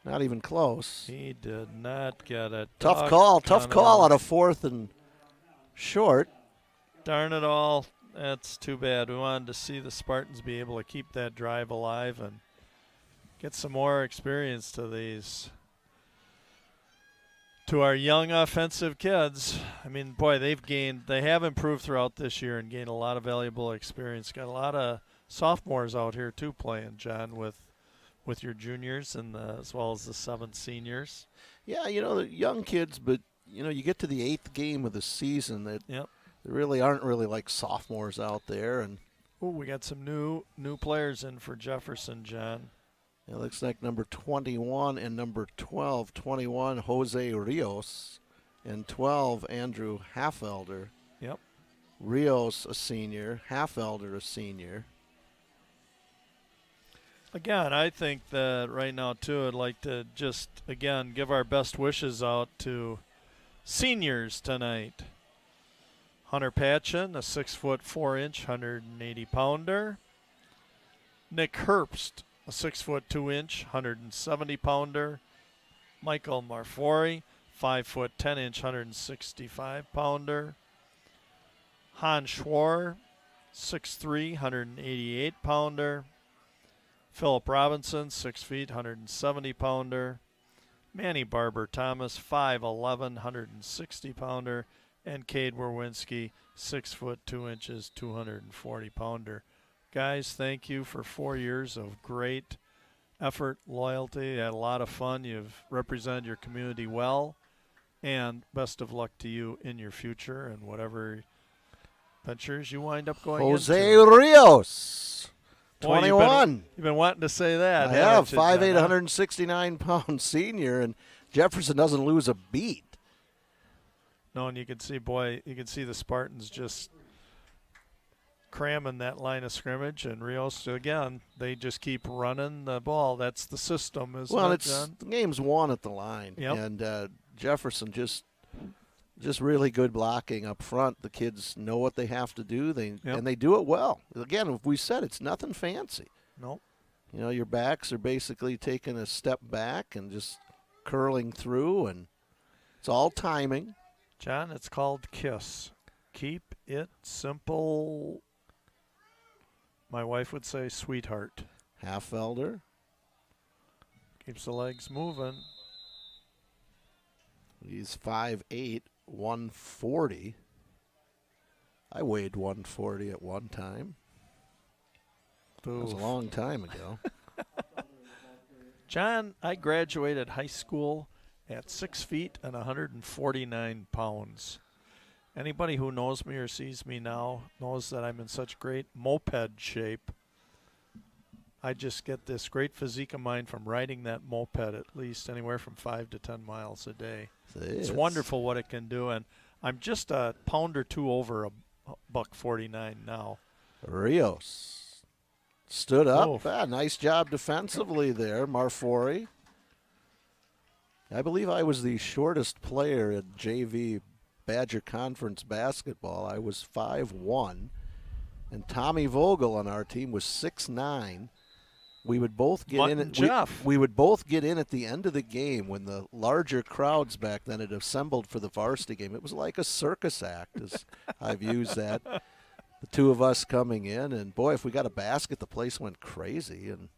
Not even close. He did not get it. Tough call on a 4th and short. Darn it all. That's too bad. We wanted to see the Spartans be able to keep that drive alive and get some more experience to these to our young offensive kids. I mean, boy, they have improved throughout this year and gained a lot of valuable experience. Got a lot of sophomores out here too playing, John, with your juniors and as well as the 7 seniors. Yeah, the young kids, but you get to the 8th game of the season that Yep. there really aren't like sophomores out there, and We got some new players in for Jefferson, John. it looks like number 21 and number 12. 21, Jose Rios, and 12, Andrew Halfelder. Yep. Rios, a senior. Halfelder, a senior. Again, I think that right now, too, I'd like to just, again, give our best wishes out to seniors tonight. Hunter Patchen, a 6'4", 180-pounder. Nick Herbst, a 6'2", 170-pounder. Michael Marfori, 5'10", 165-pounder. Han Schwar, 6'3", 188-pounder. Philip Robinson, 6 feet, 170-pounder. Manny Barber Thomas, 5'11", 160-pounder. And Cade Werwinski, 6 foot 2 inches, 240-pounder. Guys, thank you for 4 years of great effort, loyalty. You had a lot of fun. You've represented your community well. And best of luck to you in your future and whatever ventures you wind up going Jose into. Rios, Boy, 21. You've been wanting to say that. I have, haven't you, 5'8", John? 169-pound senior, and Jefferson doesn't lose a beat. No, and you can see the Spartans just cramming that line of scrimmage, and Rios, again, they just keep running the ball. That's the system, isn't it, John? The game's won at the line, Yep. and Jefferson just really good blocking up front. The kids know what they have to do, and they do it well. Again, we said it's nothing fancy. Nope. Your backs are basically taking a step back and just curling through, and it's all timing. John, it's called KISS. Keep it simple. My wife would say sweetheart. Halfelder. Keeps the legs moving. He's 5'8", 140. I weighed 140 at one time. That was a long time ago. John, I graduated high school at 6 feet and 149 pounds. Anybody who knows me or sees me now knows that I'm in such great moped shape. I just get this great physique of mine from riding that moped at least anywhere from 5 to 10 miles a day. It's wonderful what it can do, and I'm just a pound or two over a $149 now. Rios stood up. Oof. Nice job defensively there, Marfori. I believe I was the shortest player in JV Badger Conference basketball. I was 5'1", and Tommy Vogel on our team was 6'9". We would both get in. We would both get in at the end of the game when the larger crowds back then had assembled for the varsity game. It was like a circus act, as I've used that. The two of us coming in, and boy, if we got a basket, the place went crazy. And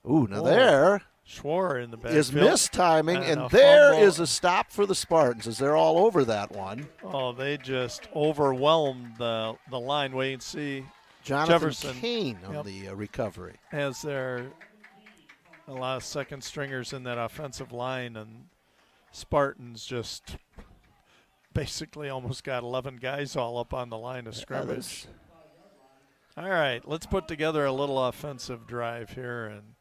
there Schwar in the back is mistiming, and there is a stop for the Spartans as they're all over that one. Oh, they just overwhelmed the line. Wait and see. Jonathan Jefferson Kane on the recovery. Has a lot of second stringers in that offensive line, and Spartans just basically almost got 11 guys all up on the line of scrimmage. All right, let's put together a little offensive drive here and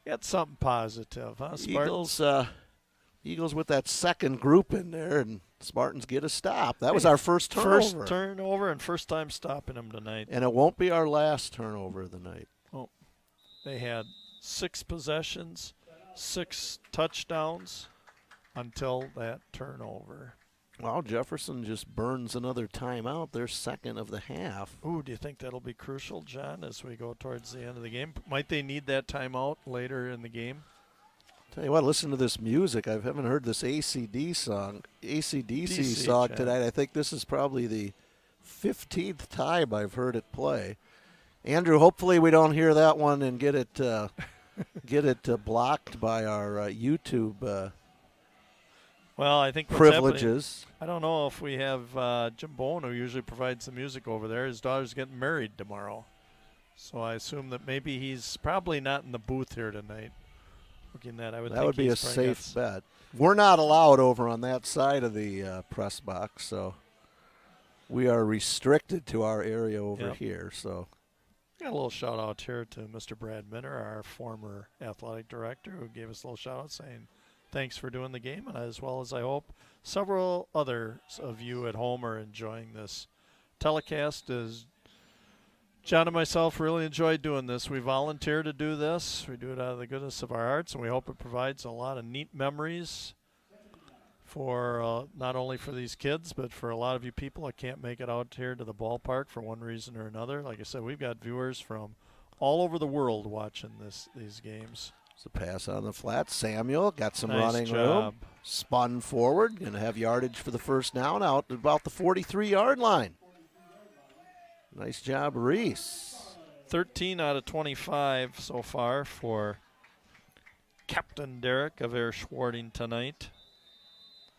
get something positive, huh, Spartans? Eagles with that second group in there, and Spartans get a stop. That was our first turnover. First turnover and first time stopping them tonight. And it won't be our last turnover of the night. Oh, they had 6 possessions, 6 touchdowns until that turnover. Well, Jefferson just burns another timeout. They're second of the half. Ooh, do you think that'll be crucial, John, as we go towards the end of the game? Might they need that timeout later in the game? Tell you what, listen to this music. I haven't heard this ACDC song tonight. I think this is probably the 15th time I've heard it play. Andrew, hopefully we don't hear that one and get it get it blocked by our YouTube Well, I think what's privileges. happening, I don't know if we have Jim Bowen, who usually provides the music over there. His daughter's getting married tomorrow. So I assume that maybe he's probably not in the booth here tonight. Looking at, that would be a safe bet. We're not allowed over on that side of the press box, so we are restricted to our area over here. So, got a little shout out here to Mr. Brad Minner, our former athletic director, who gave us a little shout out saying thanks for doing the game, and as well as I hope several others of you at home are enjoying this telecast. As John and myself really enjoyed doing this. We volunteer to do this. We do it out of the goodness of our hearts, and we hope it provides a lot of neat memories for not only for these kids, but for a lot of you people that can't make it out here to the ballpark for one reason or another. Like I said, we've got viewers from all over the world watching these games. It's a pass on the flat. Samuel got some Nice running job. room. Spun forward. Going to have yardage for the first down out at about the 43-yard line. Nice job, Reese. 13 out of 25 so far for Captain Derek of Air Schwarting tonight.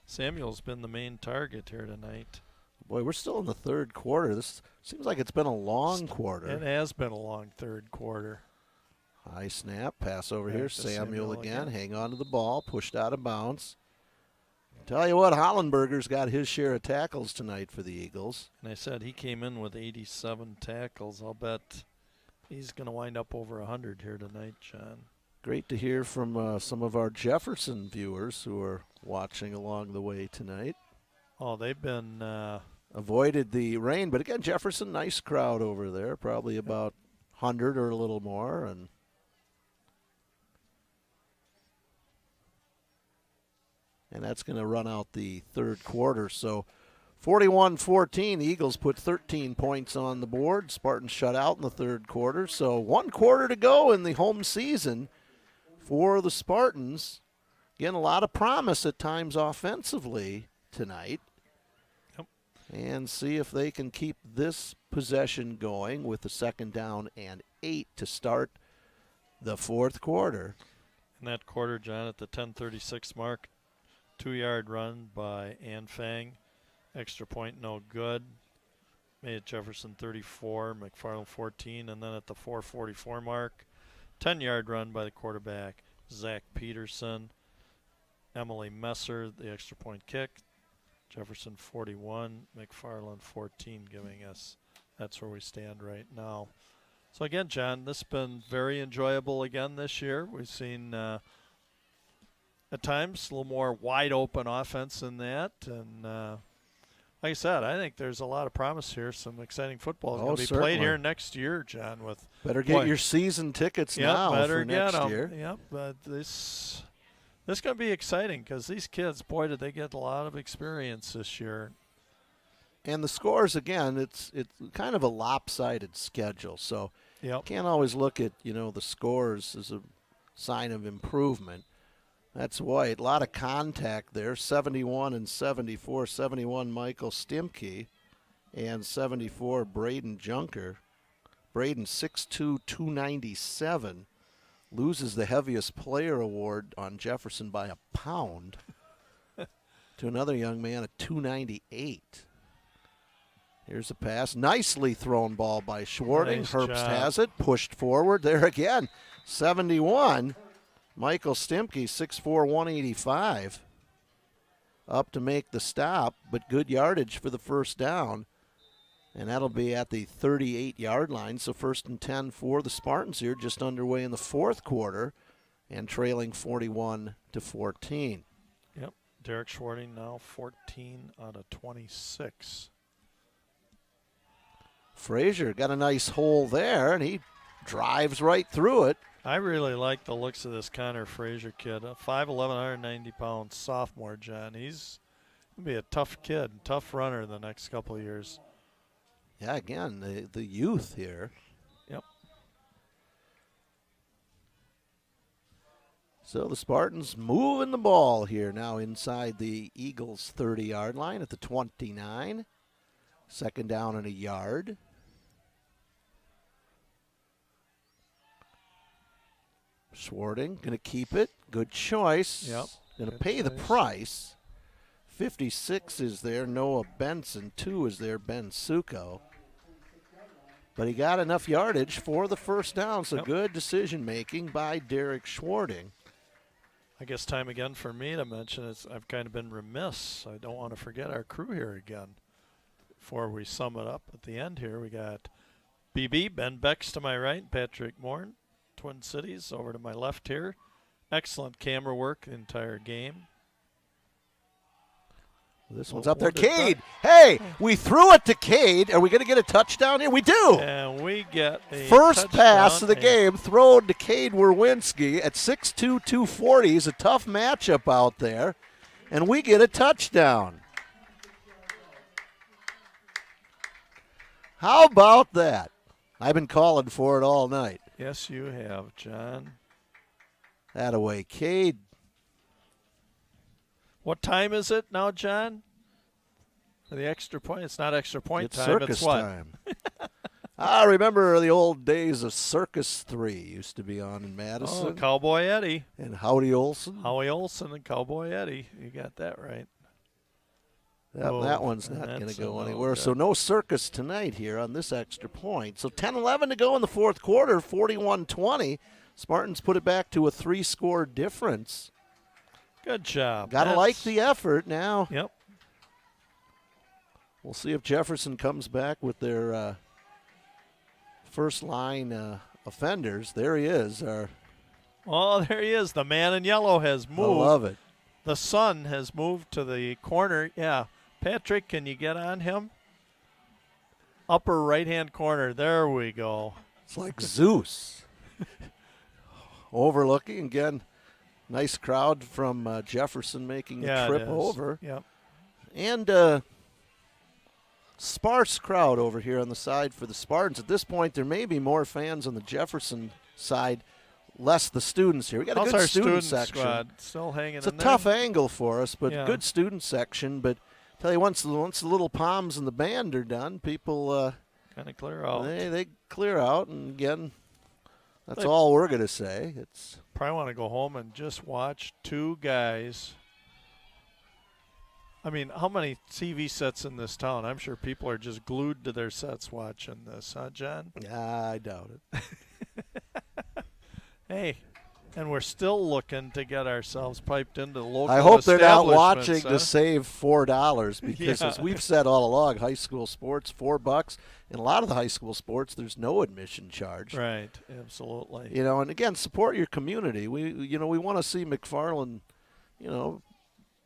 Samuel's been the main target here tonight. Boy, we're still in the third quarter. This seems like it's been a long quarter. It has been a long third quarter. High snap, pass over Back here. to Samuel again, again. hang on to the ball, pushed out of bounds. Tell you what, Hollenberger's got his share of tackles tonight for the Eagles. And I said he came in with 87 tackles. I'll bet he's going to wind up over 100 here tonight, John. Great to hear from some of our Jefferson viewers who are watching along the way tonight. Oh, they've been avoided the rain, but again, Jefferson, nice crowd over there, probably about 100 or a little more. And that's going to run out the third quarter. So 41-14, the Eagles put 13 points on the board. Spartans shut out in the third quarter. So 1 quarter to go in the home season for the Spartans. Again, a lot of promise at times offensively tonight. Yep. And see if they can keep this possession going with the second down and 8 to start the fourth quarter. in that quarter, John, at the 10:36 mark. 2-yard run by Anfang. Extra point, no good. Made it Jefferson 34, McFarland 14. And then at the 4:44 mark, 10-yard run by the quarterback, Zach Peterson. Emily Messer, the extra point kick. Jefferson 41, McFarland 14, giving us, that's where we stand right now. So again, John, this has been very enjoyable again this year. We've seen at times a little more wide open offense than that. And like I said, I think there's a lot of promise here. Some exciting football is going to be played here next year, John. With better get your season tickets now for next year. Yep, but this is going to be exciting because these kids, boy, did they get a lot of experience this year. And the scores, again, it's kind of a lopsided schedule. So you can't always look at, the scores as a sign of improvement. That's White. A lot of contact there, 71 and 74. 71 Michael Stimke and 74 Braden Junker. Braden 6'2", 297. Loses the heaviest player award on Jefferson by a pound to another young man at 298. Here's a pass. Nicely thrown ball by Schwarting. Nice Herbst job. has it. Pushed forward. There again. 71. Michael Stimke, 6'4", 185. Up to make the stop, but good yardage for the first down. And that'll be at the 38-yard line. So 1st and 10 for the Spartans here, just underway in the fourth quarter and trailing 41-14. Yep, Derek Schwarting now 14 out of 26. Frazier got a nice hole there, and he drives right through it. I really like the looks of this Connor Frazier kid. 5'11", 190-pound sophomore, John. He's going to be a tough kid, tough runner the next couple of years. Yeah, again, the youth here. Yep. So the Spartans moving the ball here now inside the Eagles' 30-yard line at the 29. Second down and a yard. Schwarting going to keep it. Good choice. Yep. Going to Good pay the choice. price. 56 is there. Noah Benson. 2 is there. Ben Suko. But he got enough yardage for the first down, so good decision-making by Derek Schwarting. I guess time again for me to mention is I've kind of been remiss. I don't want to forget our crew here again. Before we sum it up at the end here, we got BB, Ben Becks to my right, Patrick Morn, Twin Cities over to my left here. Excellent camera work the entire game. This one's up there. Cade. Hey, we threw it to Cade. Are we going to get a touchdown here? We do. And we get a first pass of the game thrown to Cade Werwinski at 6'2", 240. He's a tough matchup out there. And we get a touchdown. How about that? I've been calling for it all night. Yes, you have, John. That-a-way, Cade. What time is it now, John? For the extra point? It's not extra point It's time. circus It's what? time. I remember the old days of Circus 3 used to be on in Madison. Oh, Cowboy Eddie. And Howdy Olson. Howie Olson and Cowboy Eddie. You got that right. That one's not going to go anywhere. So no circus tonight here on this extra point. So 10-11 to go in the fourth quarter, 41-20. Spartans put it back to a 3-score difference. Good job. Got to like the effort now. Yep. We'll see if Jefferson comes back with their first line offenders. There he is. Oh, there he is. The man in yellow has moved. I love it. The sun has moved to the corner. Yeah. Patrick, can you get on him? Upper right-hand corner. There we go. It's like Zeus. Overlooking again. Nice crowd from Jefferson making the trip over. Yep. And sparse crowd over here on the side for the Spartans. At this point, there may be more fans on the Jefferson side, less the students here. We got a good student section. Squad still hanging It's in a there. tough angle for us, but good student section. But tell you, once the Little Palms and the band are done, people kind of clear out. They clear out, and again, that's all we're going to say. It's probably want to go home and just watch two guys. I mean, how many TV sets in this town? I'm sure people are just glued to their sets watching this, huh, John? I doubt it. Hey, and we're still looking to get ourselves piped into the local I hope they're not watching establishments, to save $4 because, as we've said all along, high school sports, $4. In a lot of the high school sports, there's no admission charge. Right, absolutely. You know, and again, support your community. We want to see McFarland,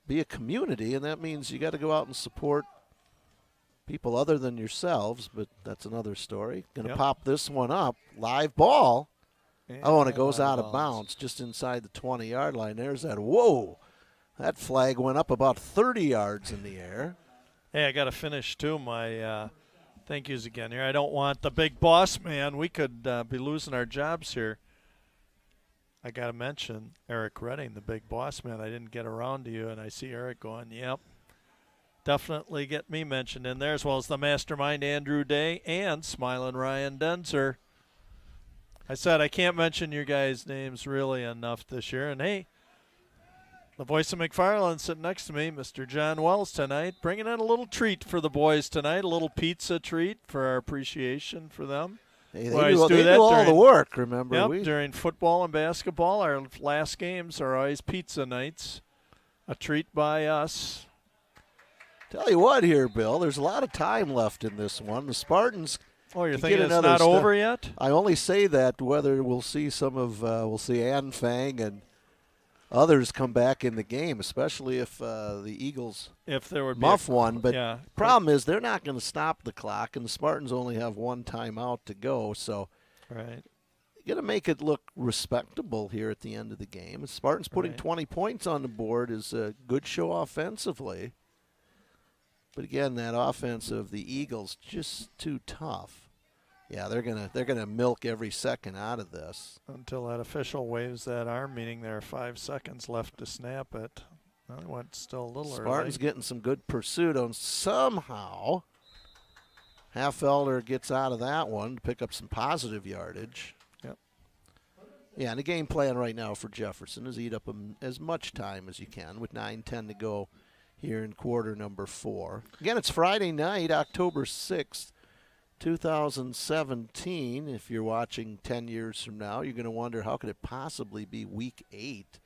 be a community, and that means you got to go out and support people other than yourselves. But that's another story. Going to pop this one up, live ball. And it goes out of bounds just inside the 20-yard line. There's that. Whoa. That flag went up about 30 yards in the air. Hey, I got to finish, too, my thank yous again here. I don't want the big boss man. We could be losing our jobs here. I got to mention Eric Redding, the big boss man. I didn't get around to you, and I see Eric going, yep. Definitely get me mentioned in there, as well as the mastermind Andrew Day and Smiling Ryan Denzer. I said I can't mention your guys' names really enough this year. And, hey, the voice of McFarland sitting next to me, Mr. John Wells tonight, bringing in a little treat for the boys tonight, a little pizza treat for our appreciation for them. Hey, they do all the work, remember. Yep, during football and basketball, our last games are always pizza nights. A treat by us. Tell you what here, Bill, there's a lot of time left in this one. The Spartans... Oh, you're thinking it's not over yet? I only say that whether we'll see we'll see Ann Fang and others come back in the game, especially if the Eagles muff one. But problem is they're not going to stop the clock, and the Spartans only have one timeout to go. So right. You're going to make it look respectable here at the end of the game. The Spartans putting 20 points on the board is a good show offensively. But again, that offense of the Eagles just too tough. Yeah, they're gonna milk every second out of this until that official waves that arm, meaning there are 5 seconds left to snap it. Well, it went still a little Spartans early. getting some good pursuit on somehow. Halfelder gets out of that one to pick up some positive yardage. Yep. Yeah, and the game plan right now for Jefferson is eat up as much time as you can with 9:10 to go here in quarter number 4. Again, it's Friday night, October 6th, 2017. If you're watching 10 years from now, you're going to wonder how could it possibly be week 8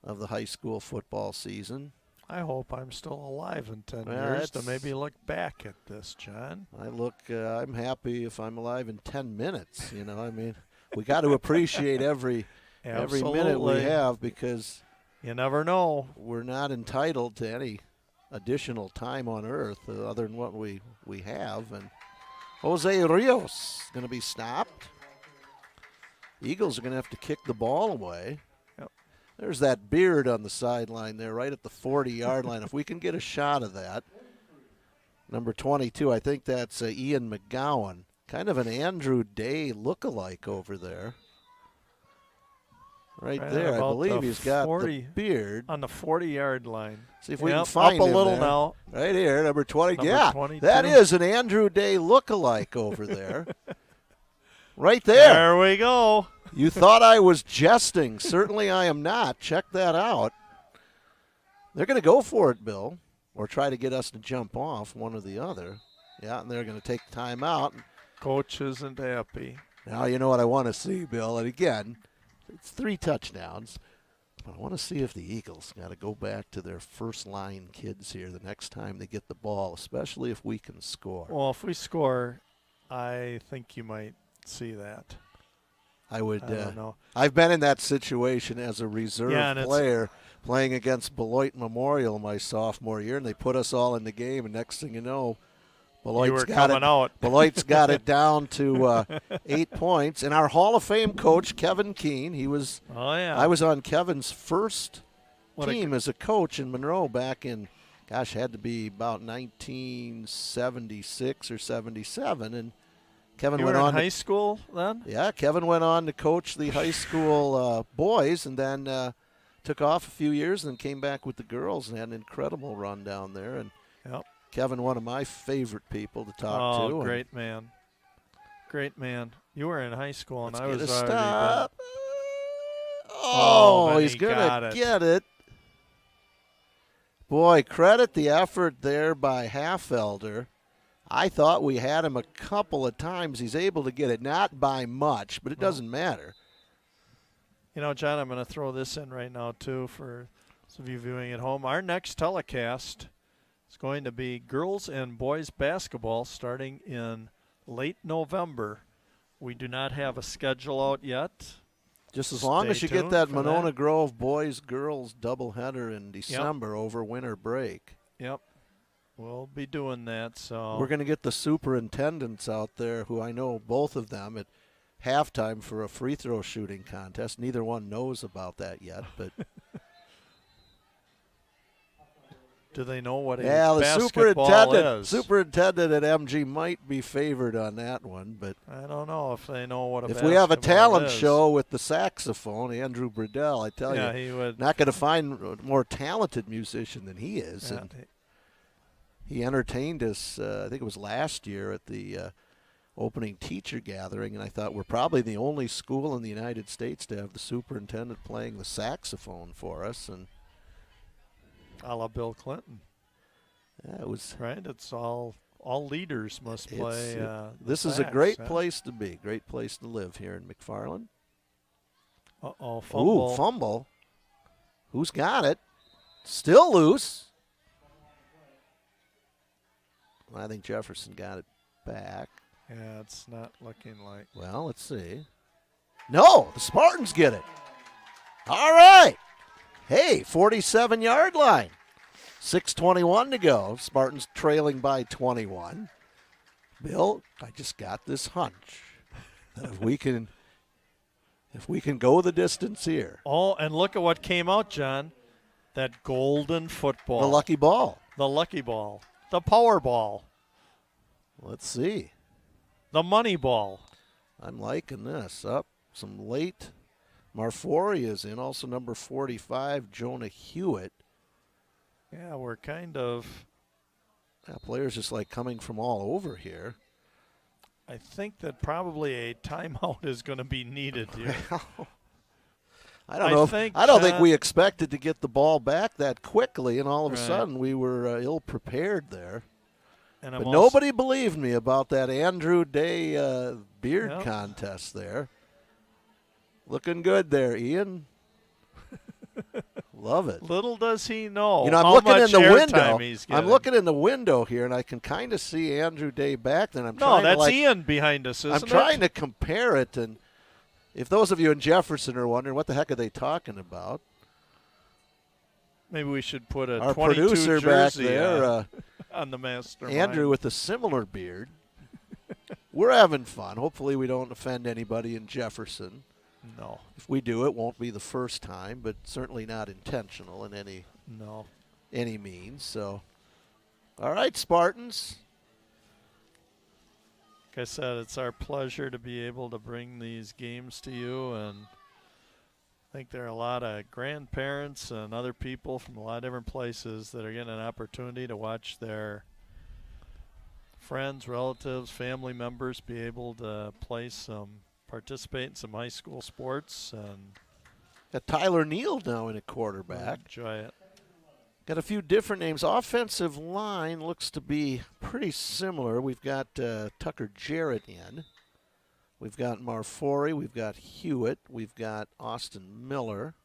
of the high school football season. I hope I'm still alive in 10 Well, years to maybe look back at this, John. I'm happy if I'm alive in 10 minutes. You know, I mean, we got to appreciate every minute we have because you never know. We're not entitled to any additional time on earth other than what we have. And Jose Rios going to be stopped. Eagles are going to have to kick the ball away. Yep. There's that beard on the sideline there right at the 40-yard line. If we can get a shot of that. Number 22, I think that's Ian McGowan. Kind of an Andrew Day look-alike over there. Right there, I believe he's got the beard. On the 40-yard line. See if we can find up a him little there. Now. Right here, number 20. Number yeah, 22. That is an Andrew Day look-alike over there. Right there. There we go. You thought I was jesting. Certainly I am not. Check that out. They're going to go for it, Bill, or try to get us to jump off, one or the other. Yeah, and they're going to take time out. Coach isn't happy. Now you know what I want to see, Bill. And again, it's 3 touchdowns. But I want to see if the Eagles got to go back to their first-line kids here the next time they get the ball, especially if we can score. Well, if we score, I think you might see that. I don't know. I've been in that situation as a reserve player playing against Beloit Memorial my sophomore year, and they put us all in the game, and next thing you know, Beloit's got it down to 8 points. And our Hall of Fame coach, Kevin Keene, he was. Oh yeah. I was on Kevin's first team as a coach in Monroe back in, had to be about 1976 or 77, and Kevin went on. High school then? Yeah, Kevin went on to coach the high school boys, and then took off a few years, and then came back with the girls and had an incredible run down there. And Kevin, one of my favorite people to talk to. Oh, great man. Great man. You were in high school, and I was already stop. He's going to get it. Boy, credit the effort there by Halfelder. I thought we had him a couple of times. He's able to get it, not by much, but it doesn't matter. You know, John, I'm going to throw this in right now, too, for some of you viewing at home. Our next telecast is going to be girls and boys basketball starting in late November. We do not have a schedule out yet. Just as long as you get that Monona Grove boys-girls doubleheader in December over winter break. Yep. We'll be doing that. So we're going to get the superintendents out there, who I know both of them, at halftime for a free throw shooting contest. Neither one knows about that yet, but do they know what a basketball is? Superintendent at MG might be favored on that one, but I don't know if they know what a if we have a talent show with the saxophone, Andrew Burdell, I tell you, he would not going to find a more talented musician than he is. Yeah, and he entertained us, I think it was last year, at the opening teacher gathering, and I thought we're probably the only school in the United States to have the superintendent playing the saxophone for us. And a la Bill Clinton. Yeah, it was right. It's all leaders must play. This is a great place to be, great place to live here in McFarland. Fumble. Ooh, fumble. Who's got it? Still loose. I think Jefferson got it back. Yeah, it's not looking like. Well, let's see. No, the Spartans get it. All right. Hey, 47-yard line. 6:21 to go. Spartans trailing by 21. Bill, I just got this hunch that if we can go the distance here. Oh, and look at what came out, John. That golden football. The lucky ball. The lucky ball. The power ball. Let's see. The money ball. I'm liking this. Up some late Marfori is in. Also number 45, Jonah Hewitt. Yeah, we're kind of. Players just like coming from all over here. I think that probably a timeout is going to be needed here. I don't know. I don't think we expected to get the ball back that quickly, and all of a sudden we were ill prepared there. And but nobody believed me about that Andrew Day beard contest there. Looking good there, Ian. Love it. Little does he know. I'm how looking much in the window. He's I'm looking in the window here, and I can kind of see Andrew Day back there. That's Ian behind us, isn't it? I'm trying to compare it, and if those of you in Jefferson are wondering what the heck are they talking about, maybe we should put our 22 producer jersey back there, on the master. Andrew with a similar beard. We're having fun. Hopefully, we don't offend anybody in Jefferson. No. If we do, it won't be the first time, but certainly not intentional in any means. So, all right, Spartans. Like I said, it's our pleasure to be able to bring these games to you, and I think there are a lot of grandparents and other people from a lot of different places that are getting an opportunity to watch their friends, relatives, family members be able to participate in some high school sports. And got Tyler Neal now in a quarterback. Enjoy it. Got a few different names. Offensive line looks to be pretty similar. We've got Tucker Jarrett in. We've got Marfori. We've got Hewitt. We've got Austin Miller.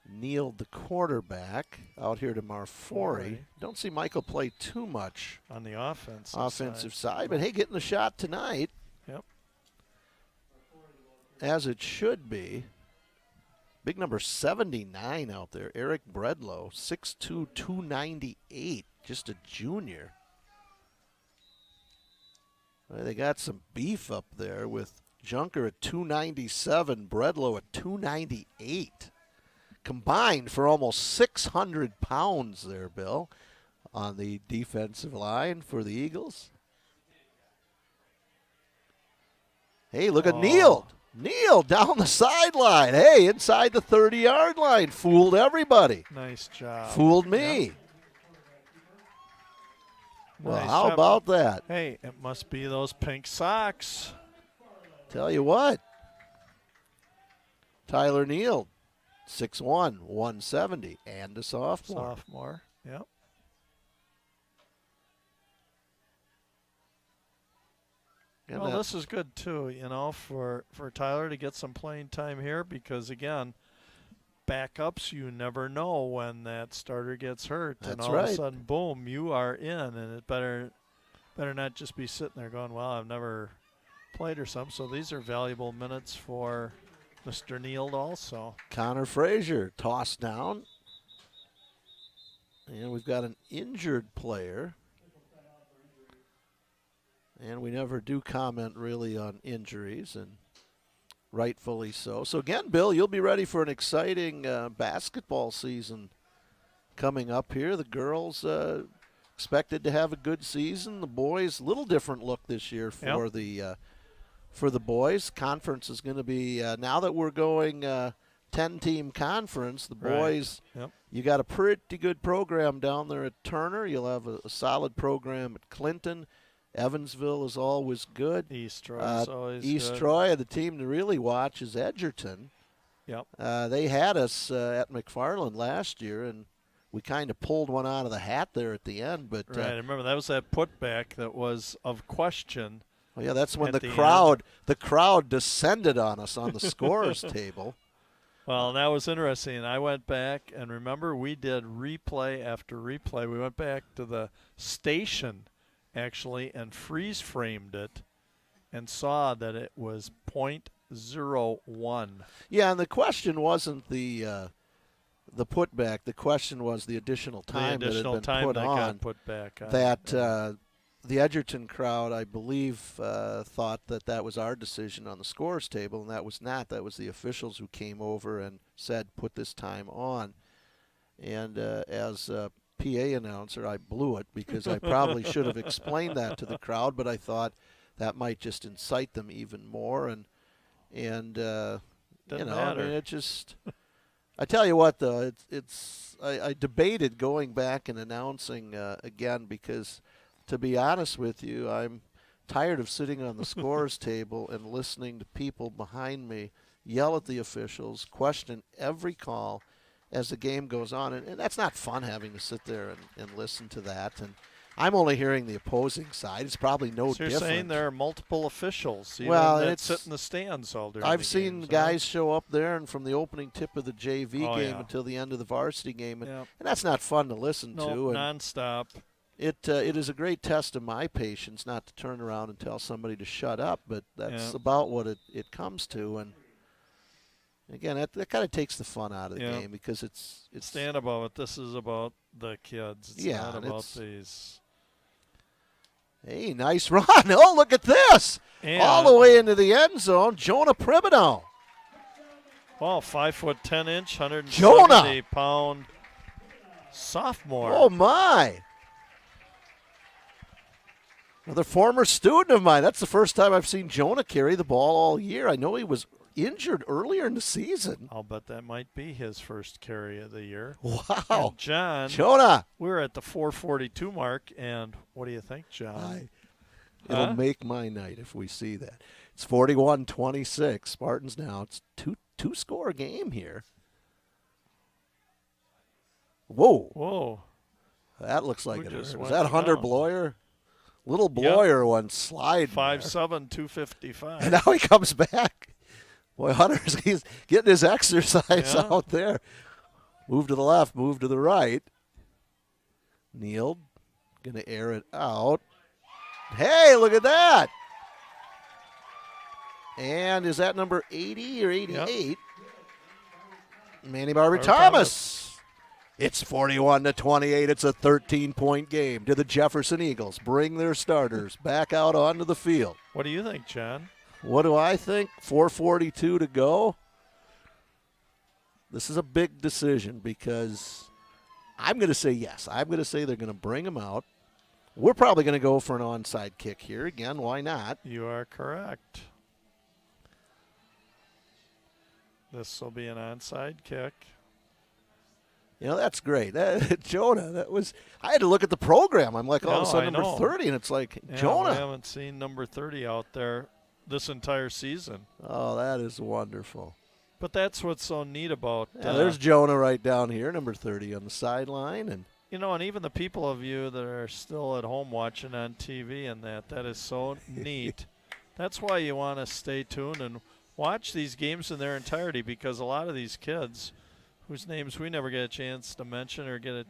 Neal, the quarterback, out here to Marfori. Don't see Michael play too much on the offensive side. But, hey, getting the shot tonight. Yep. As it should be. Big number 79 out there, Eric Bredlow, 6'2", 298, just a junior. Well, they got some beef up there with Junker at 297, Bredlow at 298. Combined for almost 600 pounds there, Bill, on the defensive line for the Eagles. Hey, look at Neal. Neal down the sideline. Hey, inside the 30-yard line. Fooled everybody. Nice job. Fooled me. Yep. Well, nice how job. about that? Hey, it must be those pink socks. Tell you what. Tyler Neal, 6'1", 170, and a sophomore. Yep. And well, this is good, too, for Tyler to get some playing time here because, again, backups, you never know when that starter gets hurt. That's and all of a sudden, boom, you are in, and it better not just be sitting there going, well, I've never played or something. So these are valuable minutes for Mr. Neal also. Connor Frazier tossed down. And we've got an injured player. And we never do comment really on injuries, and rightfully so. So again, Bill, you'll be ready for an exciting basketball season coming up here. The girls expected to have a good season. The boys, a little different look this year for the boys. Conference is going to be now that we're going 10-team conference. The boys, you got a pretty good program down there at Turner. You'll have a solid program at Clinton. Evansville is always good. East Troy is always East good. Troy, the team to really watch is Edgerton. Yep. They had us at McFarland last year, and we kind of pulled one out of the hat there at the end. But right, I remember that was that putback that was of question. Oh yeah, that's when the crowd descended on us on the scorers table. Well, that was interesting. I went back, and remember we did replay after replay. We went back to the station, actually, and freeze framed it and saw that it was .01. Yeah, and the question wasn't the putback. The question was the additional time that had been put on. Got put back on. That the Edgerton crowd, I believe, thought that was our decision on the scores table, and that was not. That was the officials who came over and said, put this time on. And as PA announcer, I blew it because I probably should have explained that to the crowd, but I thought that might just incite them even more. And Doesn't matter. I mean, it just. I tell you what, though, I debated going back and announcing again because, to be honest with you, I'm tired of sitting on the scores table and listening to people behind me yell at the officials, question every call as the game goes on. And that's not fun, having to sit there and listen to that. And I'm only hearing the opposing side. It's probably no so you're different. saying there are multiple officials that sit in the stands all during I've the seen games, guys show up there and from the opening tip of the JV game yeah. until the end of the varsity game. And, Yep. and that's not fun to listen to. And nonstop. it is a great test of my patience not to turn around and tell somebody to shut up, but that's about what it comes to. And again, that kind of takes the fun out of the game, because it's stand above it. This is about the kids. It's not about these. Hey, nice run. Oh, look at this. And all the way into the end zone, Jonah Primino. Well, 5'10", 170 Jonah! pound sophomore. Oh, my. Another former student of mine. That's the first time I've seen Jonah carry the ball all year. I know he was injured earlier in the season. I'll bet that might be his first carry of the year. Wow. And John, Jonah. We're at the 4:42 mark, and what do you think, John? It'll make my night if we see that. It's 41-26. Spartans now. It's two-score game here. Whoa. Whoa. That looks like it. Is that Hunter down. Bloyer? Little Bloyer went sliding. 5'7", 255. And now he comes back. Boy, he's getting his exercise out there. Move to the left, move to the right. Kneeled. Going to air it out. Hey, look at that. And is that number 80 or 88? Yep. Manny Barber Thomas. It's 41-28. It's a 13-point game. Do the Jefferson Eagles bring their starters back out onto the field? What do you think, John? What do I think? 4:42 to go. This is a big decision, because I'm going to say yes. I'm going to say they're going to bring them out. We're probably going to go for an onside kick here. Again, why not? You are correct. This will be an onside kick. You know, that's great. Jonah, I had to look at the program. I'm like, all of a sudden, number 30, and it's like, Jonah. We haven't seen number 30 out there this entire season. Oh, that is wonderful. But that's what's so neat about. There's Jonah right down here, number 30 on the sideline, and and even the people of you that are still at home watching on TV and that is so neat. That's why you want to stay tuned and watch these games in their entirety, because a lot of these kids, whose names we never get a chance to mention or get a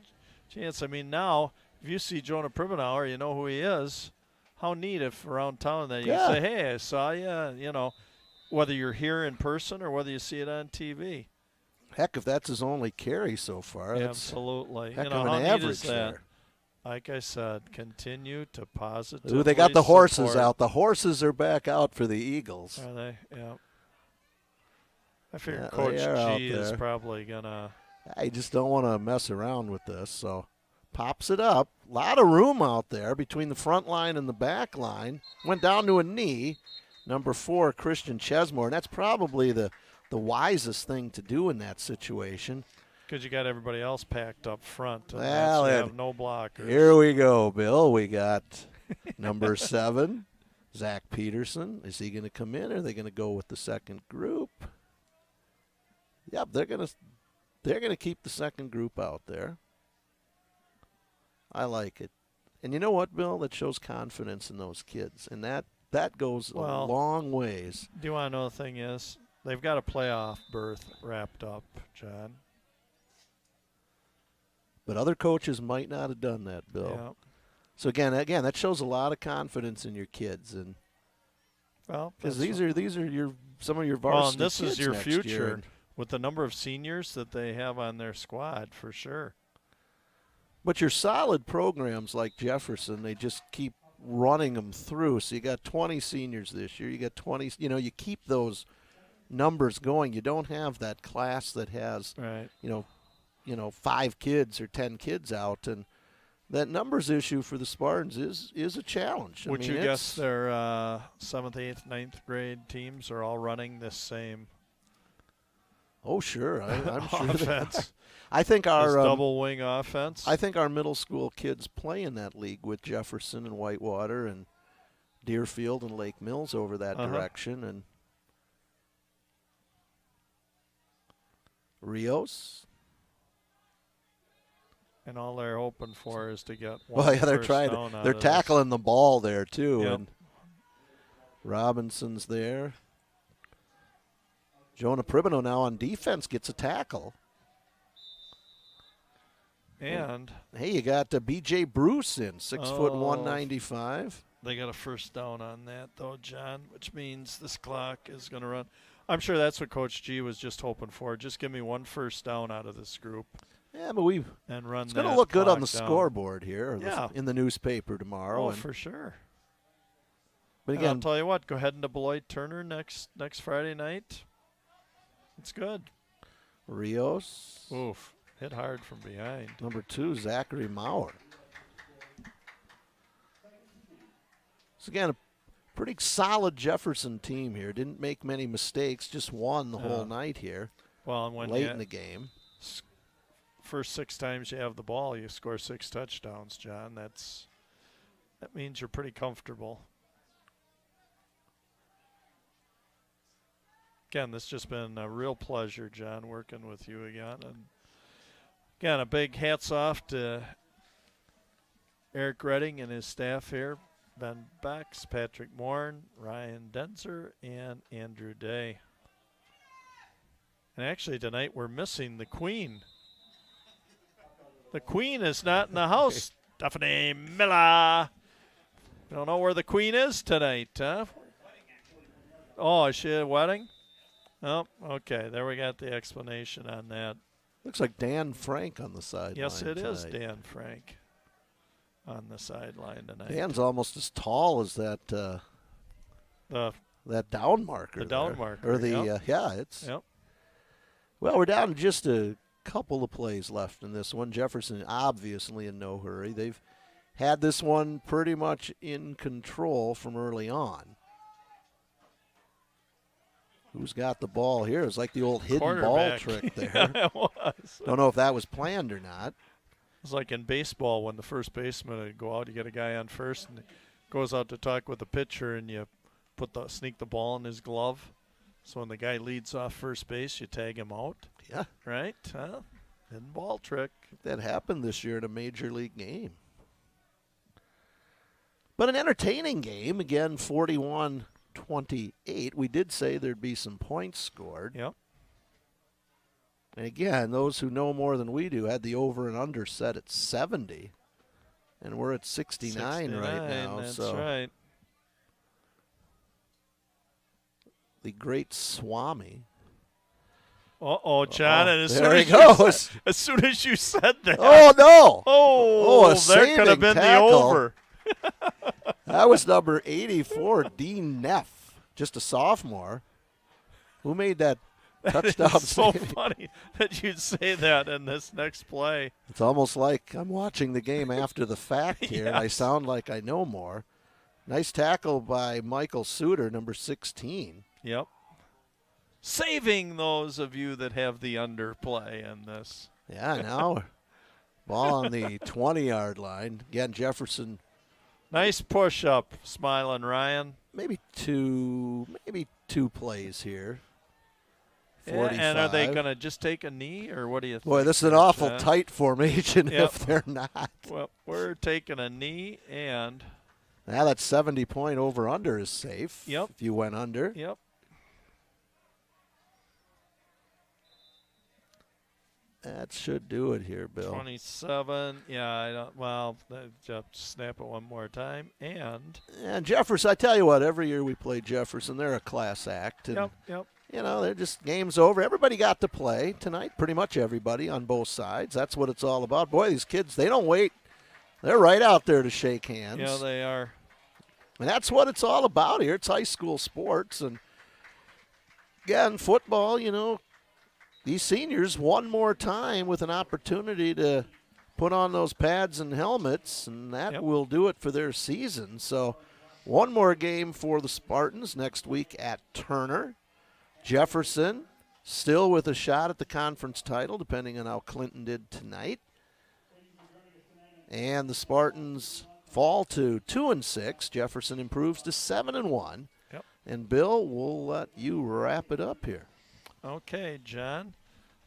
chance. I mean, now, if you see Jonah Pribenauer, you know who he is. How neat if around town that you say, hey, I saw you, whether you're here in person or whether you see it on TV. Heck, if that's his only carry so far. Absolutely. Heck of how an neat average is that? there. Like I said, continue to positively Ooh, they got the horses support. out. The horses are back out for the Eagles. Are they? Yeah. I figure Coach G is probably going to. I just don't want to mess around with this, so pops it up. A lot of room out there between the front line and the back line. Went down to a knee. Number 4, Christian Chesmore, and that's probably the wisest thing to do in that situation. Because you got everybody else packed up front. And well, you have no blockers. Here we go, Bill. We got number 7, Zach Peterson. Is he going to come in, or are they going to go with the second group? Yep, they're going to keep the second group out there. I like it. And you know what, Bill? That shows confidence in those kids, and that goes a long ways. Do you want to know the thing is? They've got a playoff berth wrapped up, John. But other coaches might not have done that, Bill. Yep. So again, that shows a lot of confidence in your kids, and because these are some of your varsity well, and this kids is your next future year. With the number of seniors that they have on their squad, for sure. But your solid programs like Jefferson, they just keep running them through. So you got 20 seniors this year. You got 20. You keep those numbers going. You don't have that class that has 5 kids or 10 kids out, and that numbers issue for the Spartans is a challenge. Would you guess their 7th, 8th, 9th grade teams are all running this same? Oh, sure. I'm sure. Offense. I think our double wing offense. I think our middle school kids play in that league with Jefferson and Whitewater and Deerfield and Lake Mills over that direction. And Rios. And all they're hoping for is to get one Well, yeah, they're first trying down to. out They're of tackling the ball there too, Yep. and Robinson's there. Jonah Pribino now on defense gets a tackle. this. And Hey, you got B.J. Bruce in, 6'1", 195. they got a first down on that, though, John, which means this clock is going to run. I'm sure that's what Coach G was just hoping for. Just give me one first down out of this group. Yeah, but And run it's going to that look good on the clock down. scoreboard here, or Yeah. in the newspaper tomorrow. Oh, and, for sure. but And I'll again, tell you what, go ahead into Beloit Turner next Friday night. It's good. Rios. Oof. Hit hard from behind. Number 2, Zachary Maurer. So again, a pretty solid Jefferson team here. Didn't make many mistakes, just won the whole night here. Well, and when late in the game. First 6 times you have the ball, you score 6 touchdowns, John. That means you're pretty comfortable. Again, this has just been a real pleasure, John, working with you again. And again, a big hats off to Eric Redding and his staff here, Ben Becks, Patrick Morn, Ryan Denzer, and Andrew Day. And actually tonight we're missing the Queen. The Queen is not in the house, Stephanie Miller. You don't know where the Queen is tonight, huh? Oh, is she at a wedding? Oh, okay. There we got the explanation on that. Looks like Dan Frank on the sideline. Yes, it is tonight. Dan Frank on the sideline tonight. Dan's almost as tall as that that down marker. The down there. marker, Or the yep. it's. Yep. Well, we're down to just a couple of plays left in this one. Jefferson obviously in no hurry. They've had this one pretty much in control from early on. Who's got the ball here? It's like the old hidden ball trick there. Yeah, it was. Don't know if that was planned or not. It's like in baseball when the first baseman would go out, you get a guy on first and goes out to talk with the pitcher, and you sneak the ball in his glove. So when the guy leads off first base, you tag him out. Yeah. Right? Huh? Hidden ball trick. That happened this year in a major league game. But an entertaining game. Again, 41-28. We did say there'd be some points scored. Yep. And again, those who know more than we do had the over and under set at 70. And we're at 69 right now. That's so right. the great Swami. Uh-oh, John. And there he goes. As soon as you said that. Oh, no. Oh, a there could have been tackle. the over. That was number 84, Dean Neff, just a sophomore. Who made that touchdown It's so save? funny that you'd say that in this next play. It's almost like I'm watching the game after the fact here, and I Yes. sound like I know more. Nice tackle by Michael Suter, number 16. Yep. Saving those of you that have the underplay in this. Yeah, now ball on the 20-yard line. Again, Jefferson, Nice push-up, smiling Ryan. maybe two plays here. Yeah, 45. and are they going to just take a knee, or what do you think? Boy, this is an awful John? tight formation Yep. if they're not. Well, we're taking a knee, and Now that 70-point over-under is safe. Yep. If you went under. yep. That should do it here, Bill. 27. Yeah, I don't. Well, just snap it one more time, and And Jefferson, I tell you what, every year we play Jefferson, they're a class act. And, yep. you know, they're just game's over. Everybody got to play tonight, pretty much everybody on both sides. That's what it's all about. Boy, these kids, they don't wait. They're right out there to shake hands. Yeah, they are. And that's what it's all about here. It's high school sports. And, again, football, you know, these seniors one more time with an opportunity to put on those pads and helmets, and that Yep. will do it for their season. So one more game for the Spartans next week at Turner. Jefferson still with a shot at the conference title, depending on how Clinton did tonight. And the Spartans fall to 2-6. Jefferson improves to 7-1. Yep. And Bill, we'll let you wrap it up here. Okay, John.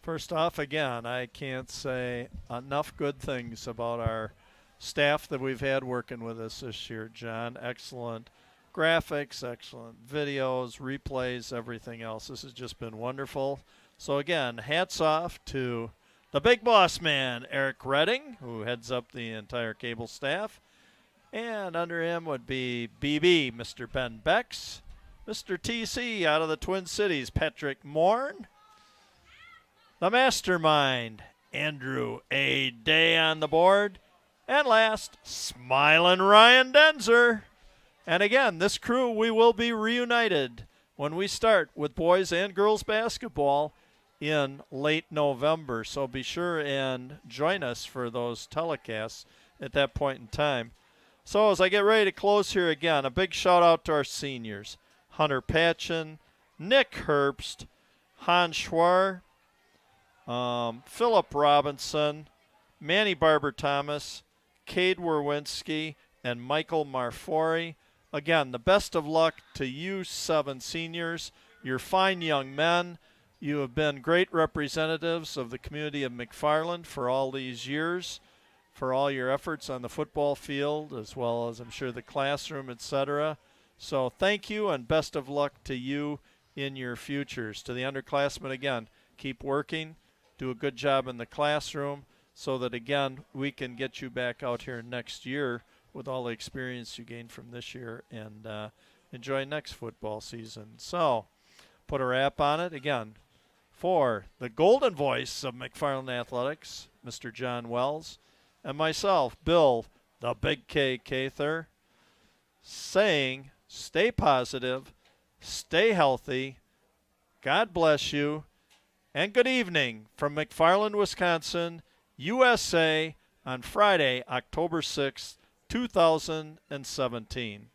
First off, again, I can't say enough good things about our staff that we've had working with us this year, John. Excellent graphics, excellent videos, replays, everything else. This has just been wonderful. So again, hats off to the big boss man, Eric Redding, who heads up the entire cable staff. And under him would be BB, Mr. Ben Becks, Mr. TC out of the Twin Cities, Patrick Morn, the mastermind, Andrew A. Day on the board, and last, smiling Ryan Denzer. And again, this crew, we will be reunited when we start with boys and girls basketball in late November. So be sure and join us for those telecasts at that point in time. So as I get ready to close here again, a big shout out to our seniors, Hunter Patchen, Nick Herbst, Hans Schwar, Philip Robinson, Manny Barber-Thomas, Cade Werwinski, and Michael Marfori. Again, the best of luck to you 7 seniors. You're fine young men. You have been great representatives of the community of McFarland for all these years, for all your efforts on the football field, as well as I'm sure the classroom, etc. So thank you and best of luck to you in your futures. To the underclassmen, again, keep working, do a good job in the classroom so that, again, we can get you back out here next year with all the experience you gained from this year and enjoy next football season. So put a wrap on it. Again, for the golden voice of McFarland Athletics, Mr. John Wells, and myself, Bill, the Big K Cather, saying stay positive, stay healthy, God bless you, and good evening from McFarland, Wisconsin, USA, on Friday, October 6th, 2017.